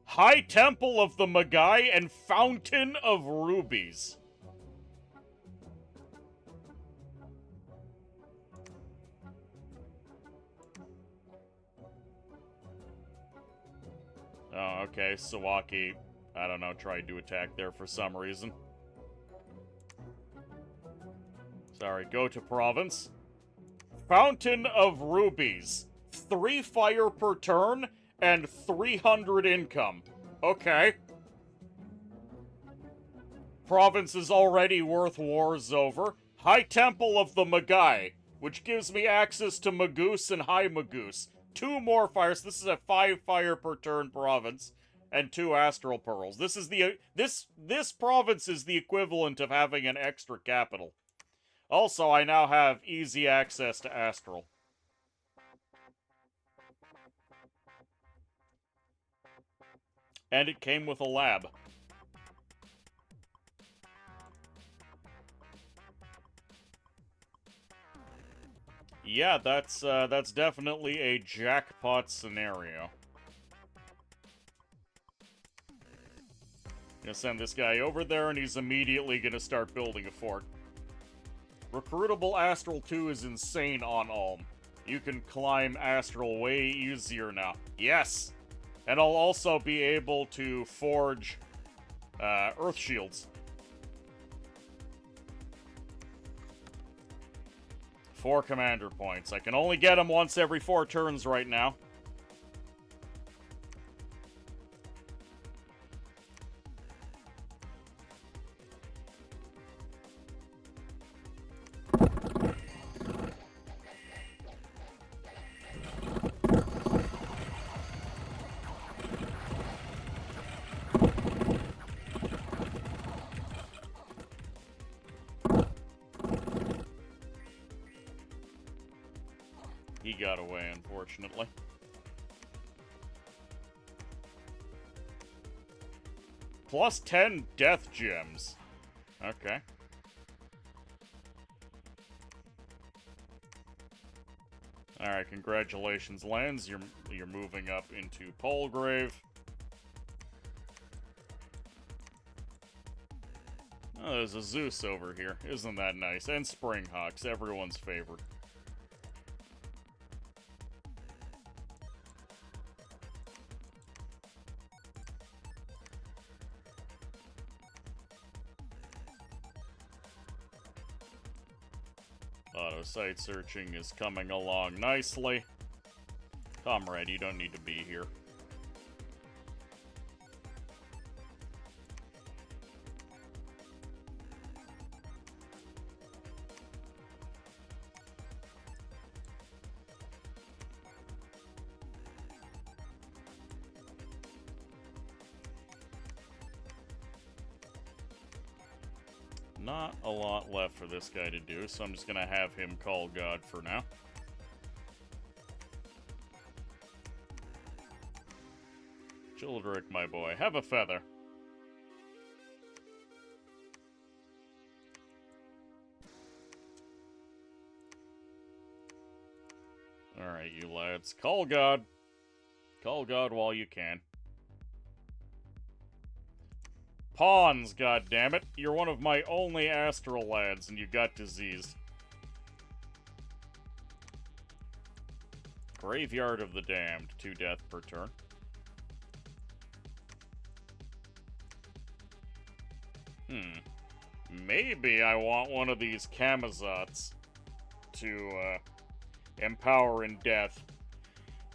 High Temple of the Magai and Fountain of Rubies. Oh, okay. Sawaki, I don't know, tried to attack there for some reason. Sorry, go to province. Fountain of Rubies. 3 fire per turn and 300 income. Okay. Province is already worth wars over. High Temple of the Magai, which gives me access to Magoose and High Magoose. 2 more fires. This is a 5 fire per turn province. And 2 astral pearls. This is the this province is the equivalent of having an extra capital. Also, I now have easy access to astral. And it came with a lab. Yeah, that's definitely a jackpot scenario. Gonna send this guy over there, and he's immediately gonna start building a fort. Recruitable Astral 2 is insane on Ulm. You can climb Astral way easier now. Yes! And I'll also be able to forge Earth Shields. 4 commander points. I can only get them once every 4 turns right now. He got away, unfortunately. Plus 10 death gems. Okay. Alright, congratulations, lands. You're moving up into Palgrave. Oh, there's a Zeus over here. Isn't that nice? And Springhawks, everyone's favorite. Auto site searching is coming along nicely. Comrade, you don't need to be here. Not a lot left for this guy to do, so I'm just gonna have him call God for now. Childrick, my boy, have a feather. Alright, you lads. Call God. Call God while you can. Pawns, goddammit. You're one of my only astral lads, and you got diseased. Graveyard of the Damned. 2 death per turn. Maybe I want one of these Camazotz to empower in death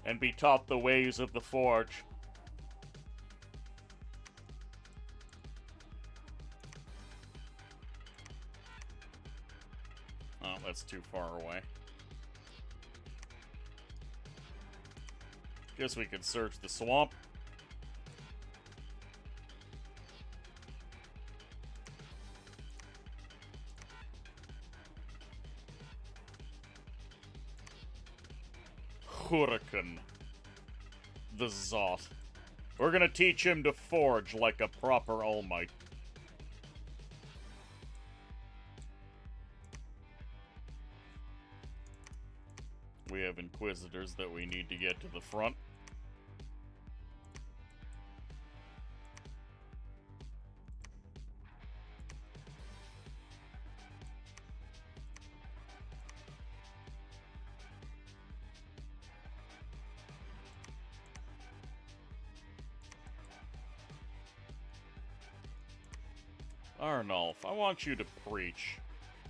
and be taught the ways of the Forge. Oh, that's too far away. Guess we could search the swamp. Huracan the Zoth. We're gonna teach him to forge like a proper All Might. We have Inquisitors that we need to get to the front. Arnulf, I want you to preach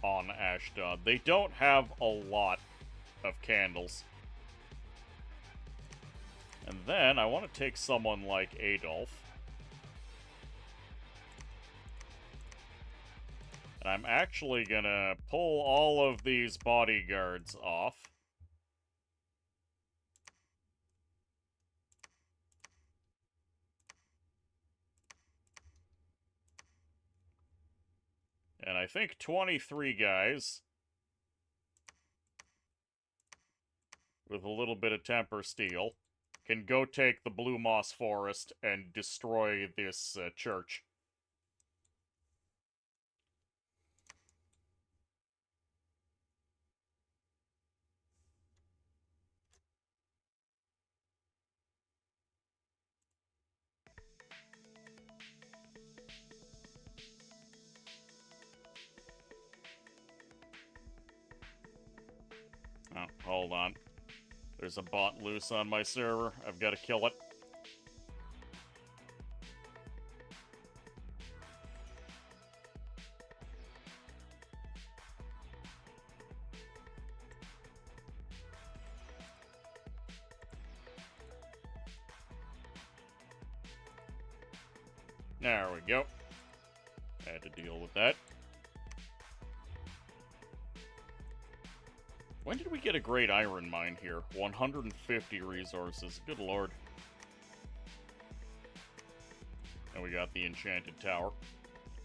on Ashdod. They don't have a lot of candles. And then I want to take someone like Adolf. And I'm actually gonna pull all of these bodyguards off. And I think 23 guys with a little bit of temper steel can go take the Blue Moss Forest and destroy this church. Oh, hold on. There's a bot loose on my server. I've got to kill it. There we go. Had to deal with that. When did we get a great iron mine here? 150 resources. Good lord. And we got the Enchanted Tower.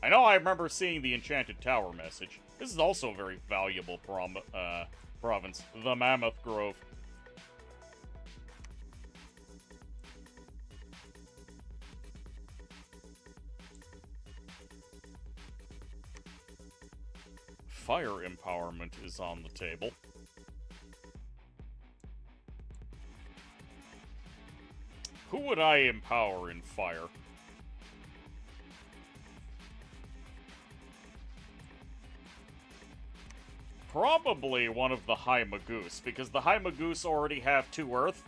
I know I remember seeing the Enchanted Tower message. This is also a very valuable province. The Mammoth Grove. Fire empowerment is on the table. Who would I empower in fire? Probably one of the High Magoose, because the High Magoose already have 2 Earth.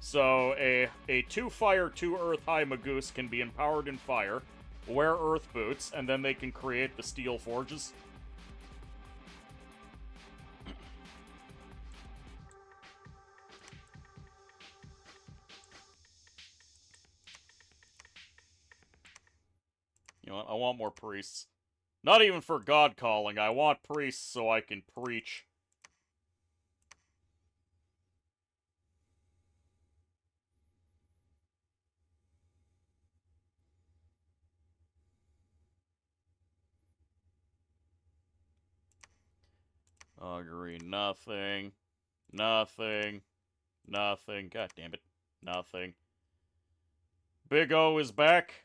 So a 2 Fire, 2 Earth High Magoose can be empowered in fire, wear Earth boots, and then they can create the steel forges. You know what? I want more priests. Not even for God calling. I want priests so I can preach. Augury, nothing. Nothing. Nothing. God damn it. Nothing. Big O is back.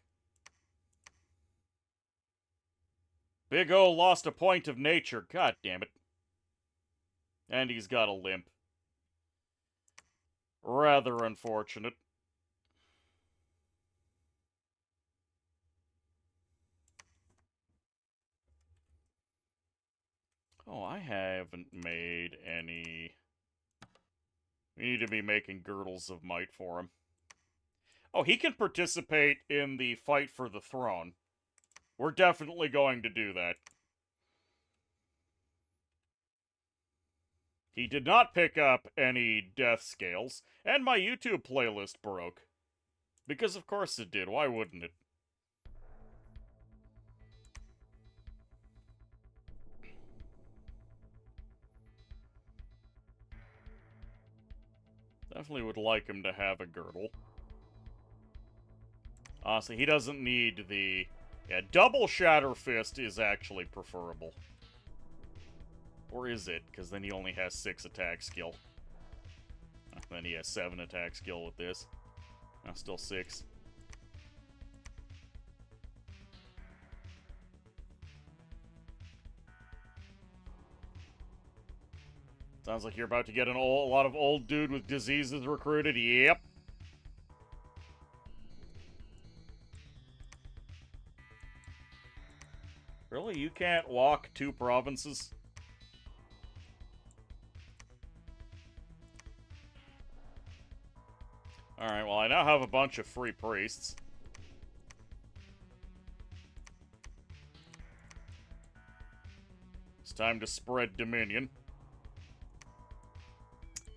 Big O lost a point of nature. God damn it. And he's got a limp. Rather unfortunate. Oh, I haven't made any... We need to be making Girdles of Might for him. Oh, he can participate in the fight for the throne. We're definitely going to do that. He did not pick up any death scales, and my YouTube playlist broke. Because of course it did, why wouldn't it? Definitely would like him to have a girdle. Honestly, he doesn't need the... Yeah, double Shatter Fist is actually preferable. Or is it? Because then he only has 6 attack skill. Then he has 7 attack skill with this. Now still 6. Sounds like you're about to get a lot of old dude with diseases recruited. Yep. Really? You can't walk 2 provinces? Alright, well, I now have a bunch of free priests. It's time to spread dominion.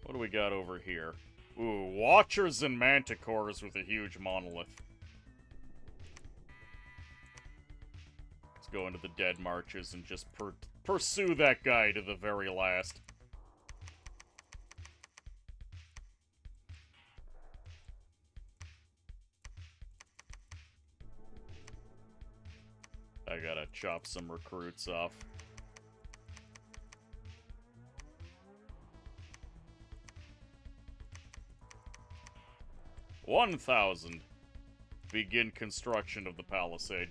What do we got over here? Ooh, Watchers and Manticores with a huge monolith. Let's go into the Dead Marches and just pursue that guy to the very last. I gotta chop some recruits off. $1,000. Begin construction of the palisade.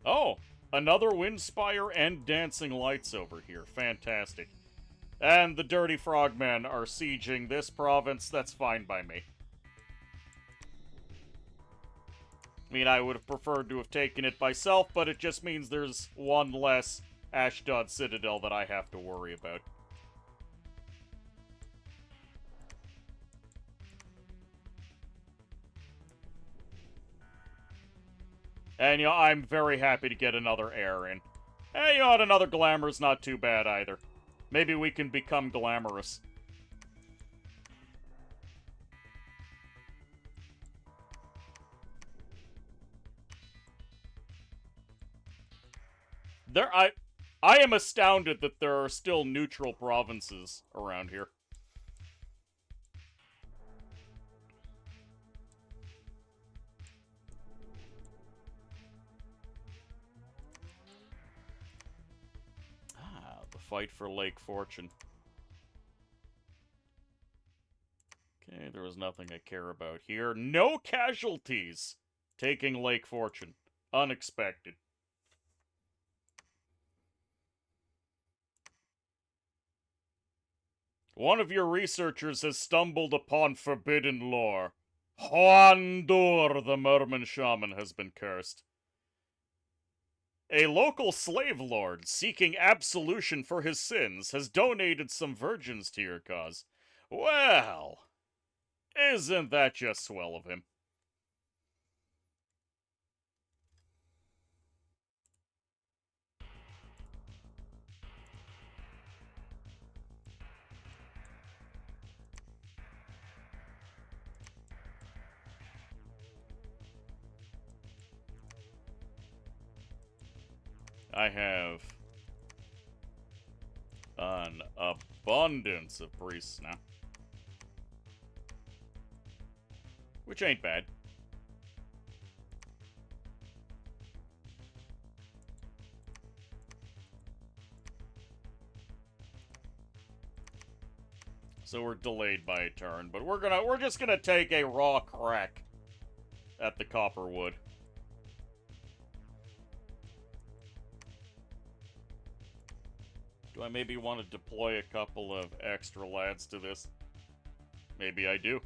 Oh, another Windspire and Dancing Lights over here. Fantastic. And the Dirty Frogmen are sieging this province. That's fine by me. I mean, I would have preferred to have taken it myself, but it just means there's one less Ashdod Citadel that I have to worry about. And, you know, I'm very happy to get another heir in. Hey, you know, another glamour's not too bad either. Maybe we can become glamorous. I am astounded that there are still neutral provinces around here. Ah, the fight for Lake Fortune. Okay, there was nothing I care about here. No casualties! Taking Lake Fortune. Unexpected. One of your researchers has stumbled upon forbidden lore. Huandur, the Merman shaman, has been cursed. A local slave lord seeking absolution for his sins has donated some virgins to your cause. Well, isn't that just swell of him? I have an abundance of priests now. Which ain't bad. So we're delayed by a turn, but we're just gonna take a raw crack at the Copperwood. Do I maybe want to deploy a couple of extra lads to this? Maybe I do.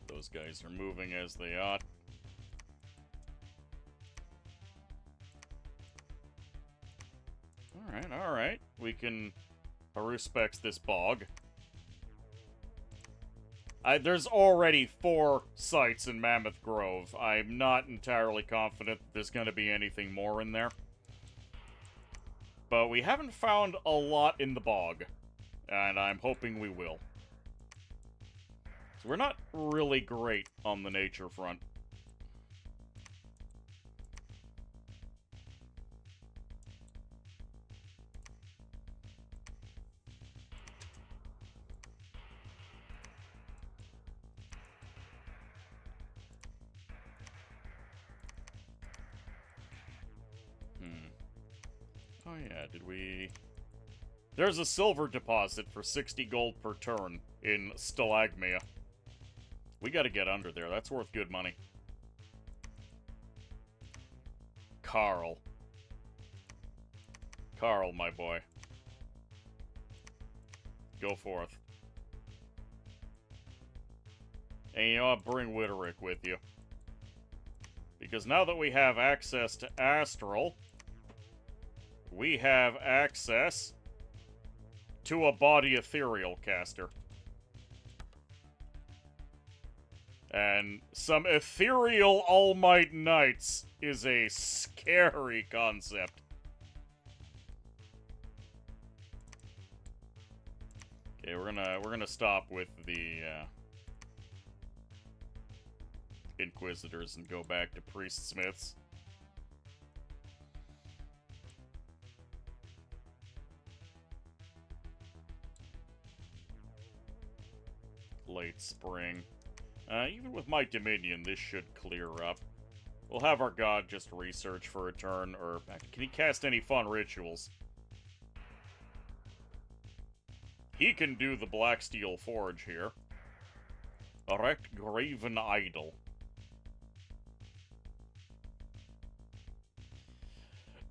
Those guys are moving as they ought. Alright, alright. We can respect this bog. There's already 4 sites in Mammoth Grove. I'm not entirely confident that there's going to be anything more in there. But we haven't found a lot in the bog. And I'm hoping we will. So we're not really great on the nature front. Oh yeah, did we... There's a silver deposit for 60 gold per turn in Stalagmia. We gotta get under there. That's worth good money. Carl. Carl, my boy. Go forth. And you know what? Bring Witterick with you. Because now that we have access to Astral, we have access to a body ethereal caster. And some ethereal All Might Knights is a scary concept. Okay, we're gonna stop with the Inquisitors and go back to Priest Smiths. Late spring. Even with my Dominion, this should clear up. We'll have our god just research for a turn, or can he cast any fun rituals? He can do the Blacksteel Forge here. Erect Graven Idol.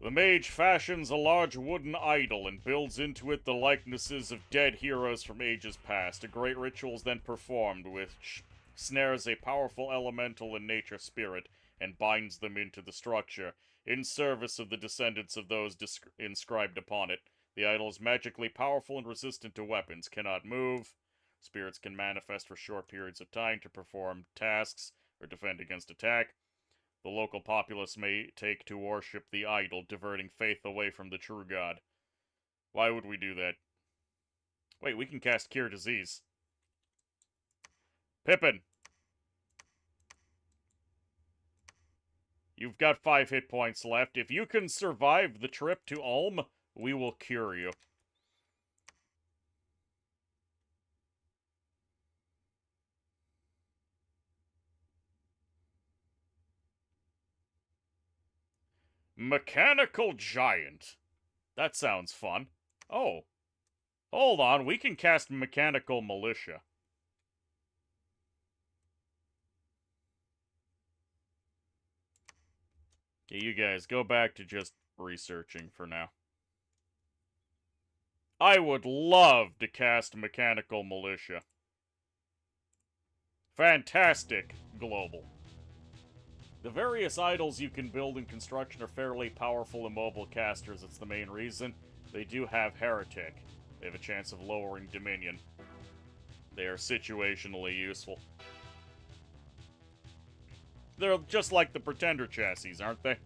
The mage fashions a large wooden idol and builds into it the likenesses of dead heroes from ages past. A great ritual is then performed, which snares a powerful elemental and nature spirit and binds them into the structure, in service of the descendants of those inscribed upon it. The idol is magically powerful and resistant to weapons, cannot move. Spirits can manifest for short periods of time to perform tasks or defend against attack. The local populace may take to worship the idol, diverting faith away from the true god. Why would we do that? Wait, we can cast Cure Disease. Pippin! You've got 5 hit points left. If you can survive the trip to Ulm, we will cure you. Mechanical Giant. That sounds fun. Oh. Hold on, we can cast Mechanical Militia. Okay, you guys, go back to just researching for now. I would love to cast Mechanical Militia. Fantastic global. The various idols you can build in construction are fairly powerful and mobile casters. It's the main reason. They do have Heretic. They have a chance of lowering Dominion. They are situationally useful. They're just like the Pretender chassis, aren't they?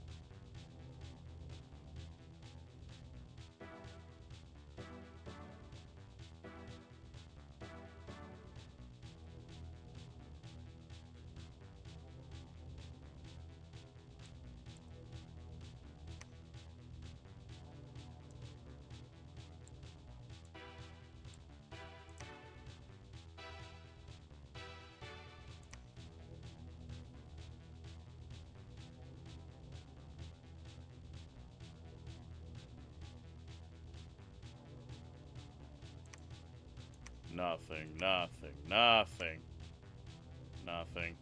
Nothing, nothing, nothing. Nothing.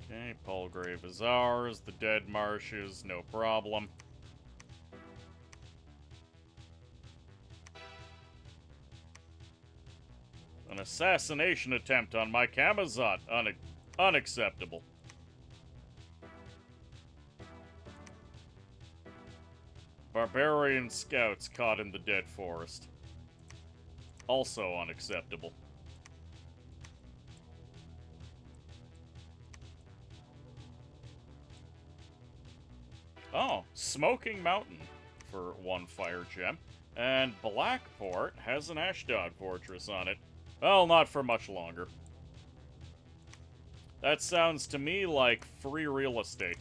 Okay, Palgrave is ours. The Dead Marshes, no problem. An assassination attempt on my Camazot. Unacceptable. Barbarian scouts caught in the Dead Forest. Also unacceptable. Oh, Smoking Mountain for 1 fire gem. And Blackport has an Ashdod fortress on it. Well, not for much longer. That sounds to me like free real estate.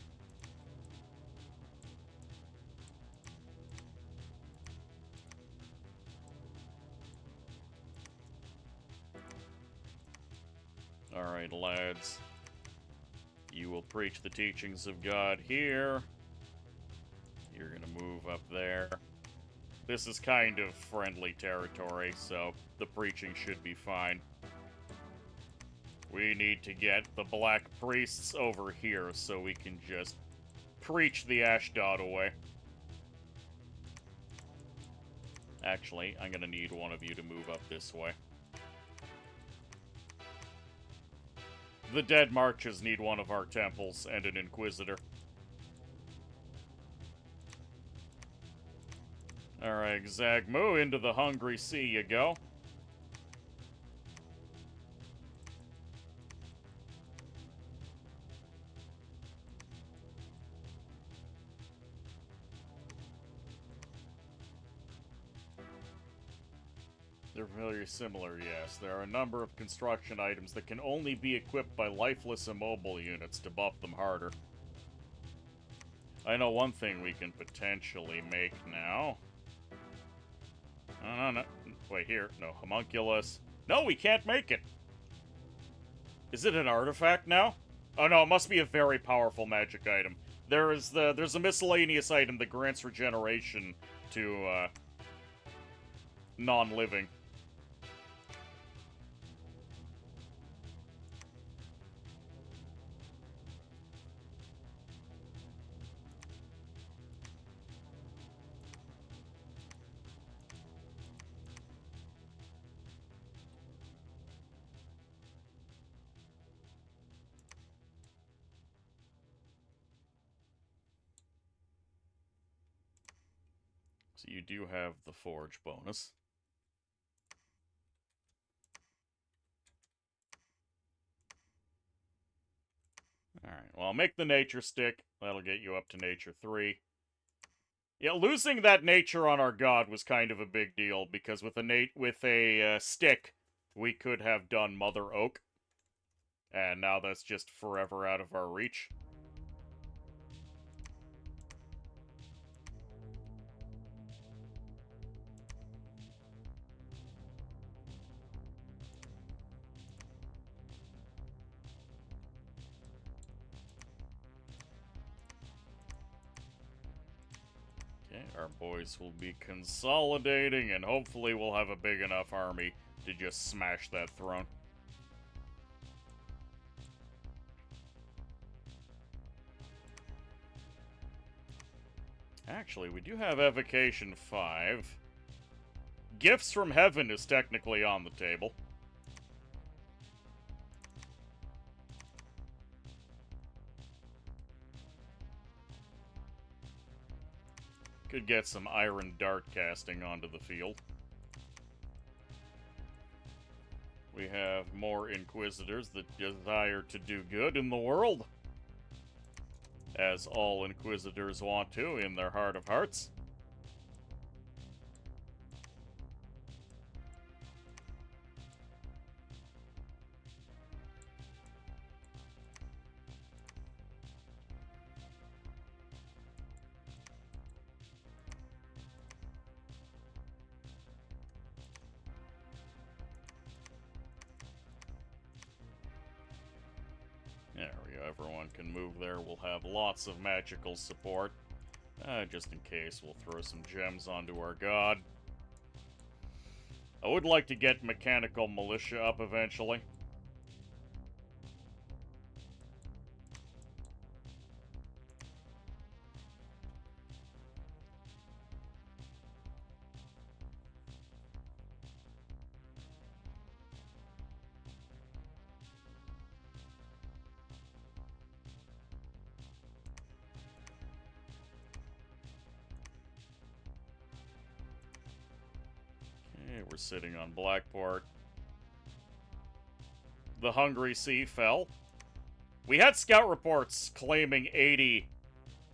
Alright, lads. You will preach the teachings of God here. You're gonna move up there. This is kind of friendly territory, so the preaching should be fine. We need to get the Black Priests over here so we can just preach the Ashdod away. Actually, I'm gonna need one of you to move up this way. The Dead Marches need one of our temples and an Inquisitor. Alright, Zagmu, into the Hungry Sea you go. They're very similar, yes. There are a number of construction items that can only be equipped by lifeless immobile units to buff them harder. I know one thing we can potentially make now. No. Wait, here. No, homunculus. No, we can't make it! Is it an artifact now? Oh no, it must be a very powerful magic item. There's a miscellaneous item that grants regeneration to, non-living. So you do have the forge bonus. Alright, well, I'll make the nature stick. That'll get you up to nature 3. Yeah, losing that nature on our god was kind of a big deal, because with a stick, we could have done Mother Oak. And now that's just forever out of our reach. Okay, our boys will be consolidating, and hopefully we'll have a big enough army to just smash that throne. Actually, we do have Evocation 5. Gifts from Heaven is technically on the table. Could get some Iron Dart casting onto the field. We have more Inquisitors that desire to do good in the world. As all Inquisitors want to, in their heart of hearts. There we go, everyone can move there. We'll have lots of magical support. Just in case, we'll throw some gems onto our god. I would like to get Mechanical Militia up eventually. We're sitting on Blackport. The Hungry Sea fell. We had scout reports claiming 80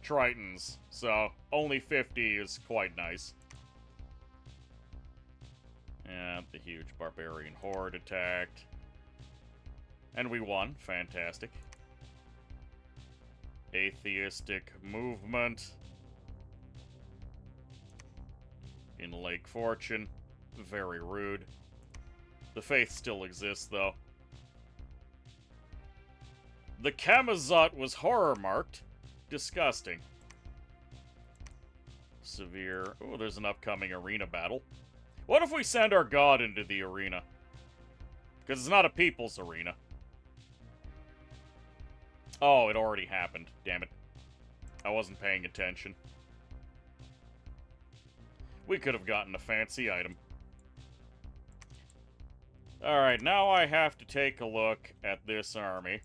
Tritons, so only 50 is quite nice. And the huge barbarian horde attacked. And we won. Fantastic. Atheistic movement in Lake Fortune. Very rude. The faith still exists, though. The Camazot was horror-marked. Disgusting. Severe. Oh, there's an upcoming arena battle. What if we send our god into the arena? Because it's not a people's arena. Oh, it already happened. Damn it. I wasn't paying attention. We could have gotten a fancy item. Alright, now I have to take a look at this army.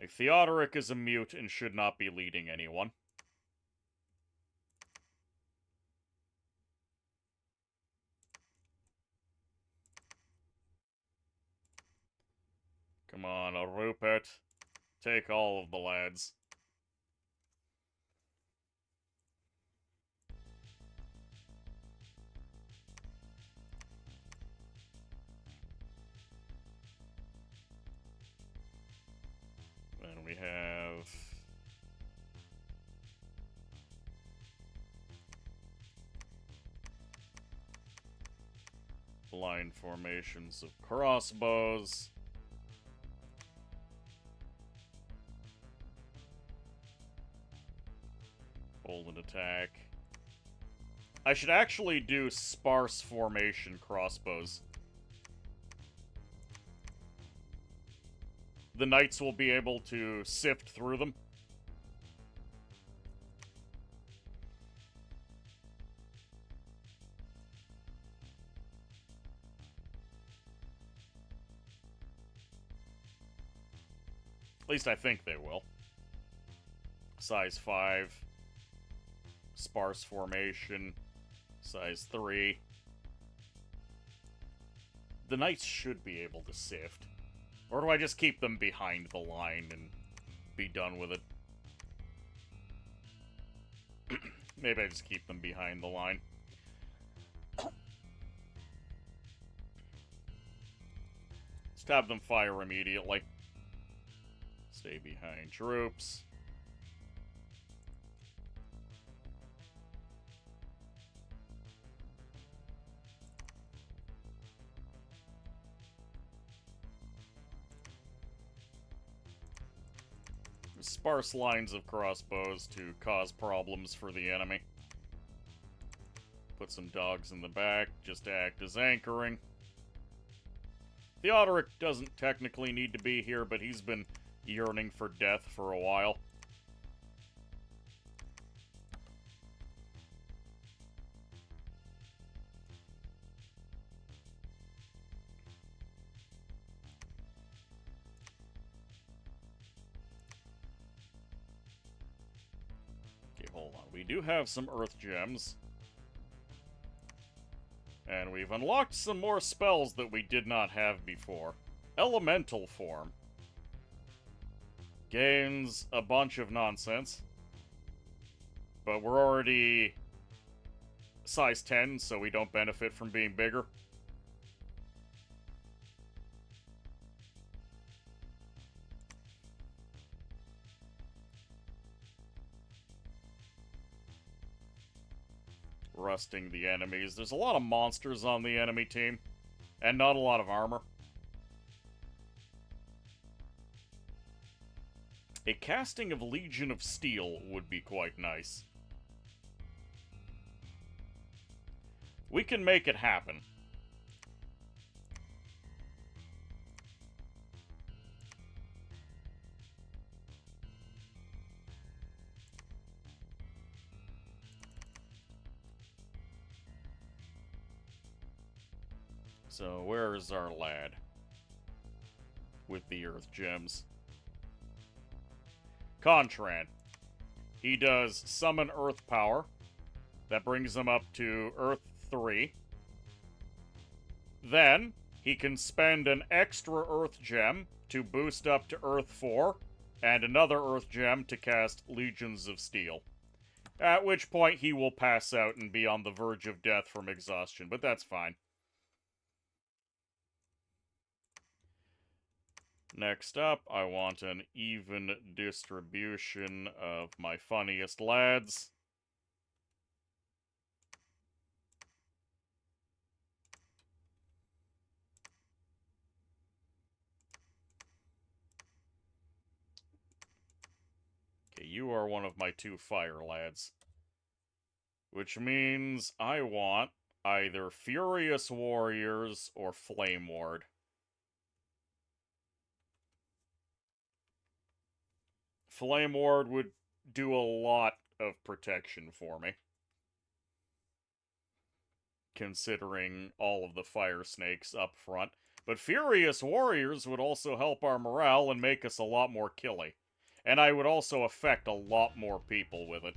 Theodoric is a mute and should not be leading anyone. Come on, Rupert. Take all of the lads. Then we have... line formations of crossbows. Hold an attack. I should actually do sparse formation crossbows. The knights will be able to sift through them. At least I think they will. Size 5. Sparse formation. Size 3. The knights should be able to sift. Or do I just keep them behind the line and be done with it? Maybe I just keep them behind the line. Just have them fire immediately. Stay behind troops. Sparse lines of crossbows to cause problems for the enemy. Put some dogs in the back, just to act as anchoring. Theodoric doesn't technically need to be here, but he's been yearning for death for a while. Okay, hold on. We do have some earth gems. And we've unlocked some more spells that we did not have before. Elemental form. Gains a bunch of nonsense. But we're already size 10, so we don't benefit from being bigger. Rusting the enemies. There's a lot of monsters on the enemy team, and not a lot of armor. A casting of Legion of Steel would be quite nice. We can make it happen. So, where is our lad? With the Earth Gems. Contran. He does summon Earth Power. That brings him up to Earth 3. Then, he can spend an extra Earth Gem to boost up to Earth 4, and another Earth Gem to cast Legions of Steel. At which point he will pass out and be on the verge of death from exhaustion, but that's fine. Next up, I want an even distribution of my funniest lads. Okay, you are one of my 2 fire lads. which means I want either Furious Warriors or Flame Ward. Flame Ward would do a lot of protection for me, considering all of the fire snakes up front. But Furious Warriors would also help our morale and make us a lot more killy. And I would also affect a lot more people with it.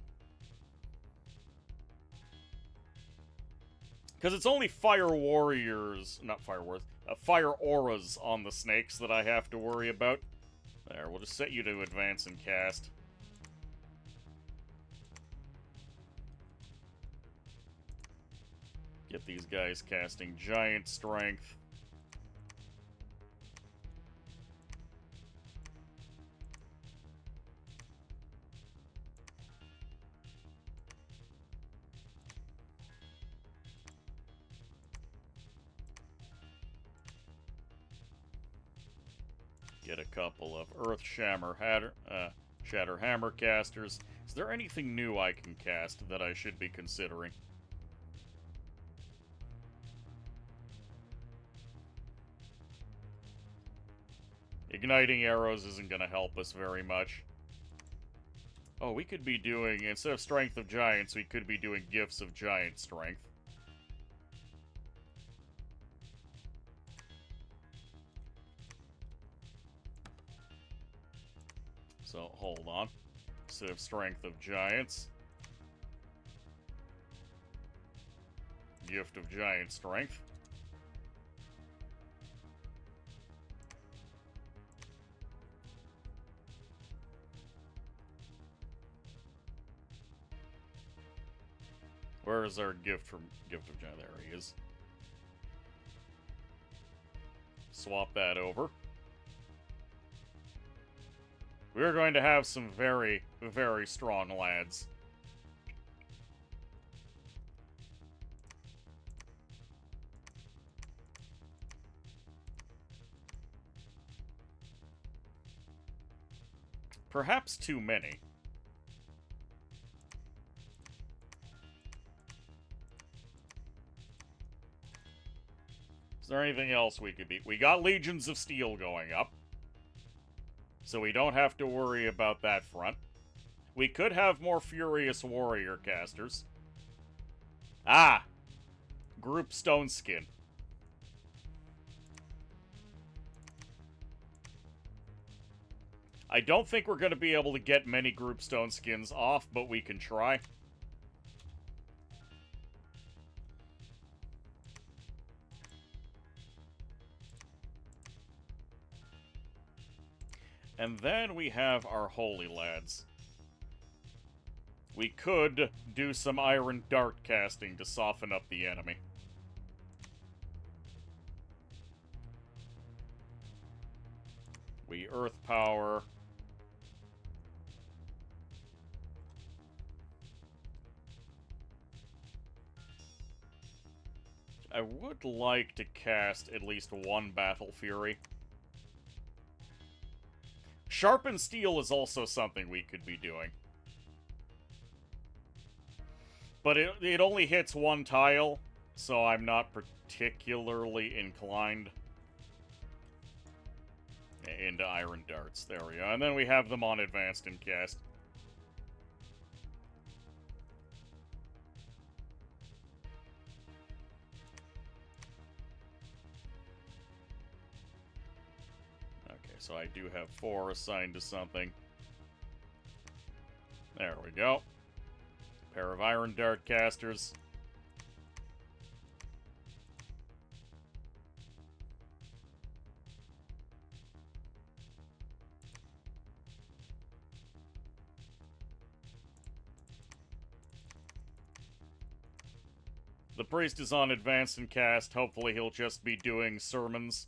Because it's only Fire Warriors, not Fire Warriors, Fire Auras on the snakes that I have to worry about. There, we'll just set you to advance and cast. Get these guys casting Giant Strength. Get a couple of Earth Shatter Hammer casters. Is there anything new I can cast that I should be considering? Igniting Arrows isn't going to help us very much. Oh, we could be doing, instead of Strength of Giants, we could be doing Gifts of Giant Strength. So, hold on. Instead of Strength of Giants, Gift of Giant Strength. Where is our gift from Gift of Giant? There he is. Swap that over. We're going to have some very, very strong lads. Perhaps too many. Is there anything else we could be? We got Legions of Steel going up, so we don't have to worry about that front. We could have more Furious Warrior casters. Ah! Group Stone Skin. I don't think we're going to be able to get many Group Stone Skins off, but we can try. And then we have our Holy Lads. We could do some Iron Dart casting to soften up the enemy. We Earth Power. I would like to cast at least one Battle Fury. Sharpened Steel is also something we could be doing. But it only hits one tile, so I'm not particularly inclined into Iron Darts. There we go. And then we have them on Advanced and Cast. Okay, so I do have 4 assigned to something. There we go. Pair of Iron Dart casters. The priest is on Advanced and Cast. Hopefully he'll just be doing sermons.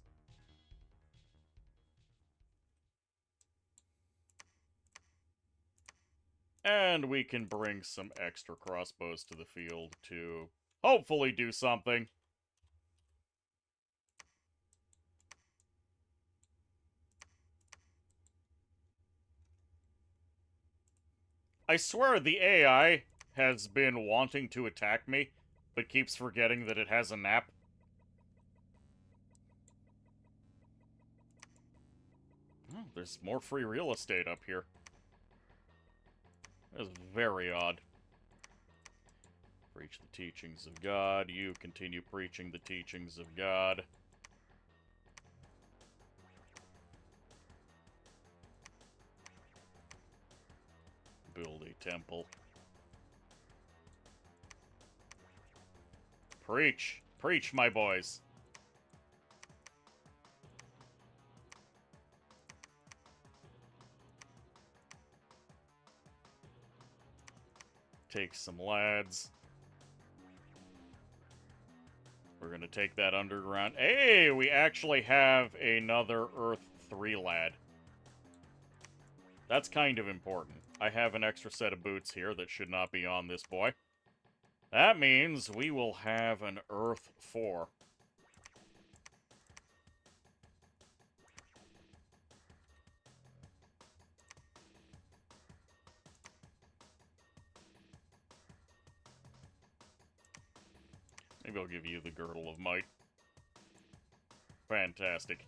And we can bring some extra crossbows to the field to hopefully do something. I swear the AI has been wanting to attack me, but keeps forgetting that it has a nap. Oh, there's more free real estate up here. That is very odd. Preach the teachings of God. You continue preaching the teachings of God. Build a temple. Preach! Preach, my boys! Take some lads. We're gonna take that underground. Hey, we actually have another Earth 3 lad. That's kind of important. I have an extra set of boots here that should not be on this boy. That means we will have an Earth 4. Maybe I'll give you the Girdle of Might. Fantastic.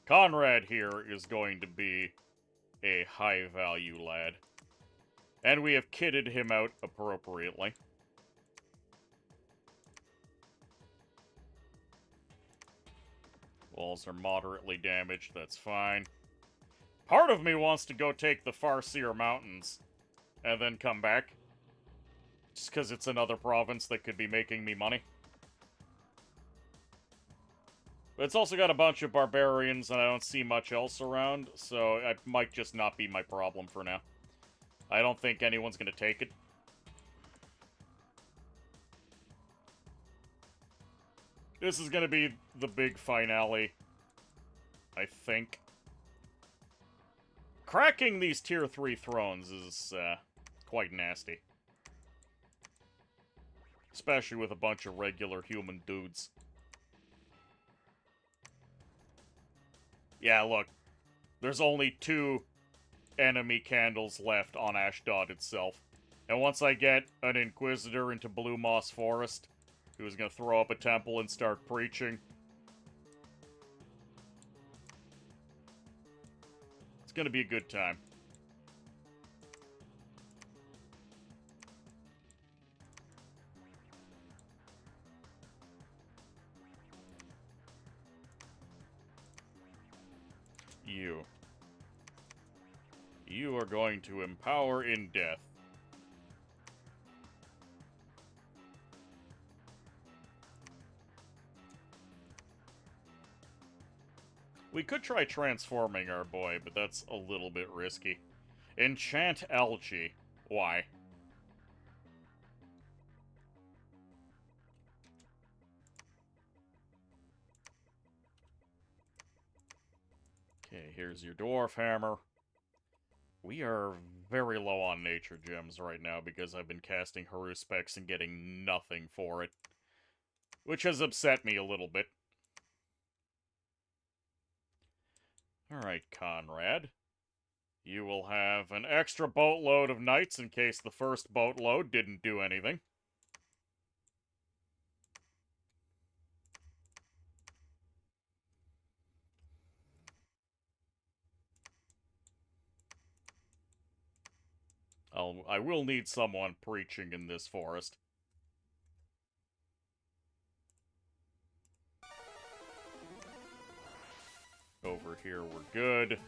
Conrad here is going to be a high-value lad. And we have kitted him out appropriately. Walls are moderately damaged, that's fine. Part of me wants to go take the Farseer Mountains and then come back. Just because it's another province that could be making me money. But it's also got a bunch of barbarians and I don't see much else around, so it might just not be my problem for now. I don't think anyone's going to take it. This is going to be the big finale, I think. Cracking these tier 3 thrones is quite nasty. Especially with a bunch of regular human dudes. Yeah, look. There's only 2 enemy candles left on Ashdod itself. And once I get an Inquisitor into Blue Moss Forest, who's gonna throw up a temple and start preaching, it's gonna be a good time. You are going to empower in death. We could try transforming our boy, but that's a little bit risky. Enchant algae. Why? Okay, here's your dwarf hammer. We are very low on nature gems right now because I've been casting Haruspex and getting nothing for it. Which has upset me a little bit. Alright, Conrad. You will have an extra boatload of knights in case the first boatload didn't do anything. I will need someone preaching in this forest. Over here, we're good.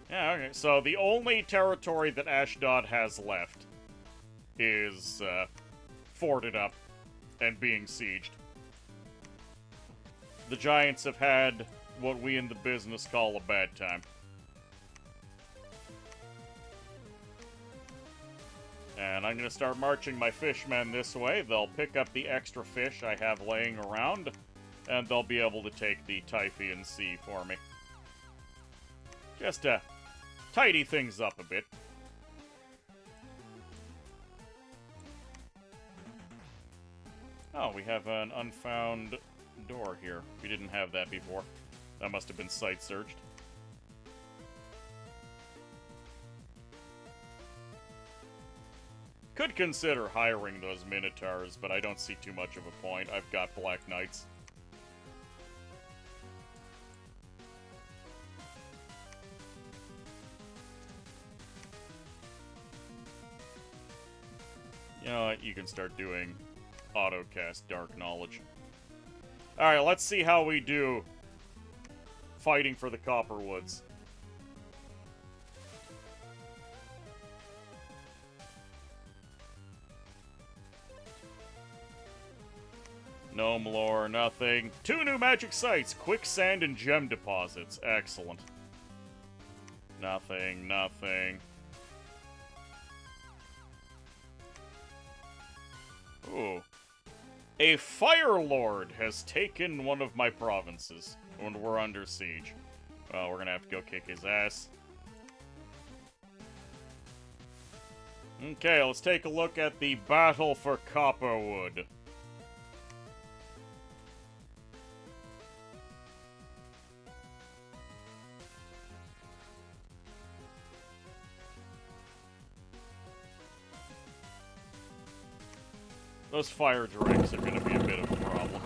Yeah, okay. So the only territory that Ashdod has left is forted up and being sieged. The Giants have had what we in the business call a bad time. And I'm going to start marching my fishmen this way. They'll pick up the extra fish I have laying around, and they'll be able to take the Typhoon Sea for me. Just to tidy things up a bit. Oh, we have an unfound door here. We didn't have that before. That must have been site searched. Could consider hiring those Minotaurs, but I don't see too much of a point. I've got Black Knights. You know what? You can start doing auto-cast Dark Knowledge. Alright, let's see how we do fighting for the Copperwoods. Gnome lore, nothing. 2 new magic sites, quicksand and gem deposits. Excellent. Nothing, nothing. Ooh. A Fire Lord has taken one of my provinces, and we're under siege. Well, we're gonna have to go kick his ass. Okay, let's take a look at the battle for Copperwood. Those fire drakes are gonna be a bit of a problem.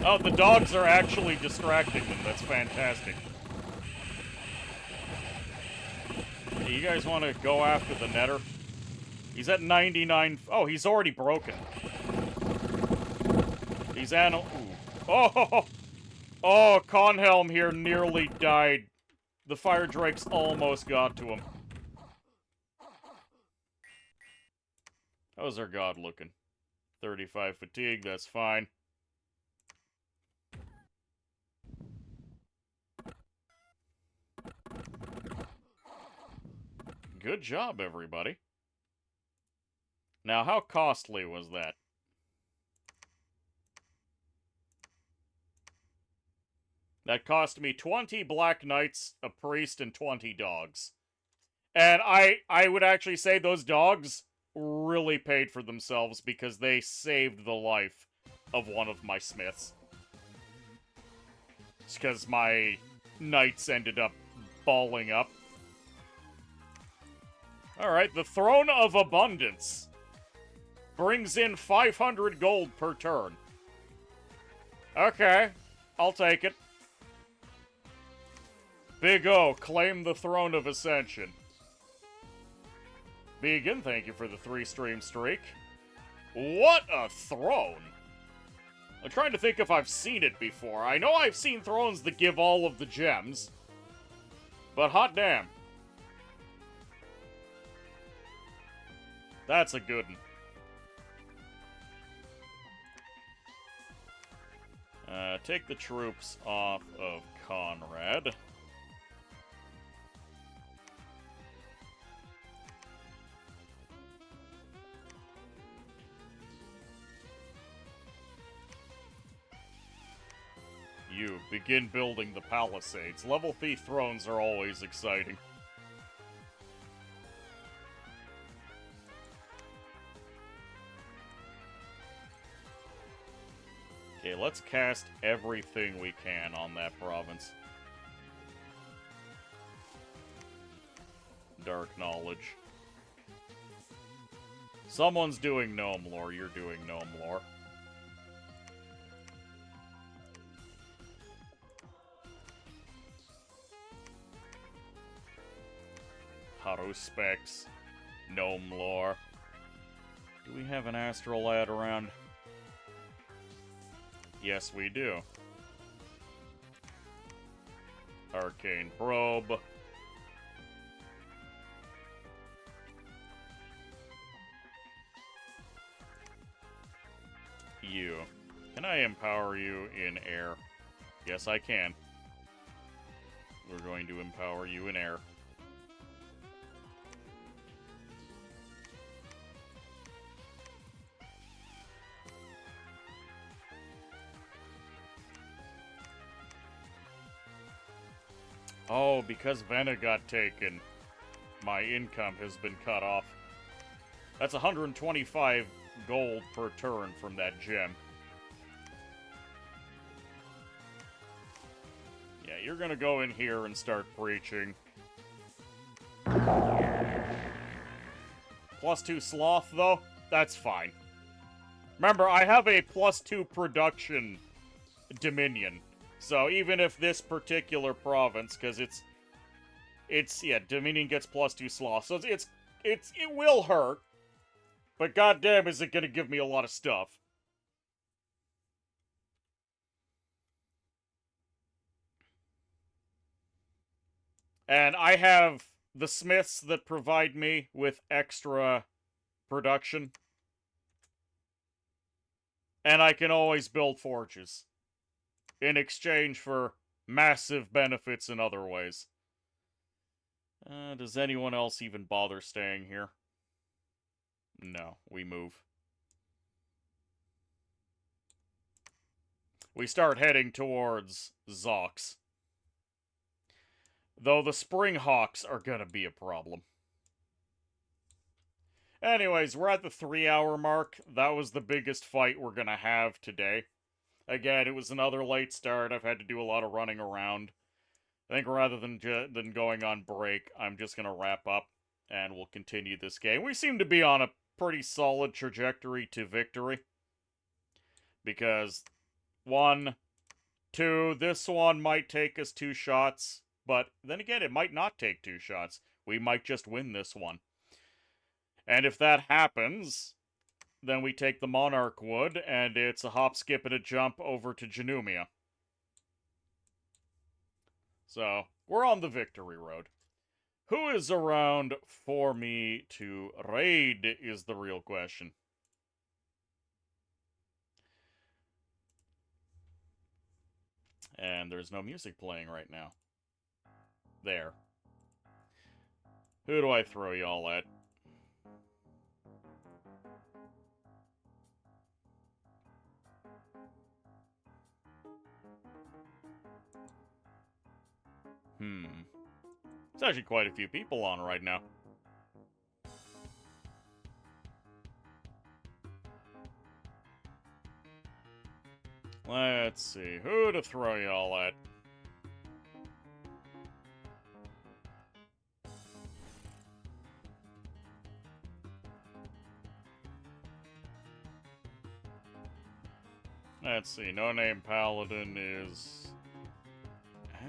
Oh, the dogs are actually distracting them. That's fantastic. You guys want to go after the Netter? He's at 99. Oh, he's already broken. He's Ooh. Oh, oh, Conhelm here nearly died. The fire drakes almost got to him. How's our god looking? 35 fatigue, that's fine. Good job, everybody. Now, how costly was that? That cost me 20 Black Knights, a priest, and 20 dogs. And I would actually say those dogs really paid for themselves because they saved the life of one of my smiths. It's because my knights ended up balling up. Alright, the Throne of Abundance brings in 500 gold per turn. Okay, I'll take it. Big O, claim the Throne of Ascension. Vegan, thank you for the 3-stream streak. What a throne! I'm trying to think if I've seen it before. I know I've seen thrones that give all of the gems. But hot damn. That's a good one. Take the troops off of Conrad. You begin building the palisades. Level 3 thrones are always exciting. Okay, let's cast everything we can on that province. Dark Knowledge. Someone's doing Gnome Lore, you're doing Gnome Lore. Haruspex. Gnome Lore. Do we have an Astral Lad around? Yes, we do. Arcane Probe. You. Can I empower you in air? Yes, I can. We're going to empower you in air. Oh, because Vena got taken, my income has been cut off. That's 125 gold per turn from that gem. Yeah, you're gonna go in here and start preaching. +2 sloth, though? That's fine. Remember, I have a +2 production dominion. So even if this particular province, because yeah, dominion gets +2 sloth. So it will hurt. But goddamn, is it gonna give me a lot of stuff. And I have the smiths that provide me with extra production. And I can always build forges in exchange for massive benefits in other ways. Does anyone else even bother staying here? No, we move. We start heading towards Zox. Though the Springhawks are gonna be a problem. Anyways, we're at the 3-hour mark. That was the biggest fight we're gonna have today. Again, it was another late start. I've had to do a lot of running around. I think rather than going on break, I'm just gonna wrap up and we'll continue this game. We seem to be on a pretty solid trajectory to victory. Because 1, 2, this one might take us 2 shots. But then again, it might not take 2 shots. We might just win this one. And if that happens, then we take the Monarch Wood, and it's a hop, skip, and a jump over to Janumia. So, we're on the victory road. Who is around for me to raid is the real question. And there's no music playing right now. There. Who do I throw y'all at? There's actually quite a few people on right now. Let's see, who to throw y'all at? Let's see, No Name Paladin is...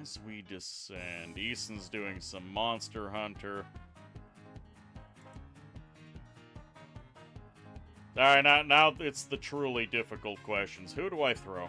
As we descend, Eason's doing some Monster Hunter. Alright, now it's the truly difficult questions. Who do I throw?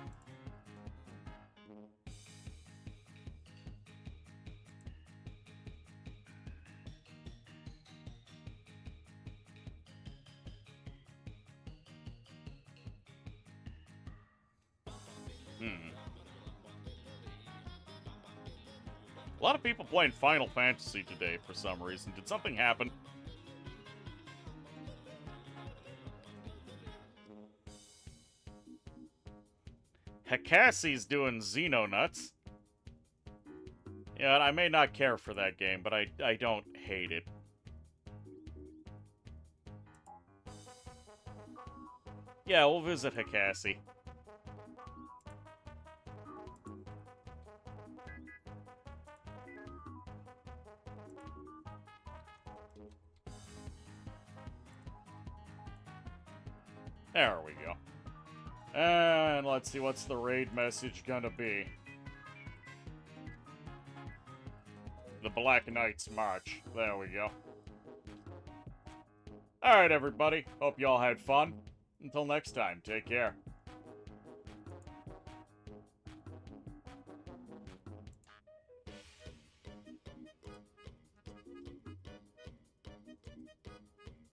A lot of people playing Final Fantasy today for some reason. Did something happen? Hekassi's doing Xenonuts. Yeah, I may not care for that game, but I don't hate it. Yeah, we'll visit Hekassi. There we go. And let's see, what's the raid message gonna be? The Black Knights March. There we go. Alright, everybody. Hope y'all had fun. Until next time, take care.